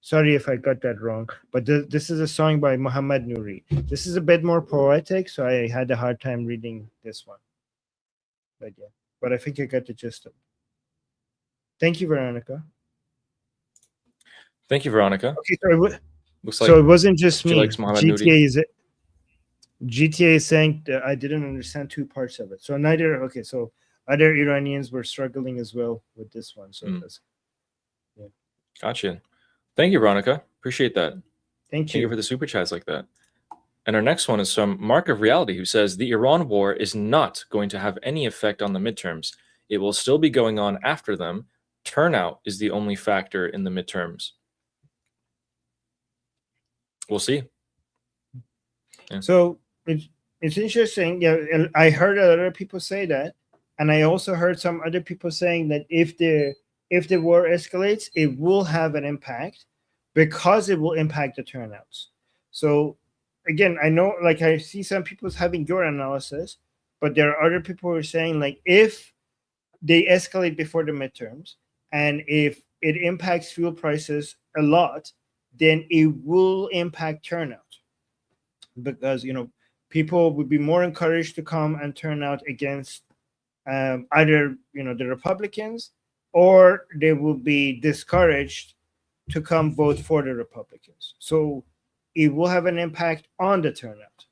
Sorry if I got that wrong, but this is a song by Muhammad Noori. This is a bit more poetic, so I had a hard time reading this one. But yeah, but I think I got the gist of it. Thank you, Veronica. Thank you, Veronica. Okay, so Looks like so it wasn't just she me. likes Muhammad Noori. GTA is saying that I didn't understand two parts of it. So so other Iranians were struggling as well with this one. So that's, yeah. Gotcha. Thank you, Veronica. Appreciate that. Thank Thank you you. for the super chats like that. And our next one is from Mark of Reality, who says the Iran war is not going to have any effect on the midterms. It will still be going on after them. Turnout is the only factor in the midterms. We'll see. Yeah. So it's interesting. Yeah, and I heard a lot of people say that, and I also heard some other people saying that if the war escalates, it will have an impact because it will impact the turnouts. So again, I know, like, I see some people having your analysis, but there are other people who are saying, like, if they escalate before the midterms and if it impacts fuel prices a lot, then it will impact turnout because, people would be more encouraged to come and turn out against either, the Republicans, or they will be discouraged to come vote for the Republicans. So it will have an impact on the turnout.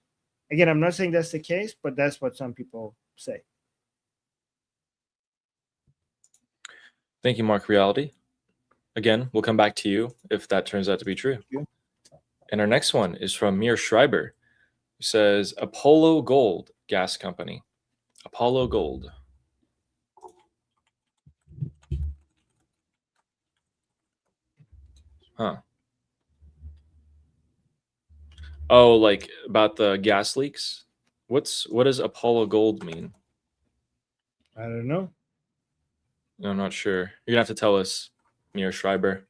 Again, I'm not saying that's the case, but that's what some people say. Thank you, Mark Reality. Again, we'll come back to you if that turns out to be true. And our next one is from Mir Schreiber, who says Apollo Gold Gas Company. Apollo Gold. Huh. Oh, like about the gas leaks? What does Apollo Gold mean? I don't know. I'm not sure. You're gonna have to tell us, Mir Schreiber.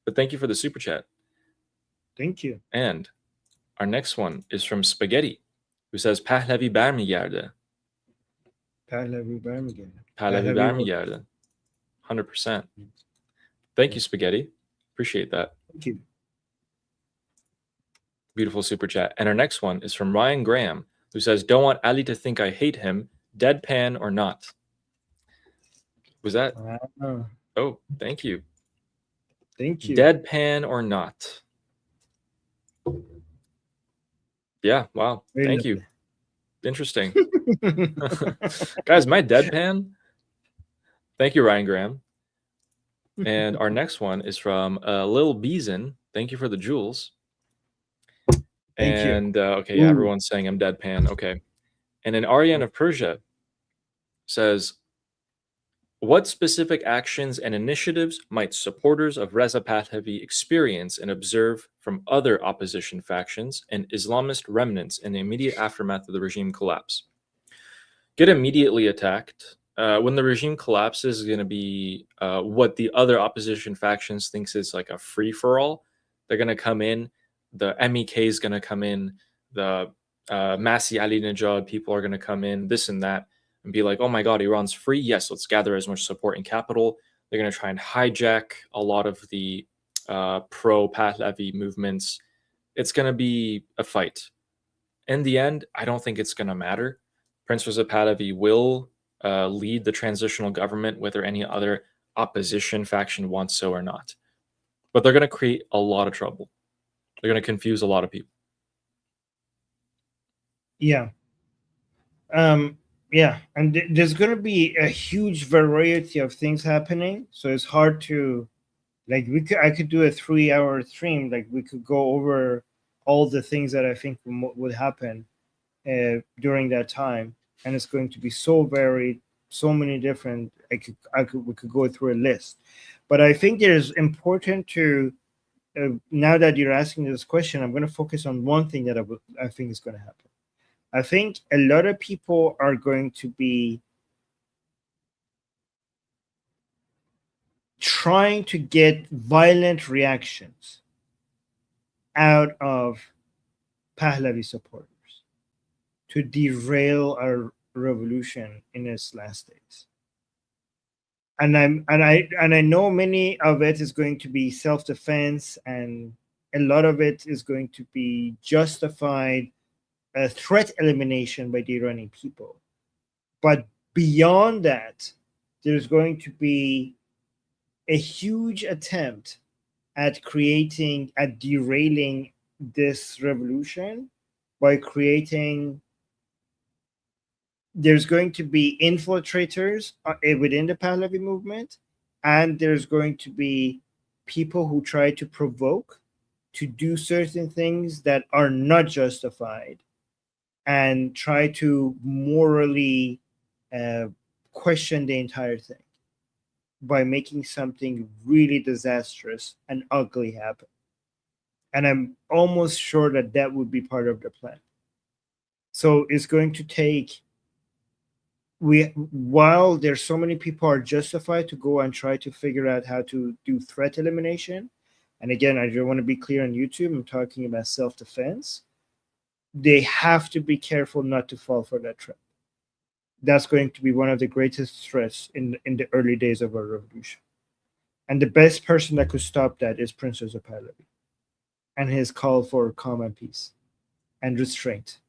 But thank you for the super chat. Thank you. And our next one is from Spaghetti, who says Pahlavi barmigarde. Pahlavi barmigarde. Pahlavi barmigarde. 100%. Thank you, Spaghetti. Appreciate that. Thank you. Beautiful super chat. And our next one is from Ryan Graham, who says, don't want Ali to think I hate him, deadpan or not. Was that? Oh, thank you. Thank you. Deadpan or not. Yeah, wow. Thank you. Interesting. Guys, my deadpan? Thank you, Ryan Graham. And our next one is from Lil Beeson. Thank you for the jewels. Thank you. Okay, yeah, everyone's saying I'm deadpan. Okay. And then Aryan of Persia says, what specific actions and initiatives might supporters of Reza Pahlavi experience and observe from other opposition factions and Islamist remnants in the immediate aftermath of the regime collapse? Get immediately attacked, when the regime collapses is going to be what the other opposition factions thinks is like a free-for-all. They're going to come in. The MEK is going to come in. The Masih Alinejad people are going to come in, this and that, and be like, oh my God, Iran's free. Yes, let's gather as much support and capital. They're going to try and hijack a lot of the pro-Pahlavi movements. It's going to be a fight. In the end, I don't think it's going to matter. Prince Reza Pahlavi will lead the transitional government, whether any other opposition faction wants so or not. But they're going to create a lot of trouble. They're going to confuse a lot of people. Yeah. Yeah, and there's going to be a huge variety of things happening, so it's hard to, like, I could do a 3-hour stream, like we could go over all the things that I think would happen during that time, and it's going to be so varied, so many different. We could go through a list, but I think it is important to now that you're asking this question, I'm going to focus on one thing that I think is going to happen. I think a lot of people are going to be trying to get violent reactions out of Pahlavi supporters to derail our revolution in its last days. And I know many of it is going to be self-defense, and a lot of it is going to be justified threat elimination by the Iranian people. But beyond that, there's going to be a huge attempt at derailing this revolution by creating, there's going to be infiltrators within the Pahlavi movement, and there's going to be people who try to provoke to do certain things that are not justified and try to morally question the entire thing by making something really disastrous and ugly happen. And I'm almost sure that that would be part of the plan. So it's going to take, while there's so many people are justified to go and try to figure out how to do threat elimination, and again, I just want to be clear on YouTube, I'm talking about self-defense, they have to be careful not to fall for that trap. That's going to be one of the greatest threats in the early days of our revolution. And the best person that could stop that is Prince Reza Pahlavi and his call for calm and peace and restraint.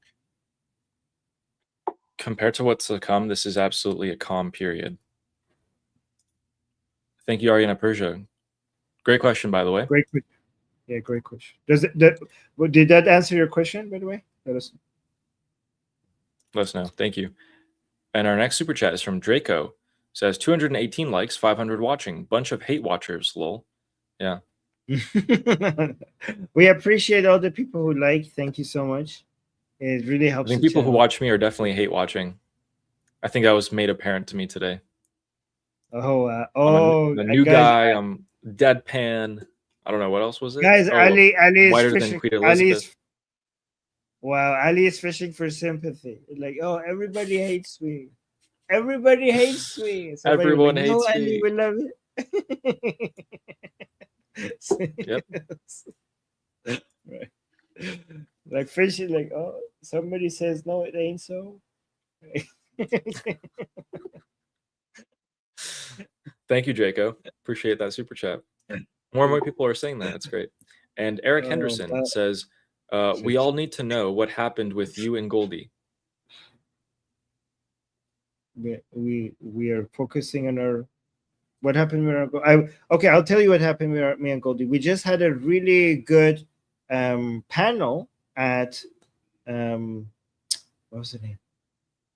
Compared to what's to come, this is absolutely a calm period. Thank you, Ariana Persia. Great question, by the way. Great question. Yeah, great question. Did that answer your question, by the way? Let us know. Thank you. And our next super chat is from Draco. Says 218 likes, 500 watching. Bunch of hate watchers, lol. Yeah. We appreciate all the people who like. Thank you so much. It really helps. I think people who watch me are definitely hate watching. I think that was made apparent to me today. Oh, the new guy. I'm deadpan. I don't know what else was it. Guys, Ali is whiter fishing. Than Queen Elizabeth. Wow, Ali is fishing for sympathy. Like, oh, everybody hates me. Everybody hates me. Everyone hates me. Ali, we love it. Yep. Right. Like fishing, like, oh, somebody says no, it ain't so. Thank you, Draco. Appreciate that super chat. More and more people are saying that. It's great. And Eric Henderson says, we all need to know what happened with you and Goldie. We are focusing on what happened with our. Okay, I'll tell you what happened with me and Goldie. We just had a really good panel at what was the name?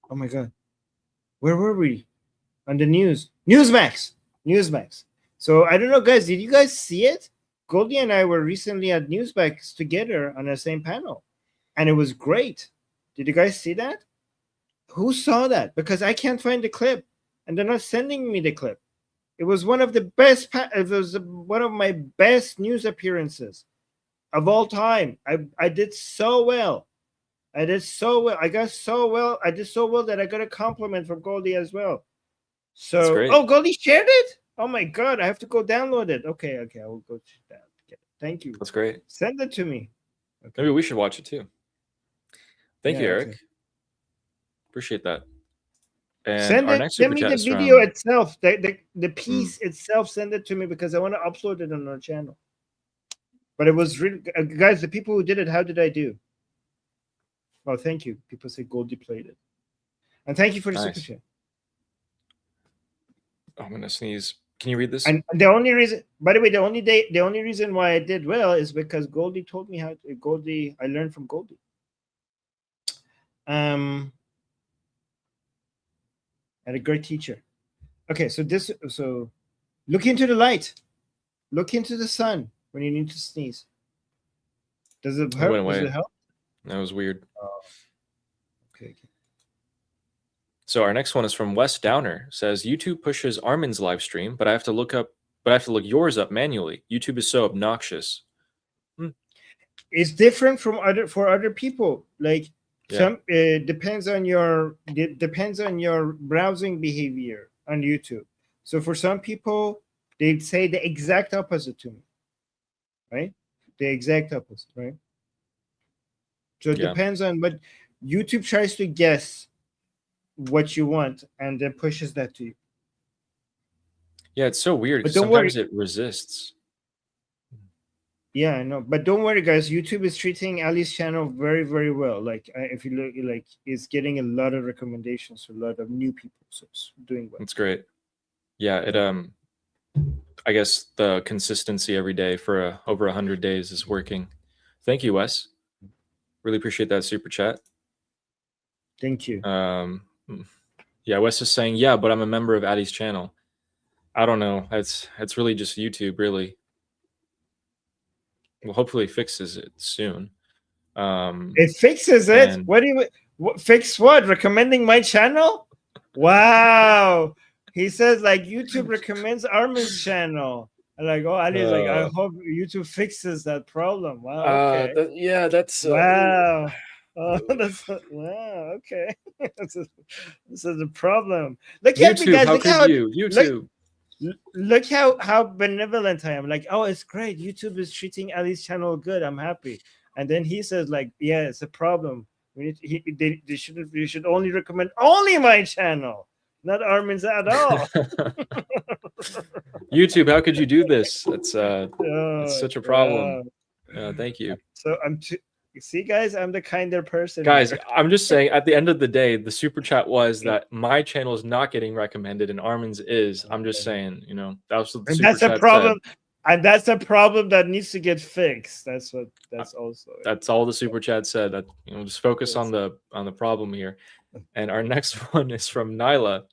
Oh my god, where were we? On the Newsmax. So I don't know, guys. Did you guys see it? Goldie and I were recently at Newsmax together on the same panel, and it was great. Did you guys see that? Who saw that? Because I can't find the clip, and they're not sending me the clip. It was one of the best. It was one of my best news appearances of all time. I did so well. I did so well. I got so well. I did so well that I got a compliment from Goldie as well. So, great. oh, Goldie shared it. Oh my god, I have to go download it. Okay, I will go to that. Okay. Thank you. That's great. Send it to me. Okay. Maybe we should watch it too. Thank you, Eric. okay. Appreciate that. And Send our it. next Send super me chat the is video from itself. The piece itself. Send it to me because I want to upload it on our channel. But it was really, guys. The people who did it, how did I do? Oh, thank you. People say Goldie played it, and thank you for the super Nice. chat. I'm gonna sneeze. Can you read this? And the only reason, by the way, the only reason why I did well is because Goldie told me how to. Goldie, I learned from Goldie. Had a great teacher. Okay, so look into the light, look into the sun when you need to sneeze. Does it help? went away. Does it help? That was weird. Okay. So our next one is from Wes Downer. Says YouTube pushes Armin's live stream, but I have to look yours up manually. YouTube is so obnoxious. It's different from other people. Like Yeah. depends on your browsing behavior on YouTube. So for some people, they'd say the exact opposite to me, right? The exact opposite, right? So it Yeah. depends on, but YouTube tries to guess what you want and then pushes that to you. Yeah, it's so weird But because don't worry. sometimes it resists. Yeah, I know, but don't worry, guys. YouTube is treating Ali's channel very, very well. Like, if you look, like, it's getting a lot of recommendations for a lot of new people, so it's doing well. It's great. Yeah, it I guess the consistency every day for over 100 days is working. Thank you, Wes. Really appreciate that super chat. Thank you. Yeah, Wes is saying, yeah, but I'm a member of Ali's channel. I don't know. It's really just YouTube, really. Well, hopefully it fixes it soon. It fixes it. and- What do you fix? What, recommending my channel? Wow. He says like YouTube recommends Armin's channel. I'm like, oh, Ali's like, I hope YouTube fixes that problem. Wow. Okay. Yeah, that's Wow. Oh, that's wow. Okay. this is a problem. Look at me, YouTube. guys. How Look could how you? YouTube. look how benevolent I am. Like, oh, it's great. YouTube is treating Ali's channel good. I'm happy. And then he says, like, yeah, it's a problem. We need they should only recommend only my channel, not Armin's at all. YouTube, how could you do this? That's such a problem. Thank you. So you see, guys, I'm the kinder person. Guys, here. I'm just saying, at the end of the day, the super chat was that my channel is not getting recommended and Armin's is. I'm just saying, that was what the and super that's a chat problem. said. And that's a problem that needs to get fixed. That's also. That's all the super chat said. That just focus on the problem here. And our next one is from Nyla,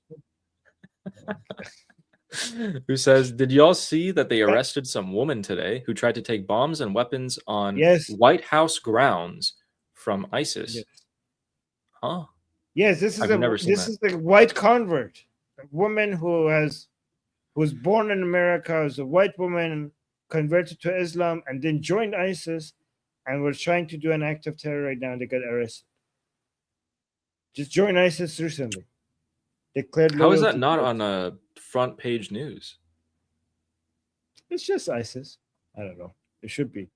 who says, "Did y'all see that they arrested some woman today who tried to take bombs and weapons on White House grounds from ISIS?" Yes. Huh? Yes, this is a white convert, a woman who was born in America as a white woman, converted to Islam, and then joined ISIS, and was trying to do an act of terror right now, and they got arrested. Just joined ISIS recently. Declared. How is that not on a front page news? It's just ISIS. I don't know. It should be.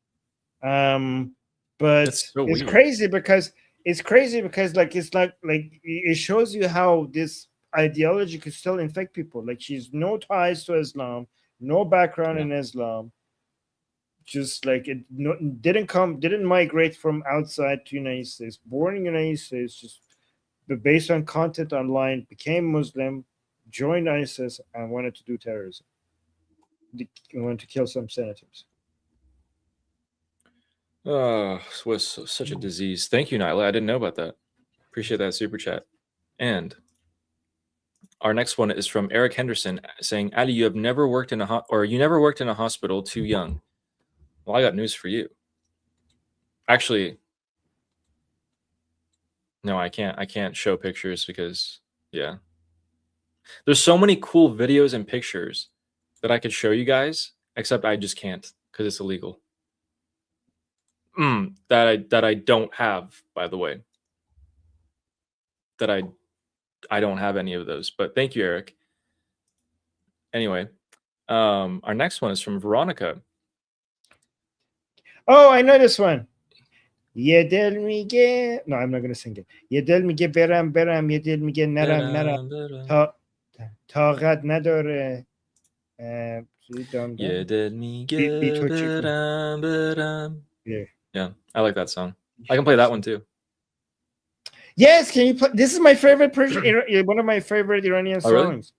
But it's crazy because like it's like it shows you how this ideology could still infect people. Like, she's no ties to Islam, no background in Islam. Just like didn't migrate from outside to United States, born in United States, just based on content online, became Muslim, joined ISIS, and wanted to do terrorism. They wanted to kill some senators. Oh, it was such a disease. Thank you, Nyla. I didn't know about that. Appreciate that super chat. And our next one is from Eric Henderson saying, "Ali, you never worked in a hospital too young." Well, I got news for you. Actually, no, I can't show pictures because, yeah. There's so many cool videos and pictures that I could show you guys, except I just can't because it's illegal. That I don't have, by the way. That I don't have any of those. But thank you, Eric. Anyway, our next one is from Veronica. Oh, I know this one. Ye del mige. No, I'm not gonna sing it. Ye del mige beram beram. Ye del mige naram naram. Taqat nadare. Yeah, did me Be get Yeah. Yeah, I like that song. I can play that one too. Yes, can you play? This is my favorite Persian, one of my favorite Iranian Oh, really? songs.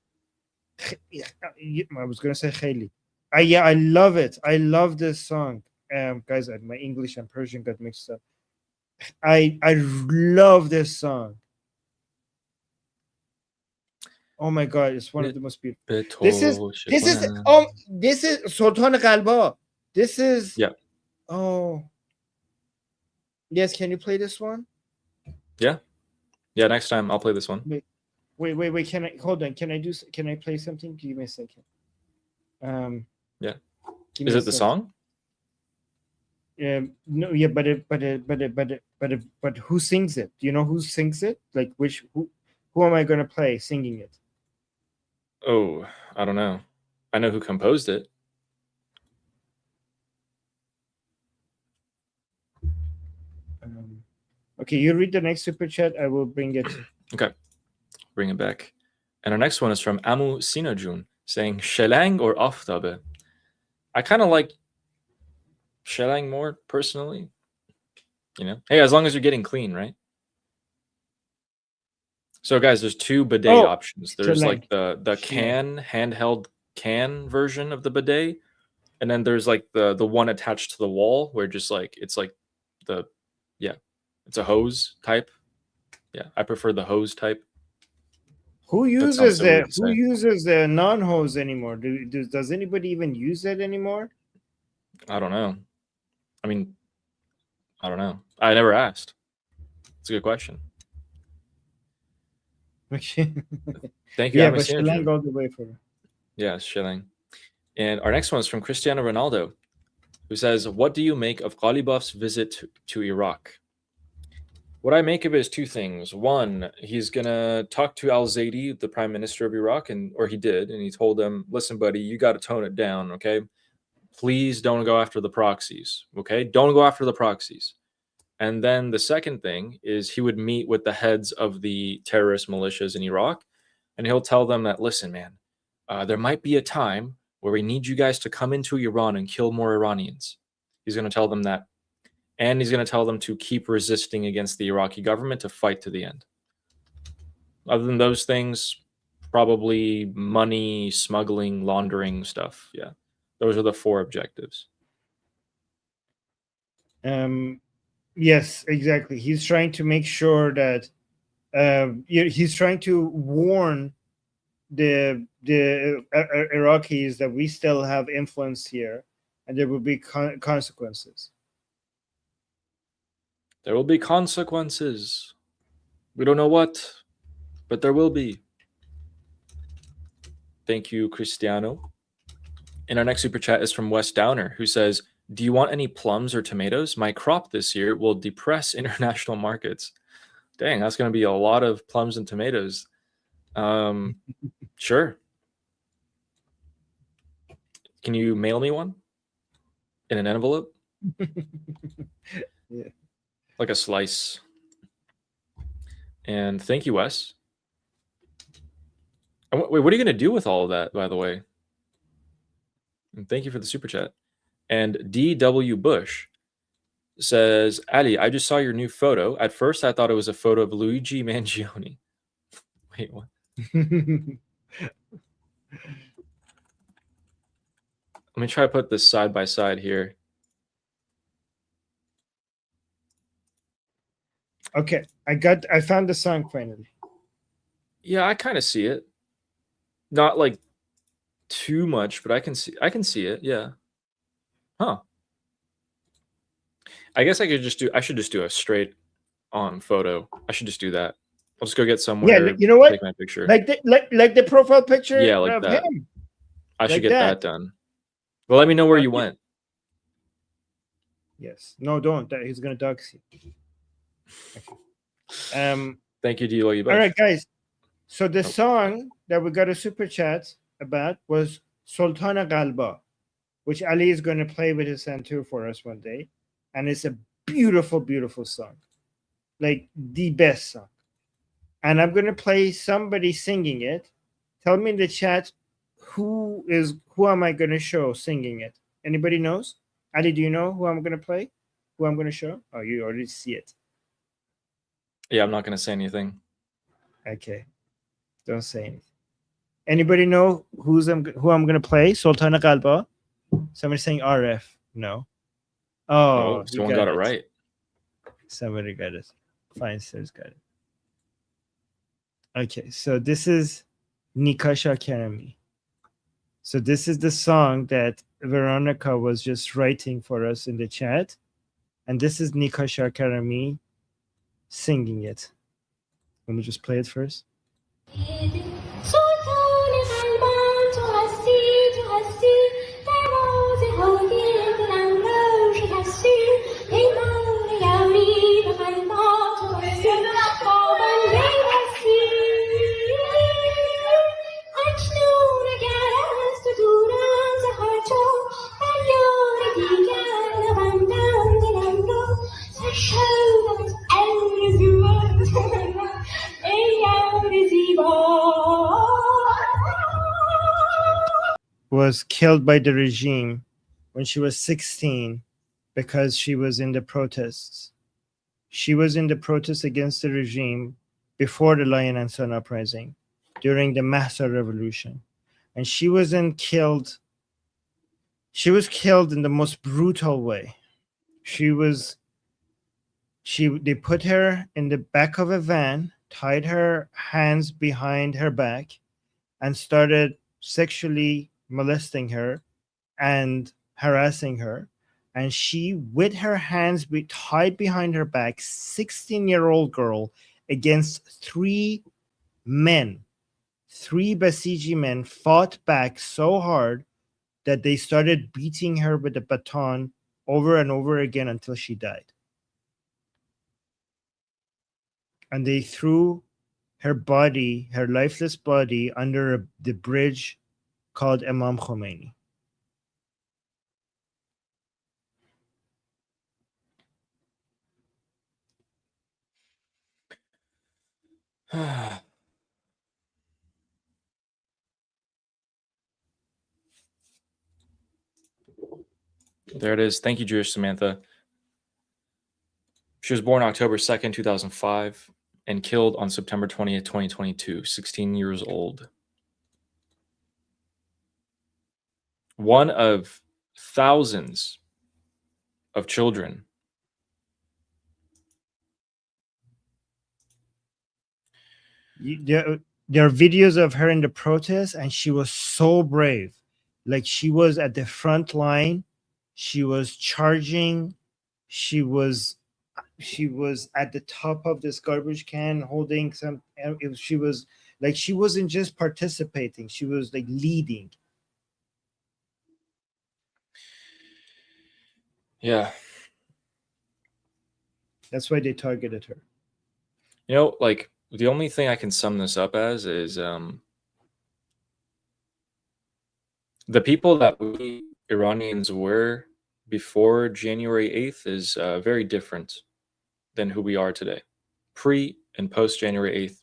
I was gonna say Khayli. Yeah, I love it. I love this song. Guys, my English and Persian got mixed up. I love this song. Oh my god, it's one of the most beautiful. This is Sultan Qalba. This is Yeah. Oh. Yes, can you play this one? Yeah. Next time I'll play this one. Wait. Can I hold on? Can I play something? Give me a second. Yeah. Is it the song? No, yeah, but who sings it? Do you know who sings it? Like who am I gonna play singing it? Oh, I don't know. I know who composed it. Okay, you read the next super chat. I will bring it. Okay, bring it back. And our next one is from Amu Sinojun saying Shelang or Aftabe. I kind of like Shelang more personally. Hey, as long as you're getting clean, right? So guys, there's two bidet options. There's like the handheld can version of the bidet, and then there's like the one attached to the wall where just like it's a hose type. Yeah, I prefer the hose type. Who uses the non-hose anymore? Does anybody even use it anymore? I don't know. I mean, I don't know. I never asked. It's a good question. Okay. Thank you. Yeah, but Shelang all the way for it. Yeah, Shelang. And our next one is from Cristiano Ronaldo, who says, "What do you make of Ghalibaf's visit to Iraq?" What I make of it is two things. One, he's gonna talk to al-Zaidi, the prime minister of Iraq, or he did, and he told him, "Listen, buddy, you got to tone it down, okay? Please don't go after the proxies, okay? Don't go after the proxies." And then the second thing is he would meet with the heads of the terrorist militias in Iraq, and he'll tell them that, "Listen, man, there might be a time where we need you guys to come into Iran and kill more Iranians." He's going to tell them that. And he's going to tell them to keep resisting against the Iraqi government, to fight to the end. Other than those things, probably money, smuggling, laundering stuff. Yeah. Those are the four objectives. Yes, exactly. He's trying to make sure that he's trying to warn the Iraqis that we still have influence here, and there will be consequences. There will be consequences. We don't know what, but there will be. Thank you, Cristiano. And our next super chat is from Wes Downer, who says, "Do you want any plums or tomatoes? My crop this year will depress international markets." Dang, that's going to be a lot of plums and tomatoes. Sure. Can you mail me one in an envelope? Yeah. Like a slice. And thank you, Wes. And wait, what are you going to do with all of that, by the way? And thank you for the super chat. And D.W. Bush says, "Ali, I just saw your new photo. At first, I thought it was a photo of Luigi Mangione." Wait, what? Let me try to put this side by side here. Okay, I found the song finally. Yeah, I kind of see it. Not like too much, but I can see it. Yeah. Huh. I guess I should just do a straight on photo. I should just do that. I'll just go get somewhere. Yeah, you know what? Take my picture. Like the profile picture. Yeah, like of that. him. I should get that done. Well, let me know where you went. Yes. No, don't. He's gonna dox you. Okay. Thank you, D.W. All right, guys. So the song that we got a super chat about was Sultan Qalba, which Ali is going to play with his santur for us one day. And it's a beautiful, beautiful song. Like the best song. And I'm going to play somebody singing it. Tell me in the chat who am I going to show singing it? Anybody knows? Ali, do you know who I'm going to play? Who I'm going to show? Oh, you already see it. Yeah, I'm not going to say anything. Okay. Don't say anything. Anybody know who I'm going to play? Sultan Qalba? Somebody saying RF. No. Oh, someone got it right. Somebody got it. Fine, Sir's got it. Okay, so this is Nikasha Karami. So this is the song that Veronica was just writing for us in the chat. And this is Nikasha Karami singing it. Let me just play it first. Was killed by the regime when she was 16 because she was in the protests. She was in the protests against the regime before the Lion and Sun uprising, during the Mahsa revolution. And she was killed in the most brutal way. They put her in the back of a van, tied her hands behind her back, and started sexually molesting her and harassing her. And she, with her hands tied behind her back, 16-year-old girl, against 3 men, 3 Basiji men, fought back so hard that they started beating her with a baton over and over again until she died. And they threw her body, her lifeless body, under the bridge called Imam Khomeini. There it is. Thank you, Jewish Samantha. She was born October 2nd, 2005, and killed on September 20th, 2022, 16 years old. One of thousands of children. There are videos of her in the protest, and she was so brave. Like, she was at the front line. She was charging. She was at the top of this garbage can holding some. She wasn't just participating. She was like leading. Yeah. That's why they targeted her. You know, like, the only thing I can sum this up as is the people that we Iranians were before January 8th is very different than who we are today. Pre and post January 8th,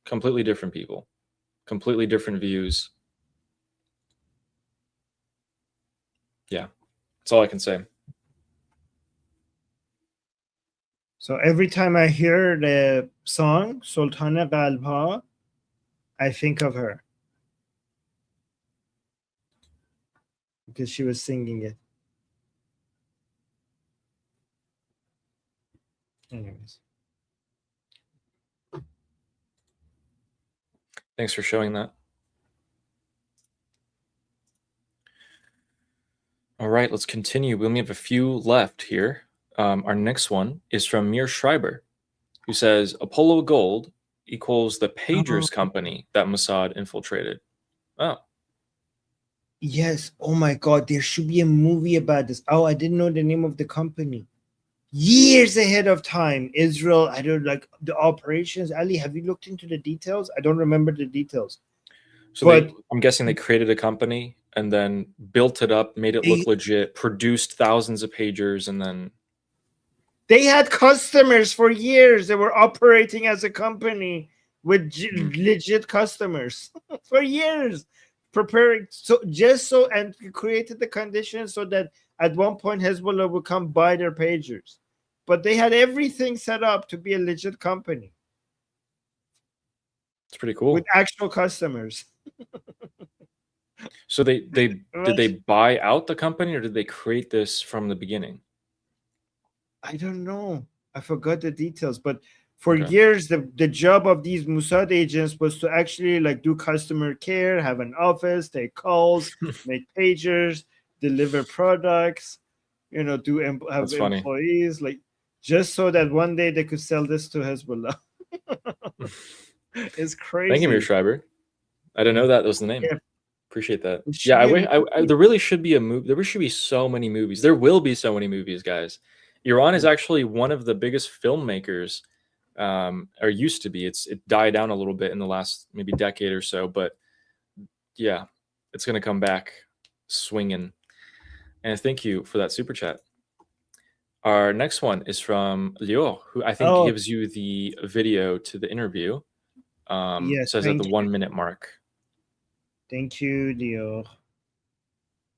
completely different people, completely different views. Yeah, that's all I can say. So every time I hear the song Sultana Qalba, I think of her because she was singing it. Anyways. Thanks for showing that. All right, let's continue. We only have a few left here. Our next one is from Mir Schreiber, who says Apollo Gold equals the Pagers company that Mossad infiltrated. Oh. Yes. Oh my God. There should be a movie about this. Oh, I didn't know the name of the company. Years ahead of time, Israel, I don't like the operations. Ali, have you looked into the details? I don't remember the details. So But I'm guessing they created a company and then built it up, made it look legit, produced thousands of pagers, and then they had customers for years. They were operating as a company with legit customers for years, preparing and created the conditions so that at one point Hezbollah would come buy their pagers. But they had everything set up to be a legit company. It's pretty cool. With actual customers. So did they buy out the company, or did they create this from the beginning? I don't know. I forgot the details, but for years the job of these Mossad agents was to actually like do customer care, have an office, take calls, make pagers, deliver products, you know, have That's funny. employees, like just so that one day they could sell this to Hezbollah. It's crazy. Thank you, Mir Schreiber. I didn't know that was the name. Yeah. Appreciate that. Yeah, there really should be a movie. There should be so many movies. There will be so many movies, guys. Iran is actually one of the biggest filmmakers, or used to be. It died down a little bit in the last maybe decade or so, but yeah, it's going to come back swinging. And thank you for that super chat. Our next one is from Leo, who I think gives you the video to the interview. Yes, says at the 1 minute mark. Thank you, Leo.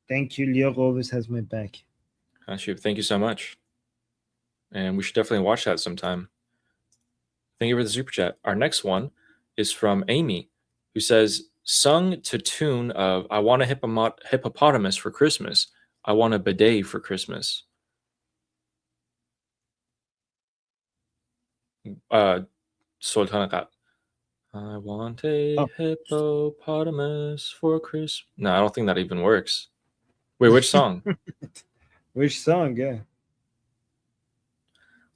Thank you. Leo always has my back. Thank you so much. And we should definitely watch that sometime. Thank you for the super chat. Our next one is from Amy, who says, sung to tune of I want a hippopotamus for Christmas. I want a bidet for Christmas. Sultan, I want a hippopotamus for Christmas. No, I don't think that even works. Wait, which song? Which song? Yeah.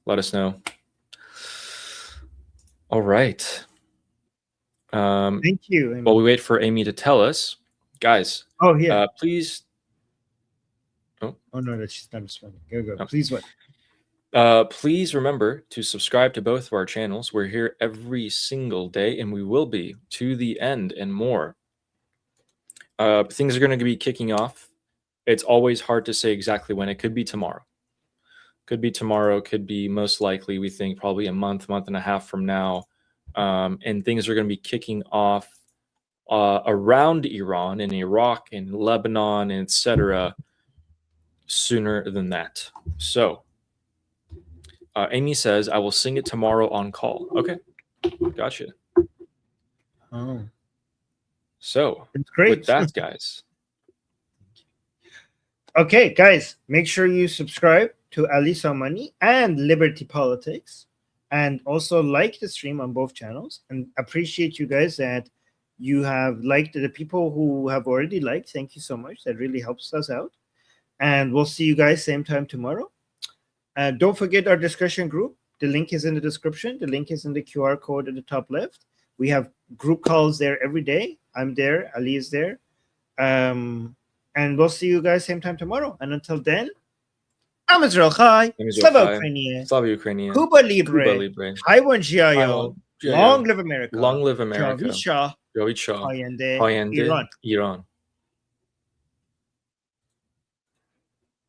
Let us know. All right. Thank you, Amy. While we wait for Amy to tell us, guys. Oh, yeah. Please. Oh no, she's not responding. Go. Oh. Please what? Please remember to subscribe to both of our channels. We're here every single day, and we will be to the end and more. Things are going to be kicking off. It's always hard to say exactly when. It could be tomorrow. Could be tomorrow. Could be most likely, we think, probably a month and a half from now. And things are going to be kicking off around Iran and Iraq and Lebanon, and etc. sooner than that. So Amy says, I will sing it tomorrow on call. Okay. Gotcha. Oh. So it's great. With that, guys. Okay, guys, make sure you subscribe to Ali Samani and Liberty Politics, and also like the stream on both channels, and appreciate you guys that you have liked the people who have already liked. Thank you so much. That really helps us out. And we'll see you guys same time tomorrow. Don't forget our discussion group. The link is in the description. The link is in the QR code at the top left. We have group calls there every day. I'm there. Ali is there. And we'll see you guys same time tomorrow. And until then, I'm Israel Chai. Slava Ukrainian. Slava Ukrainian. Cuba Libre. Taiwan Jiayo. Long live America. Long live America. Javid Shah. Javid Shah. Hayende. Hayende. Iran. Iran.